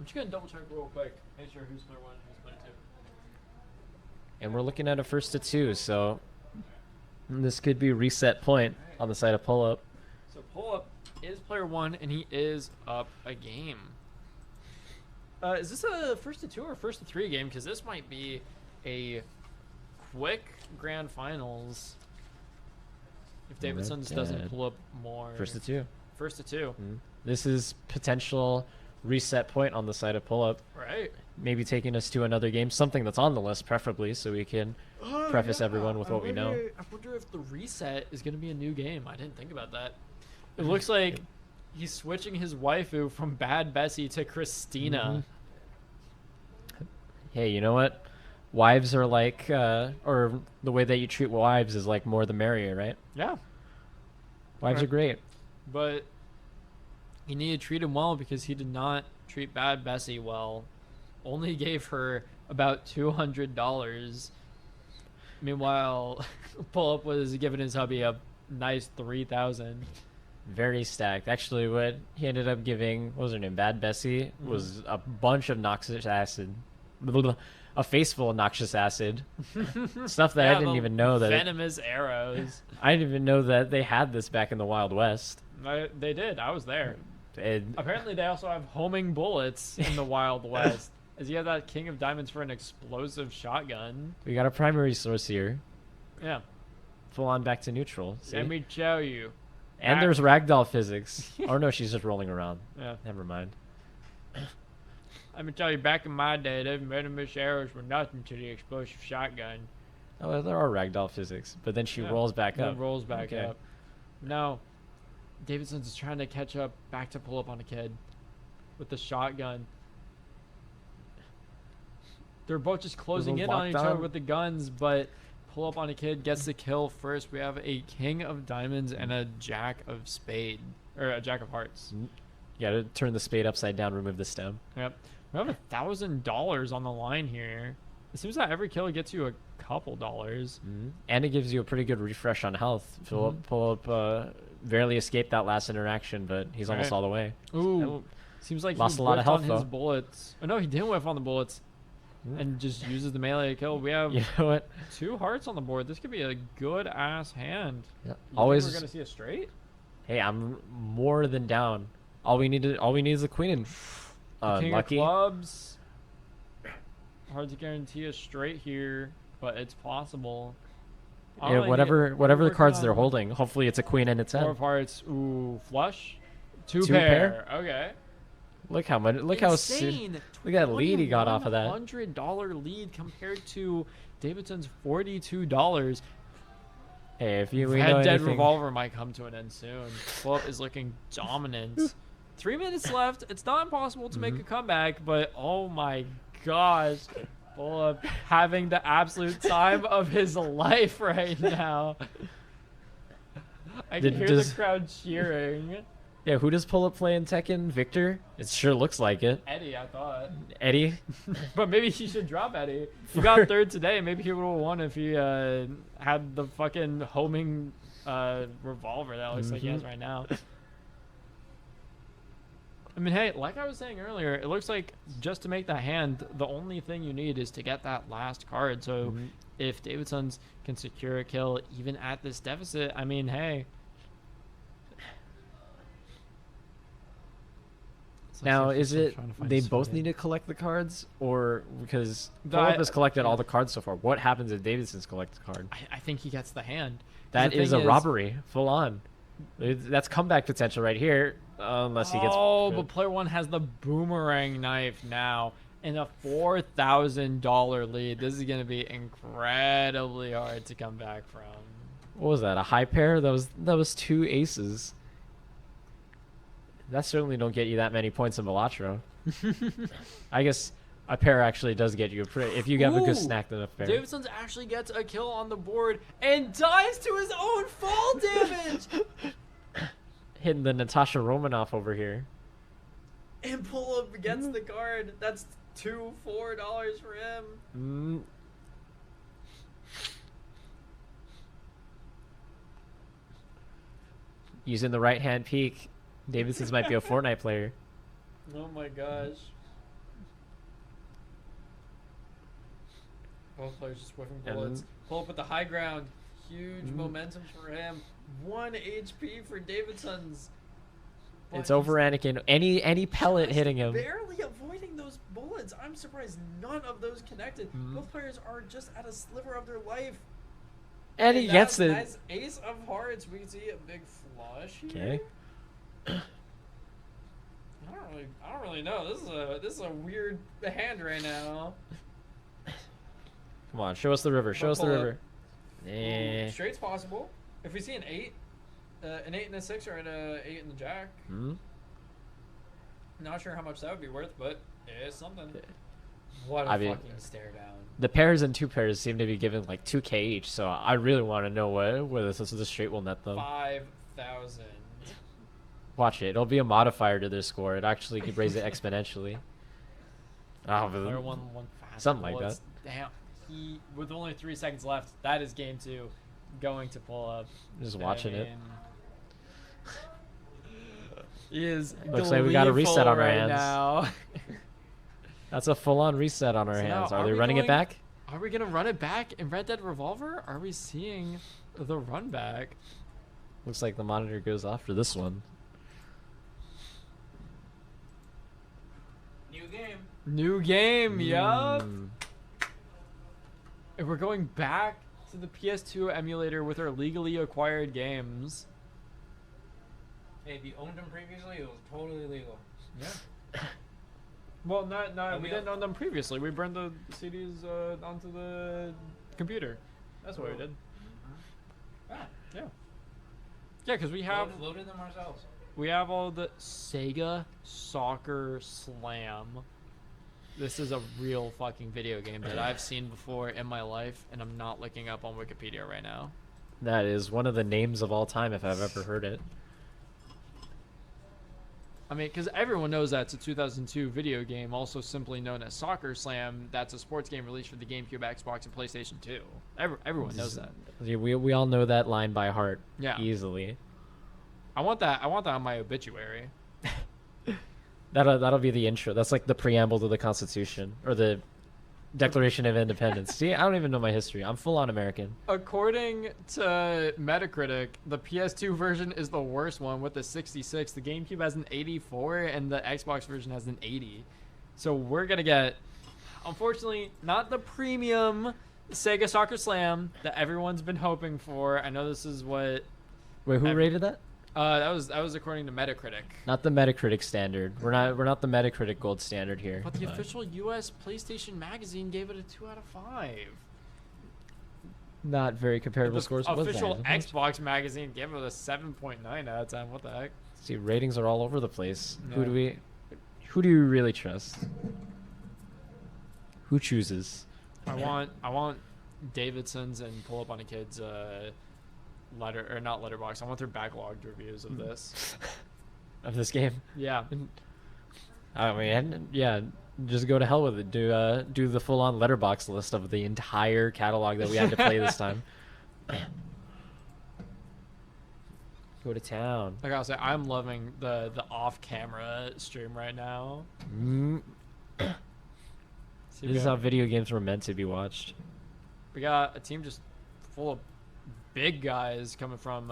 just gonna double check real quick. Make sure who's player 1, who's player 2. And we're looking at a 1st to 2, so this could be reset point on the side of pull up. So pull up is player 1, and he is up a game. Is this a 1st to 2 or 1st to 3 game? Because this might be a quick grand finals if Davidson's doesn't pull up more. 1st to 2. 1st to 2. This is potential reset point on the side of pull up. Right. Maybe taking us to another game, something that's on the list, preferably, so we can preface everyone with what we know. I wonder if the reset is going to be a new game. I didn't think about that. It looks like he's switching his waifu from Bad Bessie to Christina. Hey, you know what? Wives are like, or the way that you treat wives is like more the merrier, right? Yeah. Wives are great. But he needed to treat him well because he did not treat Bad Bessie well. Only gave her about $200. Meanwhile, Pull Up was giving his hubby a nice $3,000. Very stacked. Actually, what he ended up giving, what was her name? Bad Bessie, was a bunch of noxious acid. A face full of noxious acid. Stuff that I didn't even know that. Venomous arrows. I didn't even know that they had this back in the Wild West. They did. I was there. And Apparently, they also have homing bullets in the Wild West. As you have that King of Diamonds for an explosive shotgun. we got a primary source here. Yeah. Full on back to neutral. See? Let me tell you. And there's ragdoll physics. Oh no, she's just rolling around. Yeah. Never mind. Let me tell you, back in my day, those venomous arrows were nothing to the explosive shotgun. Oh, well, there are ragdoll physics, but then she rolls back Then up. rolls back Okay. up. No. Davidson's is trying to catch up back to pull up on a kid with the shotgun. They're both just closing in on each other with the guns, but pull up on a kid gets the kill first. We have a King of Diamonds and a Jack of Spade, or a Jack of Hearts. You gotta turn the spade upside down, remove the stem. Yep. We have $1,000 on the line here. It seems that every kill gets you a couple dollars. And it gives you a pretty good refresh on health. Pull up barely escaped that last interaction, but he's almost all the way. Ooh. Seems like Lost he a lot of whiffed health, on his though. bullets. Oh, no, he didn't whiff on the bullets. And just uses the melee kill. We have You know what? 2 hearts on the board. This could be a good ass hand. Yeah. You Always. think we're gonna see a straight. Hey, I'm more than down. All we need is a queen and King lucky. of clubs. Hard to guarantee a straight here, but it's possible. Yeah, whatever the cards they're holding. Hopefully, it's a queen and it's 4 head. of hearts. Ooh, flush. Two pair? pair. Okay. Look how much. Look how soon. Look at that lead he got off of that. $100 lead compared to Davidson's $42. Hey, if you Red we know Dead anything, Revolver might come to an end soon. Flip is looking dominant. 3 minutes left. It's not impossible to make a comeback, but oh my gosh. Fulop having the absolute time of his life right now. I can hear the crowd cheering. Yeah, who does Pull Up play in Tekken? Victor? It sure looks like it. Eddie, I thought. Eddie? But maybe he should drop Eddie. He got 3rd today. Maybe he would have won if he had the fucking homing revolver that looks like he has right now. I mean, hey, like I was saying earlier, it looks like just to make that hand, the only thing you need is to get that last card. So if Davidson's can secure a kill even at this deficit, I mean, hey. Now, is it they both need to collect the cards, or because Pull Up has collected all the cards so far? What happens if Davidson's collects a card? I think he gets the hand. That is a robbery, full on. That's comeback potential right here, unless he gets. Oh, but player 1 has the boomerang knife now, and a $4,000 lead. This is gonna be incredibly hard to come back from. What was that? A high pair? That was 2 aces. That certainly don't get you that many points in Balatro. I guess a pair actually does get you if you have a good snack than a pair. Davidson's actually gets a kill on the board and dies to his own fall damage. Hitting the Natasha Romanoff over here. And Pull Up gets the card. That's $4 for him. Using the right hand peek, Davidson's might be a Fortnite player. Oh my gosh. Both players just whiffing bullets. Pull up with the high ground. Huge momentum for him. 1 HP for Davidson's. But It's over Anakin. Any pellet hitting him. Barely avoiding those bullets. I'm surprised none of those connected. Both players are just at a sliver of their life. And he gets it. Nice ace of hearts. We see a big flush here. Okay. I don't really know. This is a weird hand right now. Come on, show us the river. Show us the river. Ooh, straight's possible. If we see an 8 and a 6 or an 8 and the jack. Not sure how much that would be worth, but it's something. What a fucking stare down. The pairs and 2 pairs seem to be given like 2K each, so I really want to know whether this is the straight will net them. 5,000. Watch it. It'll be a modifier to their score. It actually could raise it exponentially. Oh, but Player one fast something like bullets. that. Damn. He, with only 3 seconds left, that is game 2. Going to pull up. Just watching it. He is Looks like we got a reset on our right hands. now. That's a full-on reset on our So now, hands. Are they running it back? Are we gonna run it back in Red Dead Revolver? Are we seeing the run back? Looks like the monitor goes off for this one. New game. New game, yup. And we're going back to the PS2 emulator with our legally acquired games. Hey, if you owned them previously, it was totally legal. Yeah. Well, we didn't own them previously. We burned the CDs onto the computer. That's what we did. Ah, Yeah. Yeah, because we have loaded them ourselves. we have all the Sega Soccer Slam. This is a real fucking video game that I've seen before in my life, and I'm not looking up on Wikipedia right now. That is one of the names of all time if I've ever heard it. I mean, because everyone knows that's a 2002 video game, also simply known as Soccer Slam. That's a sports game released for the GameCube, Xbox, and PlayStation 2. Everyone knows that. We all know that line by heart. Yeah. Easily. I want that on my obituary. That'll be the intro. That's like the preamble to the Constitution or the Declaration of Independence. See, I don't even know my history. I'm full on American. According to Metacritic, the PS2 version is the worst one with a 66. The GameCube has an 84, and the Xbox version has an 80. So we're gonna get, unfortunately, not the premium Sega Soccer Slam that everyone's been hoping for. I know this is what. Wait, who rated that? That was according to Metacritic. Not the Metacritic standard. We're not the Metacritic gold standard here. But the official US PlayStation magazine gave it a 2 out of 5. Not very comparable The scores. official Was that? Xbox magazine gave it a 7.9 out of 10. What the heck? See, ratings are all over the place. Yeah. Who do you really trust? Who chooses? I want Davidson's and Pull Up on a Kid's not letterbox. I want their backlogged reviews of this. Of this game? Yeah. I mean, yeah, just go to hell with it. Do the full-on letterbox list of the entire catalog that we had to play this time. Go to town. I gotta say, I'm loving the off-camera stream right now. See, This is how video games were meant to be watched. we got a team just full of big guys coming from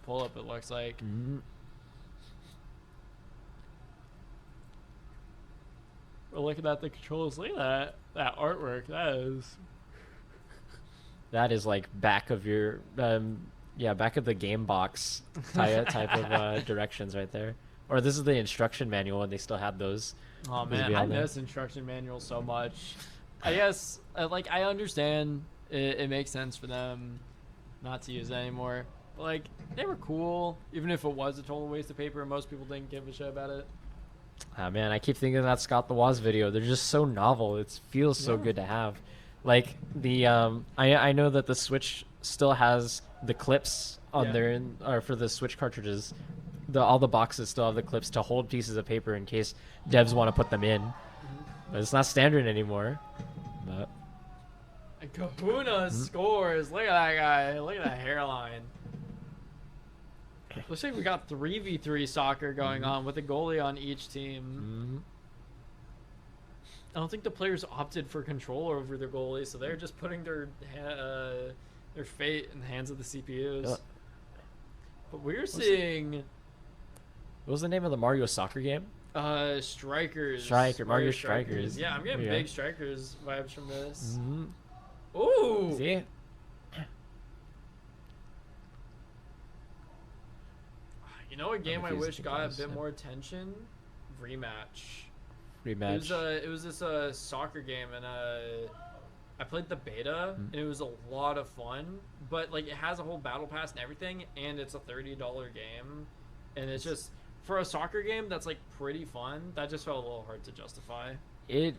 Pull Up, it looks like. We're looking at the controls. Look at that artwork. That is like back of your back of the game box type of directions right there. Or this is the instruction manual and they still had those. Oh those man, I on there. miss instruction manuals so much. I guess like I understand it makes sense for them not to use it anymore. But like they were cool, even if it was a total waste of paper and most people didn't give a shit about it. Ah man, I keep thinking of that Scott the Woz video. They're just so novel. It feels so good to have. Like the I know that the Switch still has the clips on there or for the Switch cartridges. All the boxes still have the clips to hold pieces of paper in case devs want to put them in. But it's not standard anymore. But And Kahuna scores. Look at that guy. Look at that hairline. Looks like we got 3v3 soccer going on with a goalie on each team. I don't think the players opted for control over their goalie, so they're just putting their fate in the hands of the CPUs. But we're seeing... What was the name of the Mario soccer game? Strikers. Mario Strikers. Yeah, I'm getting big Strikers vibes from this. Mm-hmm. Ooh! See? You know what game I wish got a bit yeah. more attention? Rematch. Rematch. It was this soccer game, and I played the beta, and it was a lot of fun. But like, it has a whole battle pass and everything, and it's a $30 game, and it's just for a soccer game that's like pretty fun. That just felt a little hard to justify. It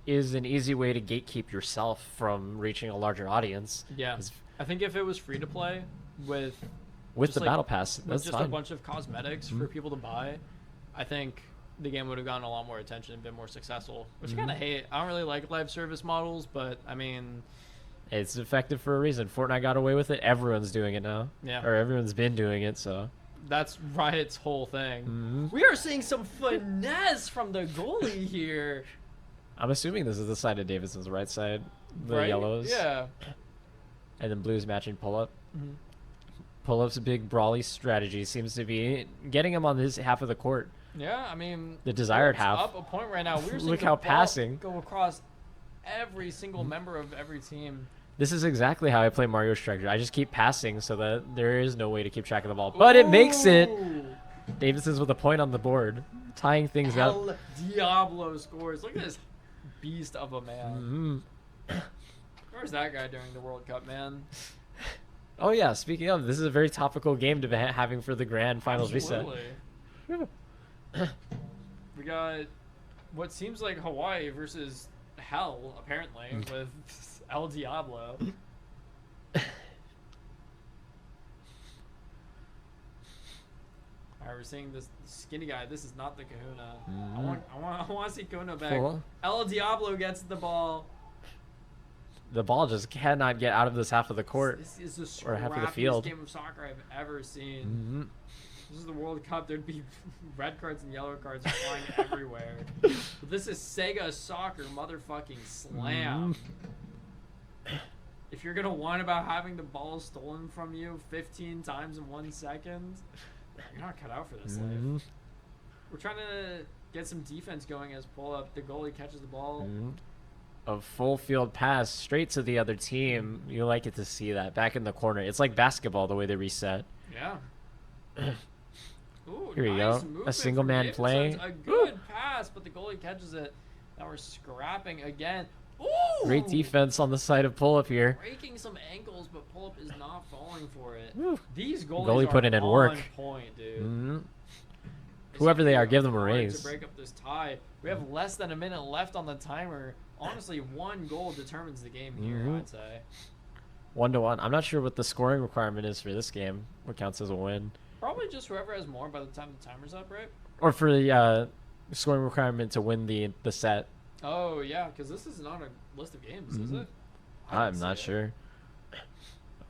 is an easy way to gatekeep yourself from reaching a larger audience. Yeah, I think if it was free to play with the like, battle pass, that's just fine. a bunch of cosmetics for people to buy, I think the game would have gotten a lot more attention and been more successful, which I kind of hate. I don't really like live service models, but I mean, it's effective for a reason. Fortnite got away with it. Everyone's doing it now. Yeah. Or everyone's been doing it, so. That's Riot's whole thing. We are seeing some finesse from the goalie here. I'm assuming this is the side of Davidson's right side. The Right? yellows. Yeah. And then blues matching pull-up. Pull-up's big brawly strategy seems to be getting him on his half of the court. Yeah, I mean, The desired Phillips half. up a point right now. We're seeing Look the how ball passing. go across every single member of every team. This is exactly how I play Mario Striker. I just keep passing so that there is no way to keep track of the ball. But it makes it. Ooh. Davidson's with a point on the board, tying things up. El Diablo scores. Look at this beast of a man. Where's that guy during the World Cup, man? Oh yeah, speaking of, this is a very topical game to be having for the grand finals reset. Absolutely. We got what seems like Hawaii versus hell, apparently, with El Diablo. Alright, we're seeing this skinny guy. This is not the Kahuna. I want to see Kahuna back. Cool. El Diablo gets the ball. The ball just cannot get out of this half of the court. This is the or half of the scrappiest field. game of soccer I've ever seen. This is the World Cup. There'd be red cards and yellow cards flying everywhere. But this is Sega Soccer motherfucking slam. If you're gonna whine about having the ball stolen from you 15 times in 1 second, you're not cut out for this life. We're trying to get some defense going as pull up. The goalie catches the ball. A full field pass straight to the other team. You like it to see that back in the corner. It's like basketball the way they reset. Yeah. Ooh, Here you nice go. movement A single from man Davidson. play. A good pass, but the goalie catches it. Now we're scrapping again. Ooh! Great defense on the side of pull up here. Breaking some ankles, but pull up is not falling for it. Woo. These goalies Goalie are putting in on work. point, dude. Whoever they are, give them a Hard raise. To break up this tie. We have less than a minute left on the timer. Honestly, one goal determines the game here, I'd say. 1-1. I'm not sure what the scoring requirement is for this game. What counts as a win? Probably just whoever has more by the time the timer's up, right? Or for the scoring requirement to win the set. Oh, yeah, because this is not a list of games, is it? I'm not sure. I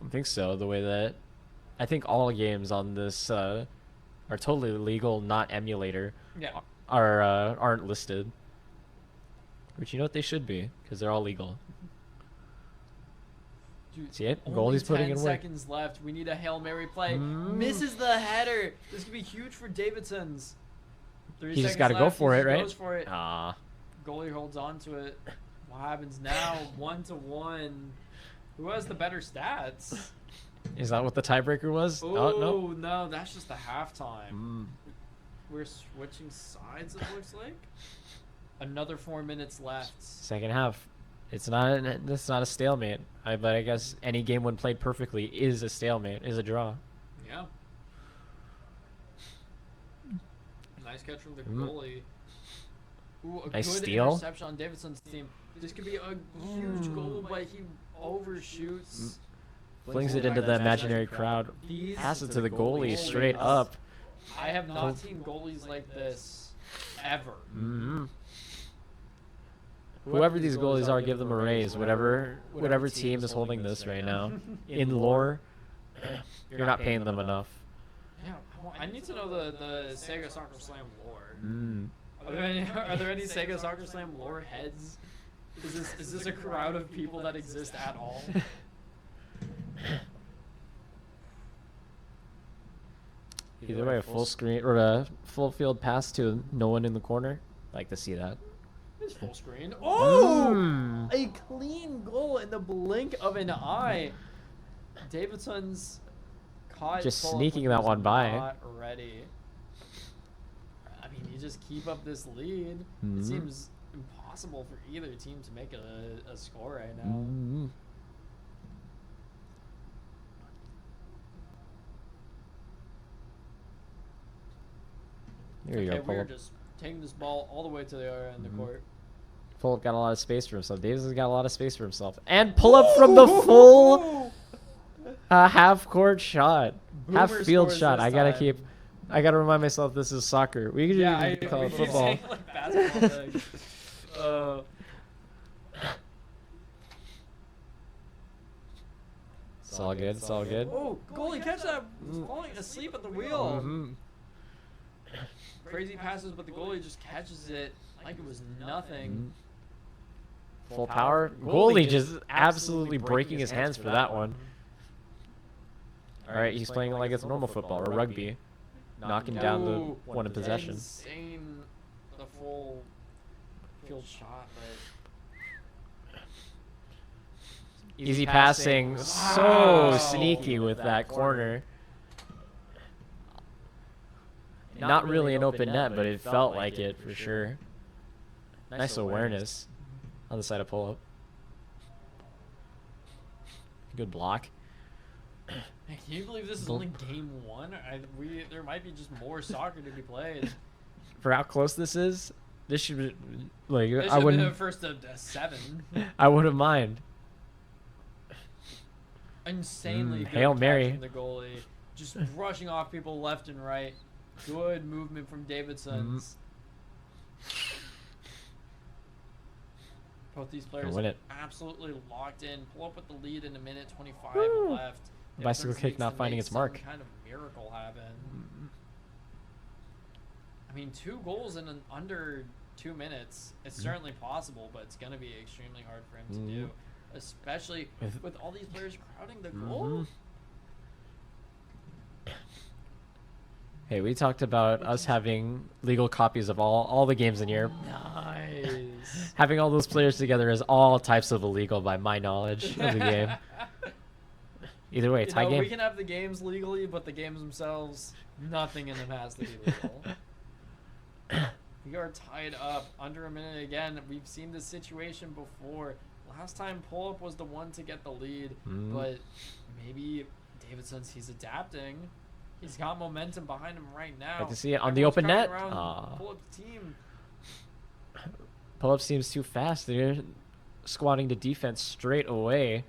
don't think so. The way that I think all games on this are totally legal, not emulator. Yeah. Aren't listed. Which you know what they should be, because they're all legal. Dude, See it? only Goalie's putting 10 in work. seconds left. We need a Hail Mary play. Misses the header. This could be huge for Davidson's. 3 He just seconds got to go left. for He it, just right? Goes for it. Ah. Goalie holds on to it. What happens now? 1-1. Who has the better stats? Is that what the tiebreaker was? Oh, no. no, that's just the halftime. We're switching sides, it looks like. Another 4 minutes left. Second half. It's not a stalemate. But I guess any game when played perfectly is a stalemate, is a draw. Yeah. Nice catch from the goalie. Ooh, a Nice good steal. interception on Davidson's team. This could be a huge goal, but he overshoots. Flings it into the imaginary crowd. These Passes to the goalie straight up. I have not seen goalies like this ever. Whoever these goalies are, give them a raise. Whatever team is holding this right now. In lore, you're not paying them enough. Yeah, I need to know the Sega Soccer Slam lore. Mm. Are there any Sega Soccer Slam lore heads? Is this a crowd of people that exist at all? Either way, a full screen or a full field pass to no one in the corner. Like to see that. It's full screen. Oh! Mm. A clean goal in the blink of an eye. Davidson's caught Just Pull-Up sneaking when that he was one by. Not ready. I mean, you just keep up this lead. Mhm. It seems impossible for either team to make a score right now. Mm. There you Okay, go, we're Pull-Up. just taking this ball all the way to the other end of the court. Pull-Up got a lot of space for himself. Davis has got a lot of space for himself. And Pull-Up from the full half-court shot. Boomer Half-field scores shot. this I time. gotta remind myself this is soccer. We could Yeah, even call we it keep football. saying, like, basketball thing. It's all good. It's all good. Oh, goalie, catch that! Falling asleep at the wheel. Mhm. Crazy passes, but the goalie just catches it like it was nothing. Full power. Goalie just absolutely breaking his hands for that one. Alright, he's playing it like it's normal football or rugby. Knocking down the Ooh, one in possession. Insane, the full field shot, but Easy passing. So sneaky with that corner. Not really an open net, but it felt like it for sure. Nice awareness on the side of Pull-Up. Good block. Man, can you believe this is only game one? There might be just more soccer to be played. For how close this is, this should be like This I should have been a wouldn't. first of 7. I wouldn't mind. Insanely good Hail catch Mary. from the goalie, just rushing off people left and right. Good movement from Davidson's. Both these players win it. absolutely locked in. Pull up with the lead in a minute 25 Woo. left. Bicycle Davidson's kick needs not to finding make its mark. some kind of miracle happen. I mean, 2 goals in under 2 minutes. It's certainly possible, but it's going to be extremely hard for him to do, especially with all these players crowding the goal. Hey, we talked about us having legal copies of all the games in here. Nice. Having all those players together is all types of illegal by my knowledge of the game. Either way, tie game. We can have the games legally, but the games themselves, nothing in them has to be legal. We are tied up under a minute again. We've seen this situation before. Last time Pull-Up was the one to get the lead, but maybe Davidson's, he's adapting. He's got momentum behind him right now. Like to see it on the Everyone's open net. crowding around Aw. Pull-Up's team. Pull-Up seems too fast. They're squatting to defense straight away.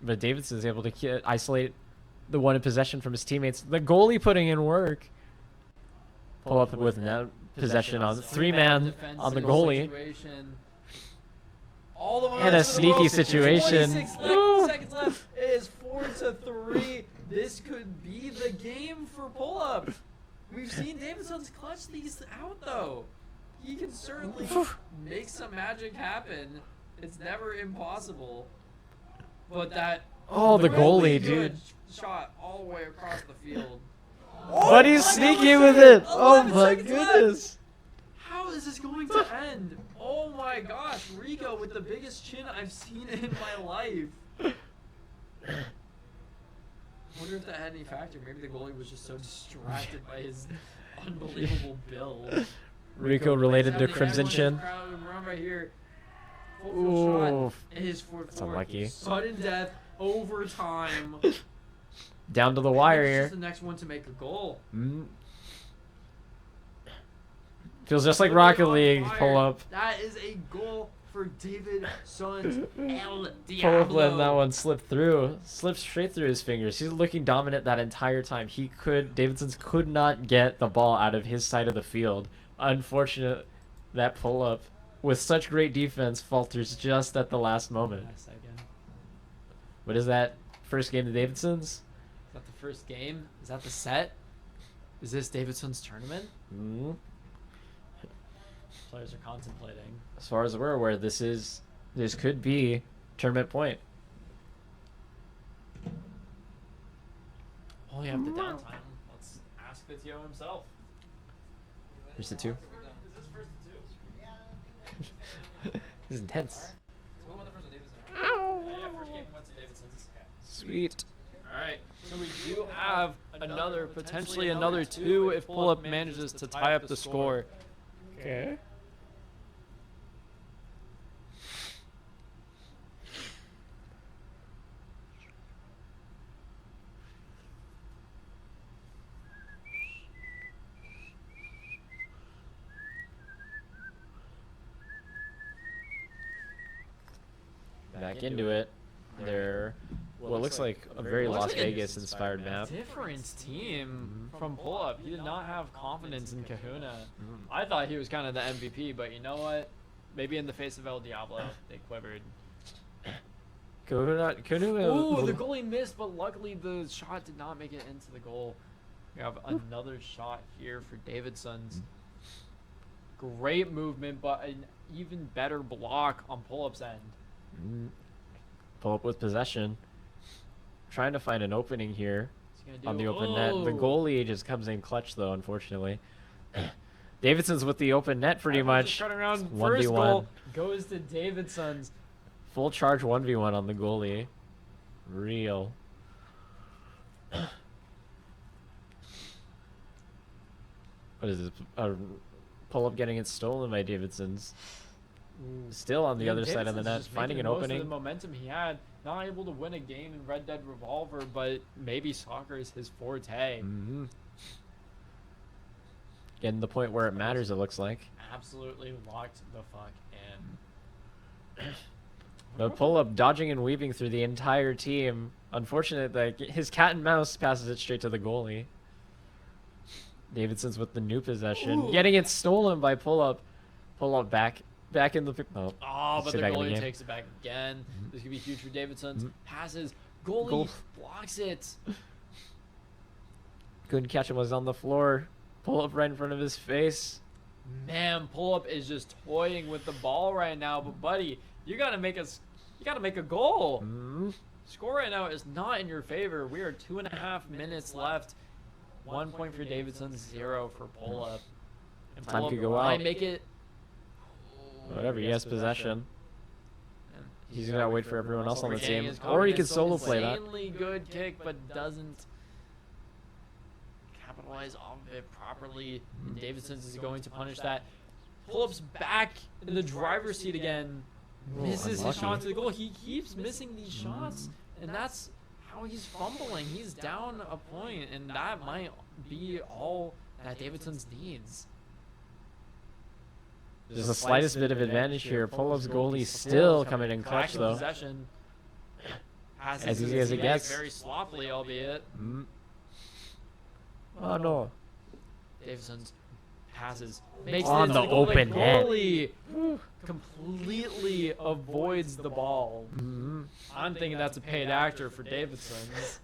But Davidson's able to isolate the one in possession from his teammates. The goalie putting in work. Pull-Up with net possession on 3-man defensive on the goalie. situation. All the way And a to the sneaky goal. situation. 26 seconds left. It is 4-3. This could be the game for Pull-Up. We've seen Davidson's clutch these out, though. He can certainly make some magic happen. It's never impossible. But that... Oh, the really goalie, good dude. shot all the way across the field. But he's sneaky with it. Oh 11 my seconds left. goodness. How is this going to end? Oh my gosh, Rico with the biggest chin I've seen in my life. I wonder if that had any factor. Maybe the goalie was just so distracted by his unbelievable build. Rico related to Everyone Crimson is Chin. crowded around right here. Full field shot. Oof. It is 4-4. That's unlucky. Sudden death, overtime. Down to the wire Who's here. the next one to make a goal? Feels just like Put it Rocket on League. fire. Pull up. That is a goal for David Sons El Pull up Diablo. letting that one slip through. Slips straight through his fingers. He's looking dominant that entire time. Davidson's could not get the ball out of his side of the field. Unfortunate that pull up with such great defense falters just at the last moment. Last second. What is that? First game to Davidson's? Is that the first game? Is that the set? Is this Davidson's tournament? Mm. Players are contemplating. As far as we're aware, this could be tournament point. Oh, you have the downtime. Let's ask Fitio himself. Here's the 2. Is this first to 2? This is intense. Who won the first one, Davidson? Yeah, first game went to Davidson's. Sweet. Alright, so we do have potentially another 2 if Pull-Up manages to tie up the score. Okay. Back into it. They're well, it looks like a very Las Vegas inspired map. Different team from Pull-Up. He did not have confidence in Kahuna. I thought he was kind of the MVP, but you know what? Maybe in the face of El Diablo, they quivered. Kahuna, Ooh, the goalie missed, but luckily the shot did not make it into the goal. We have another shot here for Davidson's. Great movement, but an even better block on Pull-Up's end. Pull up with possession. Trying to find an opening here What's he gonna on do? the open net. The goalie just comes in clutch though, unfortunately. Davidson's with the open net pretty Everyone's much. just turning around. It's First 1v1. goal goes to Davidson's. Full charge 1v1 on the goalie. Real. What is this? Pull up getting it stolen by Davidson's. Still on the Yeah, other side of the Davidson's net, just finding making an the most of opening. the momentum he had, not able to win a game in Red Dead Revolver, but maybe soccer is his forte. Getting the point where it matters, it looks like. Absolutely locked the fuck in. But pull up dodging and weaving through the entire team. Unfortunate that his cat and mouse passes it straight to the goalie. Davidson's with the new possession, getting it stolen by pull up. Pull up back in the. Oh, but stay the back in the goalie game. takes it back again. This could be huge for Davidson's. Passes. Goalie Goal. blocks it. Couldn't catch him, was on the floor. Pull up right in front of his face. Man, Pull Up is just toying with the ball right now. But buddy, you gotta make a goal. Score right now is not in your favor. We are 2.5 minutes left. 1 point for Davidson, 0 for Pull Up. And Time Pull could Up go might out. make it. Whatever, he has possession. He's gonna wait for everyone else on the Regaining team, his or he confidence. could solo play that. Insanely good kick, but doesn't capitalize off of it properly. And Davidson's is going to punish that. Pull-Up's back in the driver's seat again. Misses his shot to the goal. He keeps missing these shots, and that's how he's fumbling. He's down a point, and that might be all that Davidson's needs. There's the slightest bit of advantage here. Pull-up's goalie still coming in clutch Back in though. possession. Passes As easy his as it neck gets. Very sloppily, albeit. Oh no. Davidson's passes. Makes On it the to goal. open net. Goalie completely avoids the ball. I'm thinking that's a paid actor for Davidson's.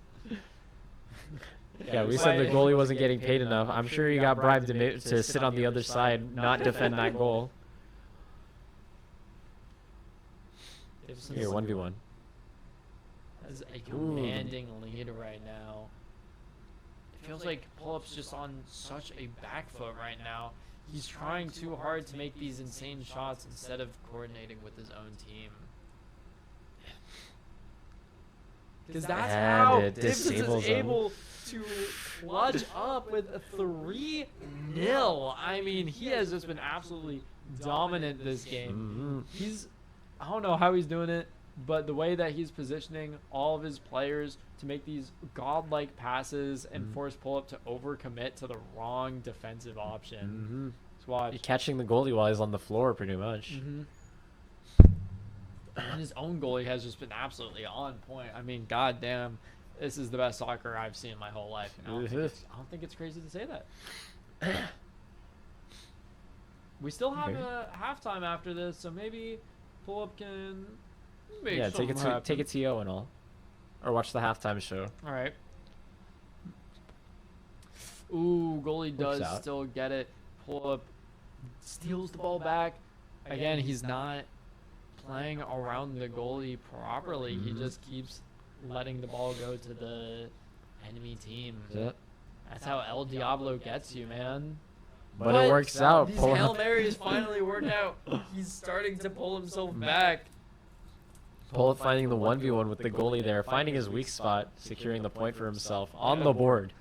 Yeah, we said the goalie wasn't getting paid enough. I'm sure he got bribed to sit on the other side, not defend that goal. Davidson's Here, 1v1. has a commanding lead right now. It feels like Pull-Up's just on such a back foot right now. He's trying too hard to make these insane shots instead of coordinating with his own team. Because that's And how it Davidson's disables is him. able to clutch up with a 3-0. I mean, he has just been absolutely dominant this game. I don't know how he's doing it, but the way that he's positioning all of his players to make these godlike passes and force Pull-Up to overcommit to the wrong defensive option. Let's watch. Catching the goalie while he's on the floor, pretty much. And his own goalie has just been absolutely on point. I mean, goddamn, this is the best soccer I've seen in my whole life. And I don't think it's crazy to say that. We still have a halftime after this, so maybe Pull-Up can make Yeah, take something happen. it TO and all, or watch the halftime show. All right. Ooh, goalie does out. still get it. Pull up, steals the ball back. Again, he's not playing around the goalie properly. He just keeps letting the ball go to the enemy team. Yeah. That's how El Diablo gets you, man. But it works out. These Pull Hail up. Marys finally work out. He's starting to pull himself back. Pull up finding the 1v1 with the goalie there, finding his weak spot, securing the point for himself on the board.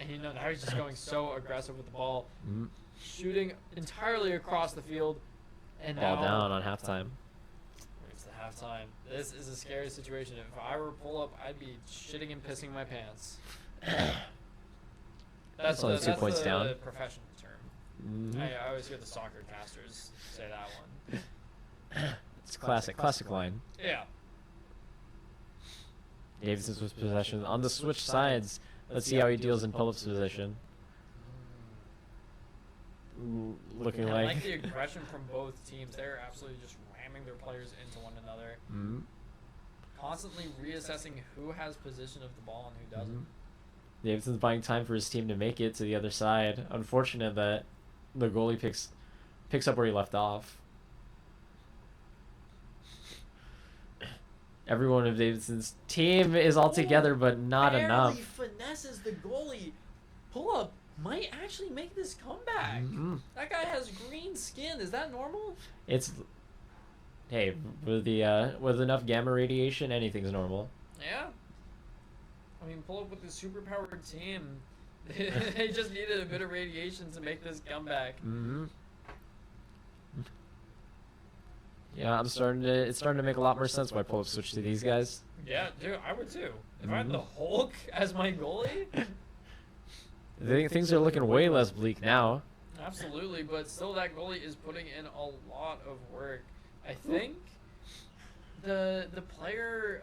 And you know, now he's just going so aggressive with the ball. Mhm. Shooting entirely across the field. And Ball now down on halftime. it's the halftime. This is a scary situation. If I were pull up, I'd be shitting and pissing my pants. That's only the, 2 that's points the down. professional term. Mhm. I always hear the soccer casters say that one. It's classic line. Yeah. Davidson's with possession on the switch sides. Let's see how he deals in pull-up's position. Ooh, looking I like. like the aggression from both teams. They're absolutely just ramming their players into one another. Mhm. Constantly reassessing who has possession of the ball and who doesn't. Davidson's buying time for his team to make it to the other side. Unfortunate that the goalie picks up where he left off. Everyone of Davidson's team is all together, but not Barely enough. finesses the goalie. Pull up might actually make this comeback. Mhm. That guy has green skin. Is that normal? It's hey, with enough gamma radiation, anything's normal. Yeah. I mean, pull up with this superpowered team. They just needed a bit of radiation to make this comeback. Mm-hmm. Yeah, it's starting to make a lot more sense why pull-up switched to these guys. Yeah, dude, I would too. If I had the Hulk as my goalie, I think things are looking way less bleak now. absolutely. But still, that goalie is putting in a lot of work. I think the player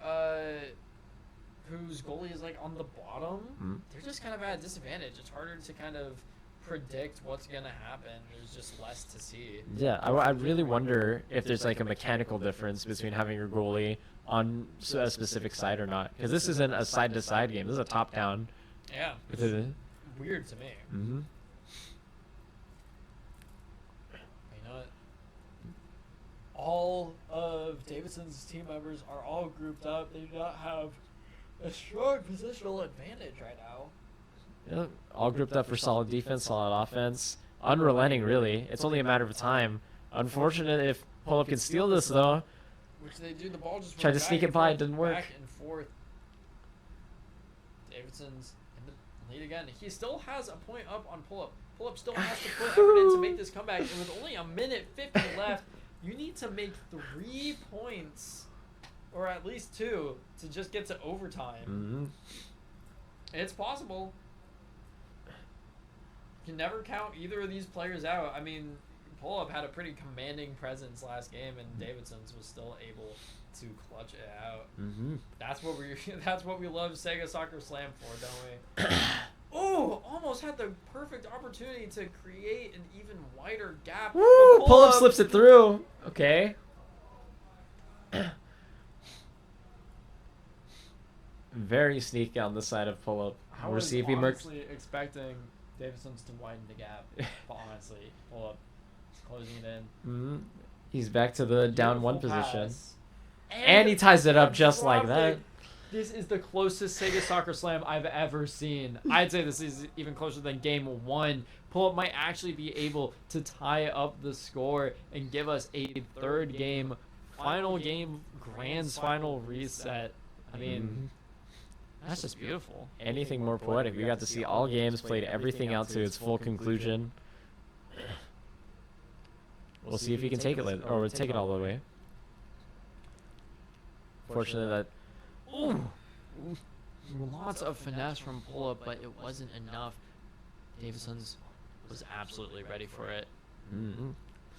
whose goalie is like on the bottom, they're just kind of at a disadvantage. It's harder to kind of predict what's gonna happen. There's just less to see. Yeah, I really wonder if there's like a mechanical difference between having your goalie on a specific side or not. Because this isn't a side-to-side game. This is a top-down. Yeah, With a, weird to me. mm-hmm. You know what? All of Davidson's team members are all grouped up. They do not have a strong positional advantage right now. Yeah, all grouped up for solid defense, solid offense. Unrelenting, really. It's only a matter of time. Unfortunate if pull-up can steal this, though. Which they do. The ball just Tried went to sneak back it by, and it didn't forth, work. Back and forth. Davidson's in the lead again. He still has a point up on pull-up. Pull-up still has to put effort in to make this comeback. And with only a minute 50 left, you need to make 3 points, or at least 2, to just get to overtime. Mm-hmm. It's possible. You can never count either of these players out. I mean, Pull-Up had a pretty commanding presence last game, and Davidson's was still able to clutch it out. Mm-hmm. That's what we love Sega Soccer Slam for, don't we? Oh, almost had the perfect opportunity to create an even wider gap. Woo! But Pull-up slips it through. Okay. Very sneaky on the side of pull-up. I We'll was see if he mercs. honestly expecting Davidson's to widen the gap. But honestly, Pull-Up is closing it in. Mm-hmm. He's back to the down one Beautiful position. pass. And he ties it up just like dropped that. it. This is the closest Sega Soccer Slam I've ever seen. I'd say this is even closer than game 1. Pull-Up might actually be able to tie up the score and give us a third game, final game, grand final reset. I mean, that's just beautiful. Anything more poetic. We got to see all games, played everything out to its full conclusion. We'll see if he can take it, or take it all the way. Fortunately, that. Ooh. Lots of finesse from Pull-Up, but it wasn't enough. Davidson's was absolutely ready for it. Mm-hmm.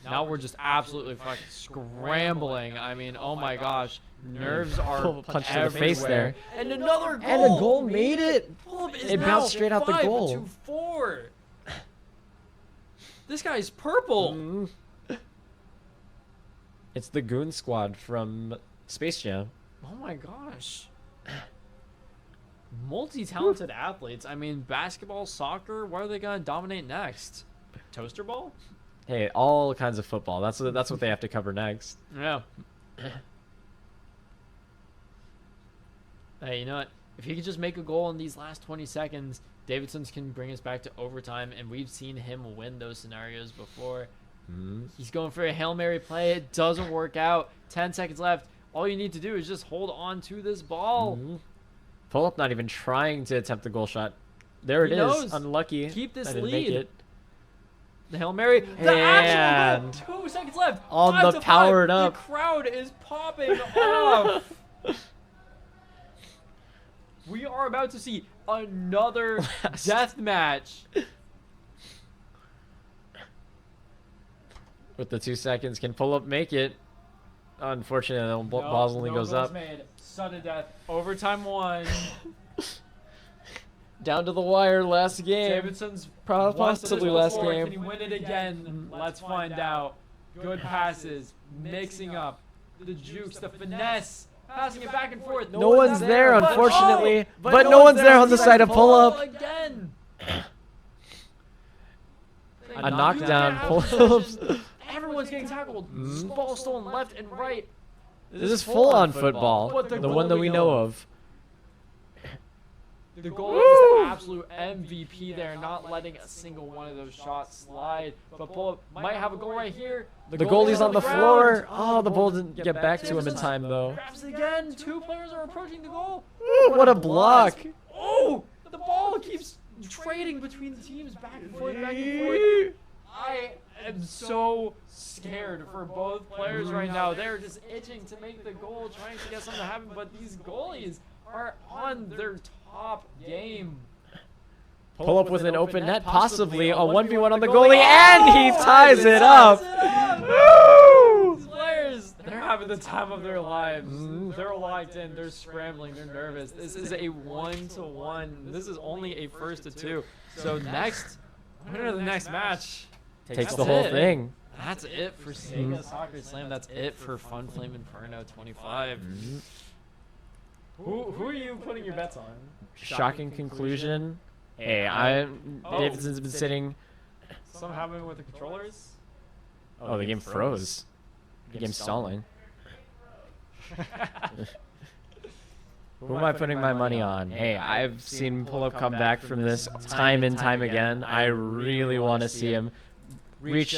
Now we're just absolutely fucking scrambling. I mean, oh my gosh. Nerves are Punch to the face there. And another goal. And a goal made it. Pull-Up is It now bounced straight out the 5 goal. to 4. This guy's purple. Mhm. It's the Goon Squad from Space Jam. Oh my gosh. multi-talented athletes. I mean, basketball, soccer. What are they gonna dominate next? Toaster ball? Hey, all kinds of football. That's what they have to cover next. Yeah. Hey, you know what? If he could just make a goal in these last 20 seconds, Davidson's can bring us back to overtime, and we've seen him win those scenarios before. He's going for a Hail Mary play. It doesn't work out. 10 seconds left. All you need to do is just hold on to this ball. Pull up not even trying to attempt the goal shot. There it is. Unlucky. Keep this I didn't lead. make it. The Hail Mary. The actual goal. 2 seconds left. On 5 the to 5. powered up. The crowd is popping off. We are about to see another death match. With the 2 seconds, can pull up make it? Unfortunately, the ball only goes up. Made. Sudden death. Overtime 1. Down to the wire, last game. Davidson's Possibly last game. Can he win it again? Let's find out. Good passes, mixing up the jukes, the finesse, passing it back and forth. No one's there, but- unfortunately. oh, but no one's there on the side of pull up. Again. A knockdown. Pull ups. Everyone's getting tackled. Ball stolen left and right. This is full on football. But The one that we know of. The goal is the absolute MVP there, not letting a single one of those shots slide. But Pull Up might have a goal right here. The goalie's on the floor. Oh, the ball didn't get back to him in time, though. Grabs it again. 2 players are approaching the goal. Ooh, what a block. Oh, the ball keeps trading between the teams back and forth, back and forth. I am so scared for both players right now. They're just itching to make the goal, trying to get something to happen, but these goalies are on their top game. Pull up with an open net, possibly a 1v1 on the goalie, and he ties it up. Woo! These players, they're having the time of their lives. They're locked in, they're scrambling, they're nervous. This is a 1-to-1. This is only a 1st to 2. So next, winner of the next match Takes the whole thing. That's it for Sega Soccer Slam. That's it for Funflame Inferno 25. Who are you putting your bets on? Shocking conclusion. Hey, Davidson's been sitting. Something happening with the controllers? Oh, the game froze. The game's stalling. Who am I putting my money on? Hey, I've seen Pull Up come back from this time and time again. I really want to see him reach,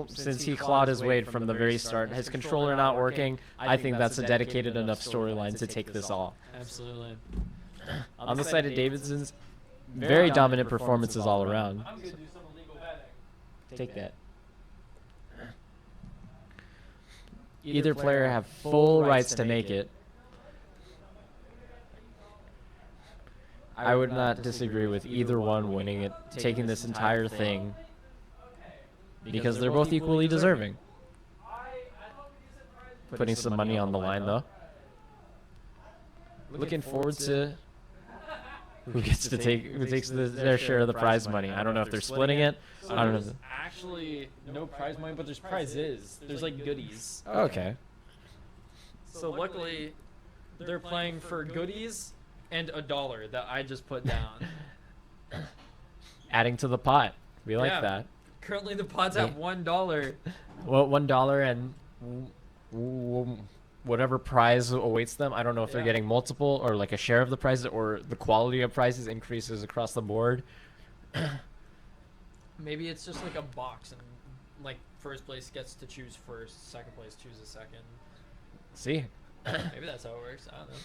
since he clawed his weight from the very start. His controller not working, I think that's a dedicated enough storyline to take this all. Absolutely. On the side of Davidson's, very dominant performances all around. I'm going to do some illegal betting. Take that. Either player have full rights to make it. I would not disagree with either one winning it, taking this entire thing, because they're both equally deserving. Putting some money on the line, though. Looking forward to who takes their share of the prize money. I don't know if they're splitting it. So I don't there's know. actually no prize money, but there's prizes. There's like goodies. Okay. So luckily, they're playing for goodies and $1 that I just put down. Adding to the pot. We like Yeah. that. Currently, the pot's at $1. Well, $1 and whatever prize awaits them. I don't know if they're getting multiple or like a share of the prizes, or the quality of prizes increases across the board. Maybe it's just like a box, and like first place gets to choose first, second place chooses second. See, Maybe that's how it works. I don't know.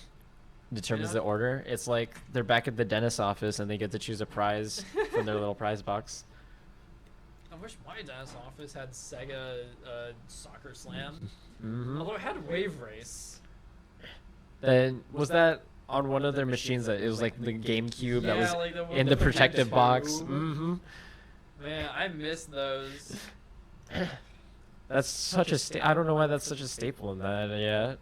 determines the order. It's like they're back at the dentist's office and they get to choose a prize from their little prize box. I wish my dentist office had Sega Soccer Slam. Mm-hmm. Although it had Wave Race. Then was that on one of their machines that it was like the GameCube that was like the one in with the protective box? tube. Mm-hmm. Man, I miss those. That's such a I don't know why that's such a staple in that. Yeah.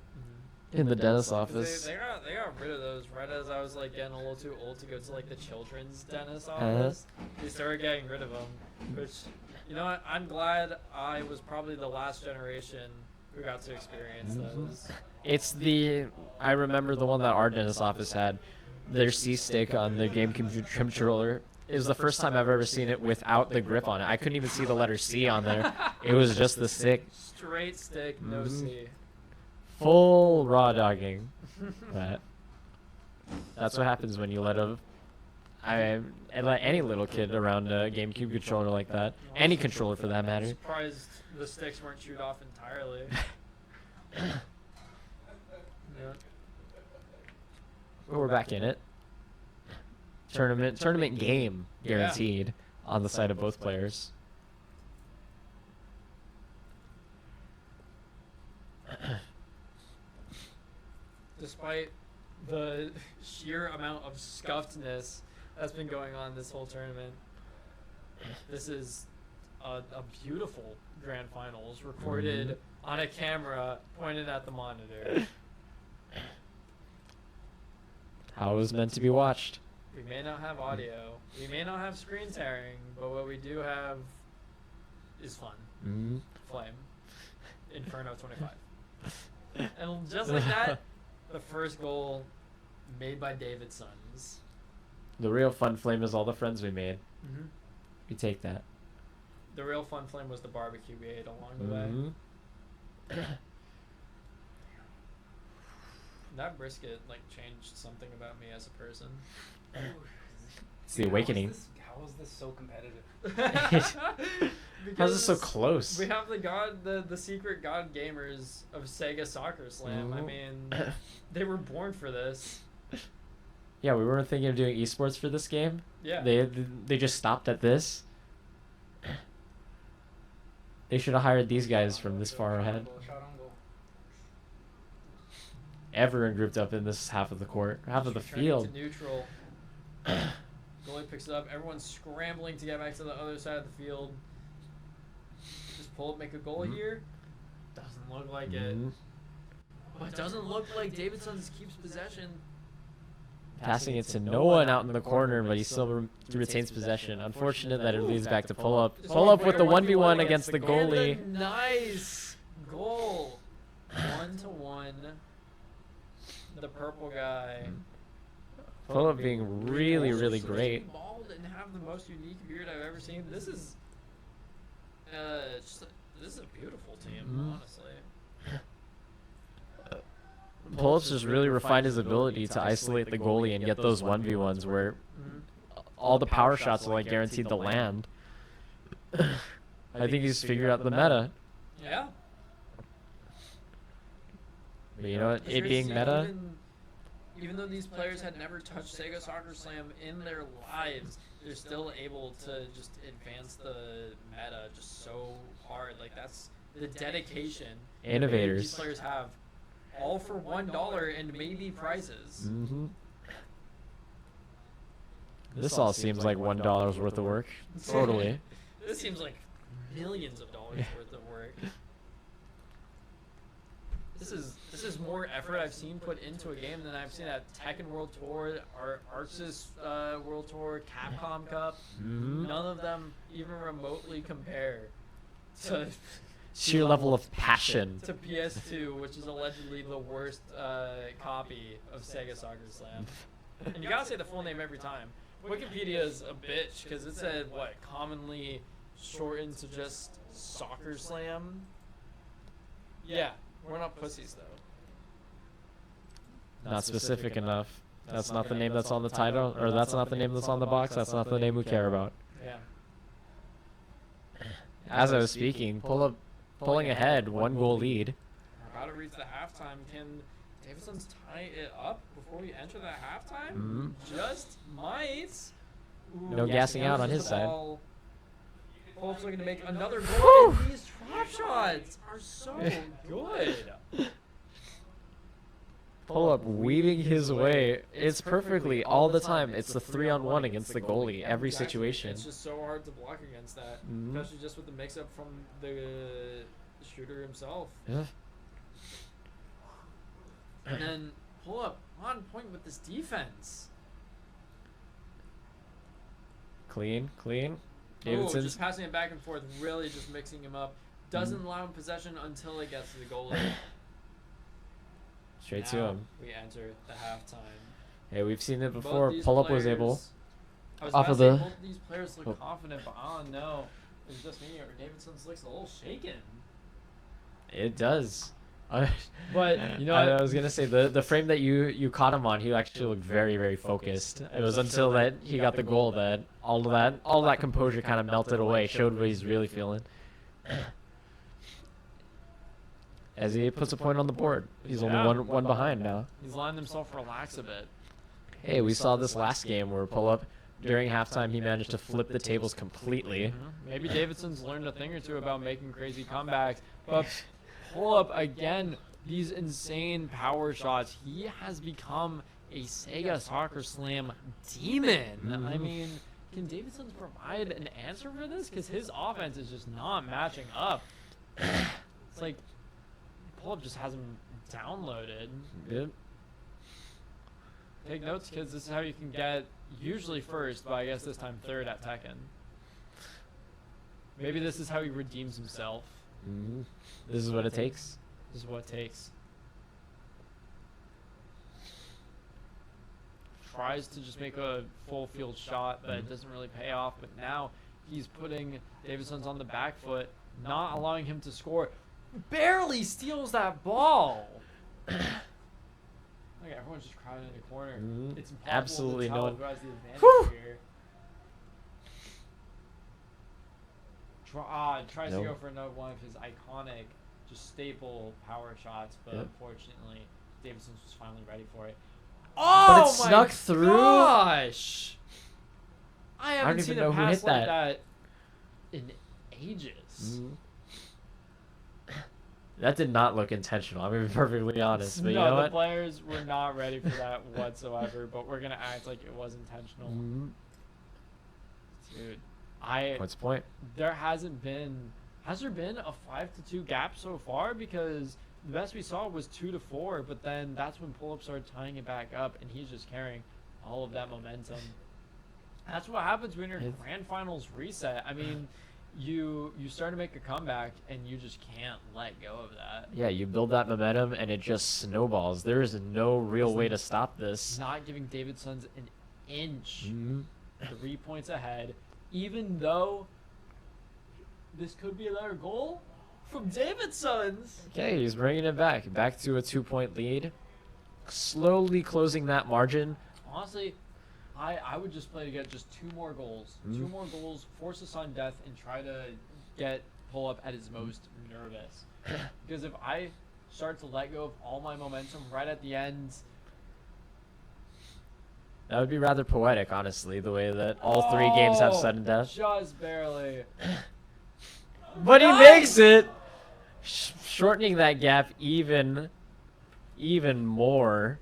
In the dentist's office. They got rid of those right as I was like getting a little too old to go to like the children's dentist office. They started getting rid of them, which, you know what? I'm glad I was probably the last generation who got to experience those. It's I remember the one that our dentist office had. their C stick on the GameCube controller. It was the first time I've ever seen it without the grip on it. I couldn't even see the letter C on there. It was just the stick. Straight stick, no C. Full raw dogging. But that's what happens when you let any little kid around a GameCube controller like that. Any controller for that matter. Surprised the sticks weren't chewed off entirely. Yeah. But we're back in it. Tournament game guaranteed on the side of both players. Despite the sheer amount of scuffedness that's been going on this whole tournament, this is a beautiful grand finals recorded on a camera pointed at the monitor. How it was meant to be watched. We may not have audio, we may not have screen tearing, but what we do have is fun. Flame. Inferno 25. And just like that, the first goal made by David's sons. The real Funflame is all the friends we made. Mm-hmm. We take that. The real Funflame was the barbecue we ate along the way. That brisket like changed something about me as a person. It's the awakening. How is this so competitive? How's this so close? We have the secret god gamers of Sega Soccer Slam. I mean, they were born for this. Yeah, we weren't thinking of doing esports for this game. Yeah. They just stopped at this. They should have hired these guys from this far ahead. Everyone grouped up in this half of the court, half of the field. To neutral. Goalie picks it up. Everyone's scrambling to get back to the other side of the field. Just pull up, make a goal here. Doesn't look like it. But it doesn't look like Davidson keeps possession. Passing it to no one out in the corner, but he still retains possession. Unfortunate that it leads back to pull up. Pull up with the 1v1 against the goalie. And a nice goal. 1-1. The purple guy. Pull up being really, really great. Bald and have the most unique beard I've ever seen. This is this is a beautiful team, honestly. Pull-ups just really refined his ability to isolate the goalie and get those 1v1s where all the power shots are like guaranteed to land. I think he's figured out the meta. Yeah. But you know what? It being meta. Even though these players had never touched Sega Soccer Slam in their lives, they're still able to just advance the meta just so hard. Like, that's the dedication Innovators. these players have, all for $1 and maybe prizes. This all seems like $1 worth of work. Totally. This seems like millions of dollars worth of work. This is more effort I've seen put into a game than I've seen at Tekken World Tour, or Arceus World Tour, Capcom Cup. None of them even remotely compare to Sheer level of passion. to PS2, which is allegedly the worst copy of Sega Soccer Slam. And you gotta say the full name every time. Wikipedia is a bitch because it said what commonly shortened to just Soccer Slam. Yeah. We're not pussies, though. Not specific enough. That's not the name that's on the title, or that's not the name that's on the box. That's not the name we care about. Yeah. As I was speaking, pulling ahead, 1-goal lead. We're about to reach the halftime. Can Davidson's tie it up before we enter the halftime? Just might. Ooh, No gassing out on his side. Wolf's looking to make another goal. And these drop shots are so good. Pull up weaving his way. It's perfectly all the time. It's the 3-on-1 against the goalie every situation. It's just so hard to block against that, especially just with the mix-up from the shooter himself. Yeah. And then pull up on point with this defense. Clean. Oh, Davidson's just passing it back and forth, really just mixing him up. Doesn't allow him possession until it gets to the goalie. straight to Now him. we enter the halftime. Hey, we've seen it Both before. these Pull up was able. players- I was Off about of to say, the- both of these players look confident, but I don't know. It's just me or Davidson's looks a little shaken. It does. But you know, I was gonna say the frame that you caught him on, he actually looked very, very focused. It was until that he got the goal that all that composure kind of melted away, showed what he's really feeling. As he puts a point on the board, he's only Yeah. one behind now. he's letting himself relax a bit. Hey, we saw this last game where Pull Up during halftime he managed to flip the tables completely. Maybe Davidson's learned a thing or two about making crazy comebacks, but Pull Up again. These insane power shots. He has become a Sega Soccer Slam demon. I mean, can Davidson's provide an answer for this? Because his offense is just not matching up. It's like Pull Up just has him downloaded. Yep. Take notes, kids. This is how you can get usually first, but I guess this time third at Tekken. Maybe this is how he redeems himself. This is what it takes. This is what it takes. Tries to just make a full field shot, but it doesn't really pay off. But now he's putting Davidson's on the back foot, not allowing him to score. Barely steals that ball. Look, everyone's just crowded in the corner. It's impossible Absolutely to no tell one. who has the advantage here. Tries to Nope. go for another one of his iconic, just staple power shots, but Yep. unfortunately, Davidson was finally ready for it. But it Oh my snuck through? Gosh! I haven't don't seen even know a who pass hit like that. that in ages. That did not look intentional. I'm gonna be perfectly honest. But you No, know the what? players were not ready for that whatsoever, but we're gonna act like it was intentional. Dude, What's the point? has there been a 5-2 gap so far? Because the best we saw was 2-4, but then that's when Pull Up started tying it back up, and he's just carrying all of that momentum. That's what happens when your grand finals reset. I mean, you start to make a comeback, and you just can't let go of that. Yeah, you build that momentum and it just snowballs. There is no real way to stop this. Not giving Davidson's an inch. 3 points ahead, even though this could be another goal from Davidson's. Okay, he's bringing it back to a 2-point lead. Slowly closing that margin. Honestly, I would just play to get just 2 more goals. 2 more goals, force a sudden death, and try to get Pull Up at his most nervous. Because if I start to let go of all my momentum right at the end, That would be rather poetic, honestly, the way that all 3 games have sudden death. just barely. But he makes it, shortening that gap even more.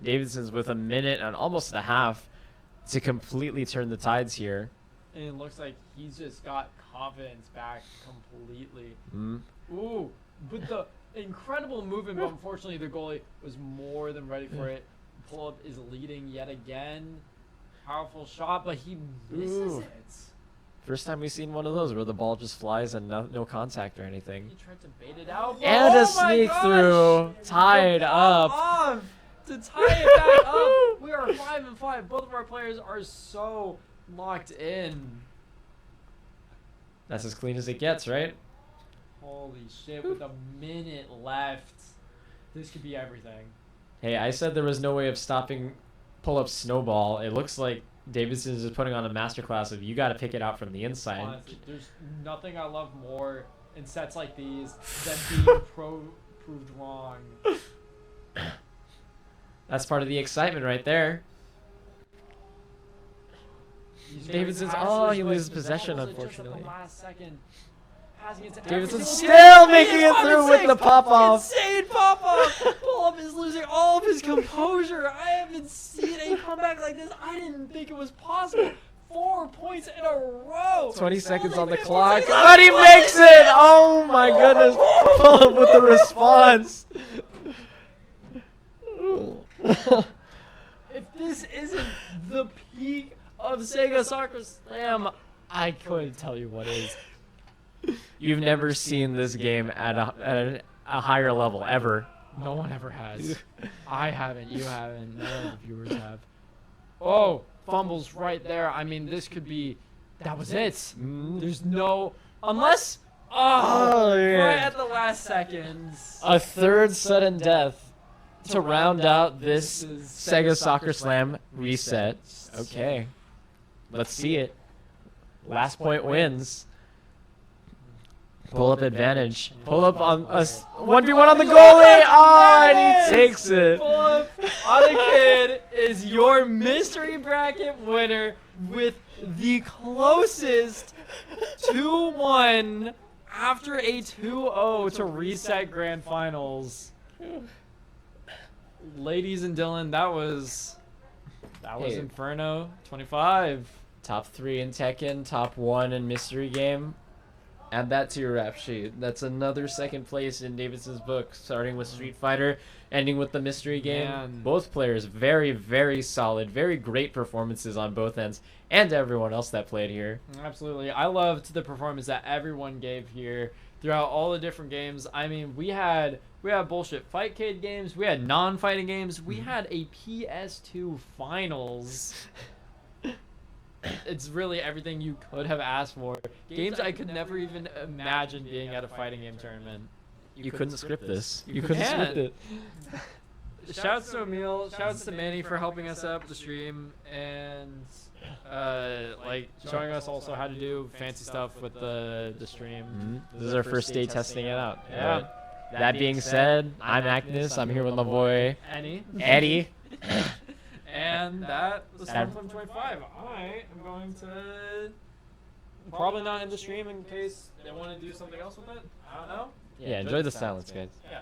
Davidson's with a minute and almost a half to completely turn the tides here. And it looks like he's just got confidence back completely. Mm. Ooh, but the incredible movement, but unfortunately the goalie was more than ready for it. Pull Up is leading yet again. Powerful shot, but he misses Ooh. it. First time we've seen one of those where the ball just flies and no contact or anything. He tried to bait it out. But And oh a my sneak gosh! through, tied The up. pop-off to tie it back up. We are 5-5. Both of our players are so locked in. That's as clean as it gets, right? Holy shit, with a minute left. This could be everything. Hey, I said there was no way of stopping Pull Up Snowball. It looks like Davidson is putting on a masterclass of you got to pick it out from the inside. Honestly, there's nothing I love more in sets like these than being proved wrong. That's part of the excitement right there. Davidson's, oh, he loses possession, unfortunately. Davidson's still making it through with the pop-off. Insane pop-off! Pull Up is losing all of his composure. I haven't seen a comeback like this. I didn't think it was possible. 4 points in a row. 20 seconds on the clock, but he makes it! Oh my goodness! Pull Up with the response. If this isn't the peak of Sega Soccer Slam, I couldn't tell you what is. You've never seen this game at a higher level ever. No one ever has. I haven't. You haven't. None of the viewers have. Oh, fumbles right there. I mean, this could be. That was it. There's no. Unless. Oh, yeah. right at the last seconds. A third sudden death to round out this Sega Soccer Slam reset. Okay. Let's see it. Last point wins. Pull up advantage. Pull up on us. 1v1 on the goalie. Oh, and he takes it. Pull up on a kid is your mystery bracket winner with the closest 2-1 after a 2-0 to reset grand finals. Ladies and Dylan, that was Hey. Inferno 25. Top 3 in Tekken, top 1 in Mystery Game. Add that to your rap sheet. That's another second place in Davidson's book, starting with Street Fighter, ending with the Mystery Game. Man. Both players very, very solid, very great performances on both ends, and everyone else that played here. Absolutely. I loved the performance that everyone gave here throughout all the different games. I mean, we had bullshit Fightcade games, we had non-fighting games, we had a PS2 finals. It's really everything you could have asked for. Games I could never even imagine being at a fighting game tournament. You couldn't script this. You couldn't couldn't script script it. it. Shouts to Emil, shouts to Manny for helping us set up the stream and like showing us also how to do fancy stuff with the stream. This is our first day testing it out. Yeah. But that being said, I'm Agnes. I'm here with my boy Annie. Eddie. And that was Funflame 25. I am going to probably not end the stream in case they want to do something else with it. I don't know. Yeah, enjoy the silence, guys. Yeah.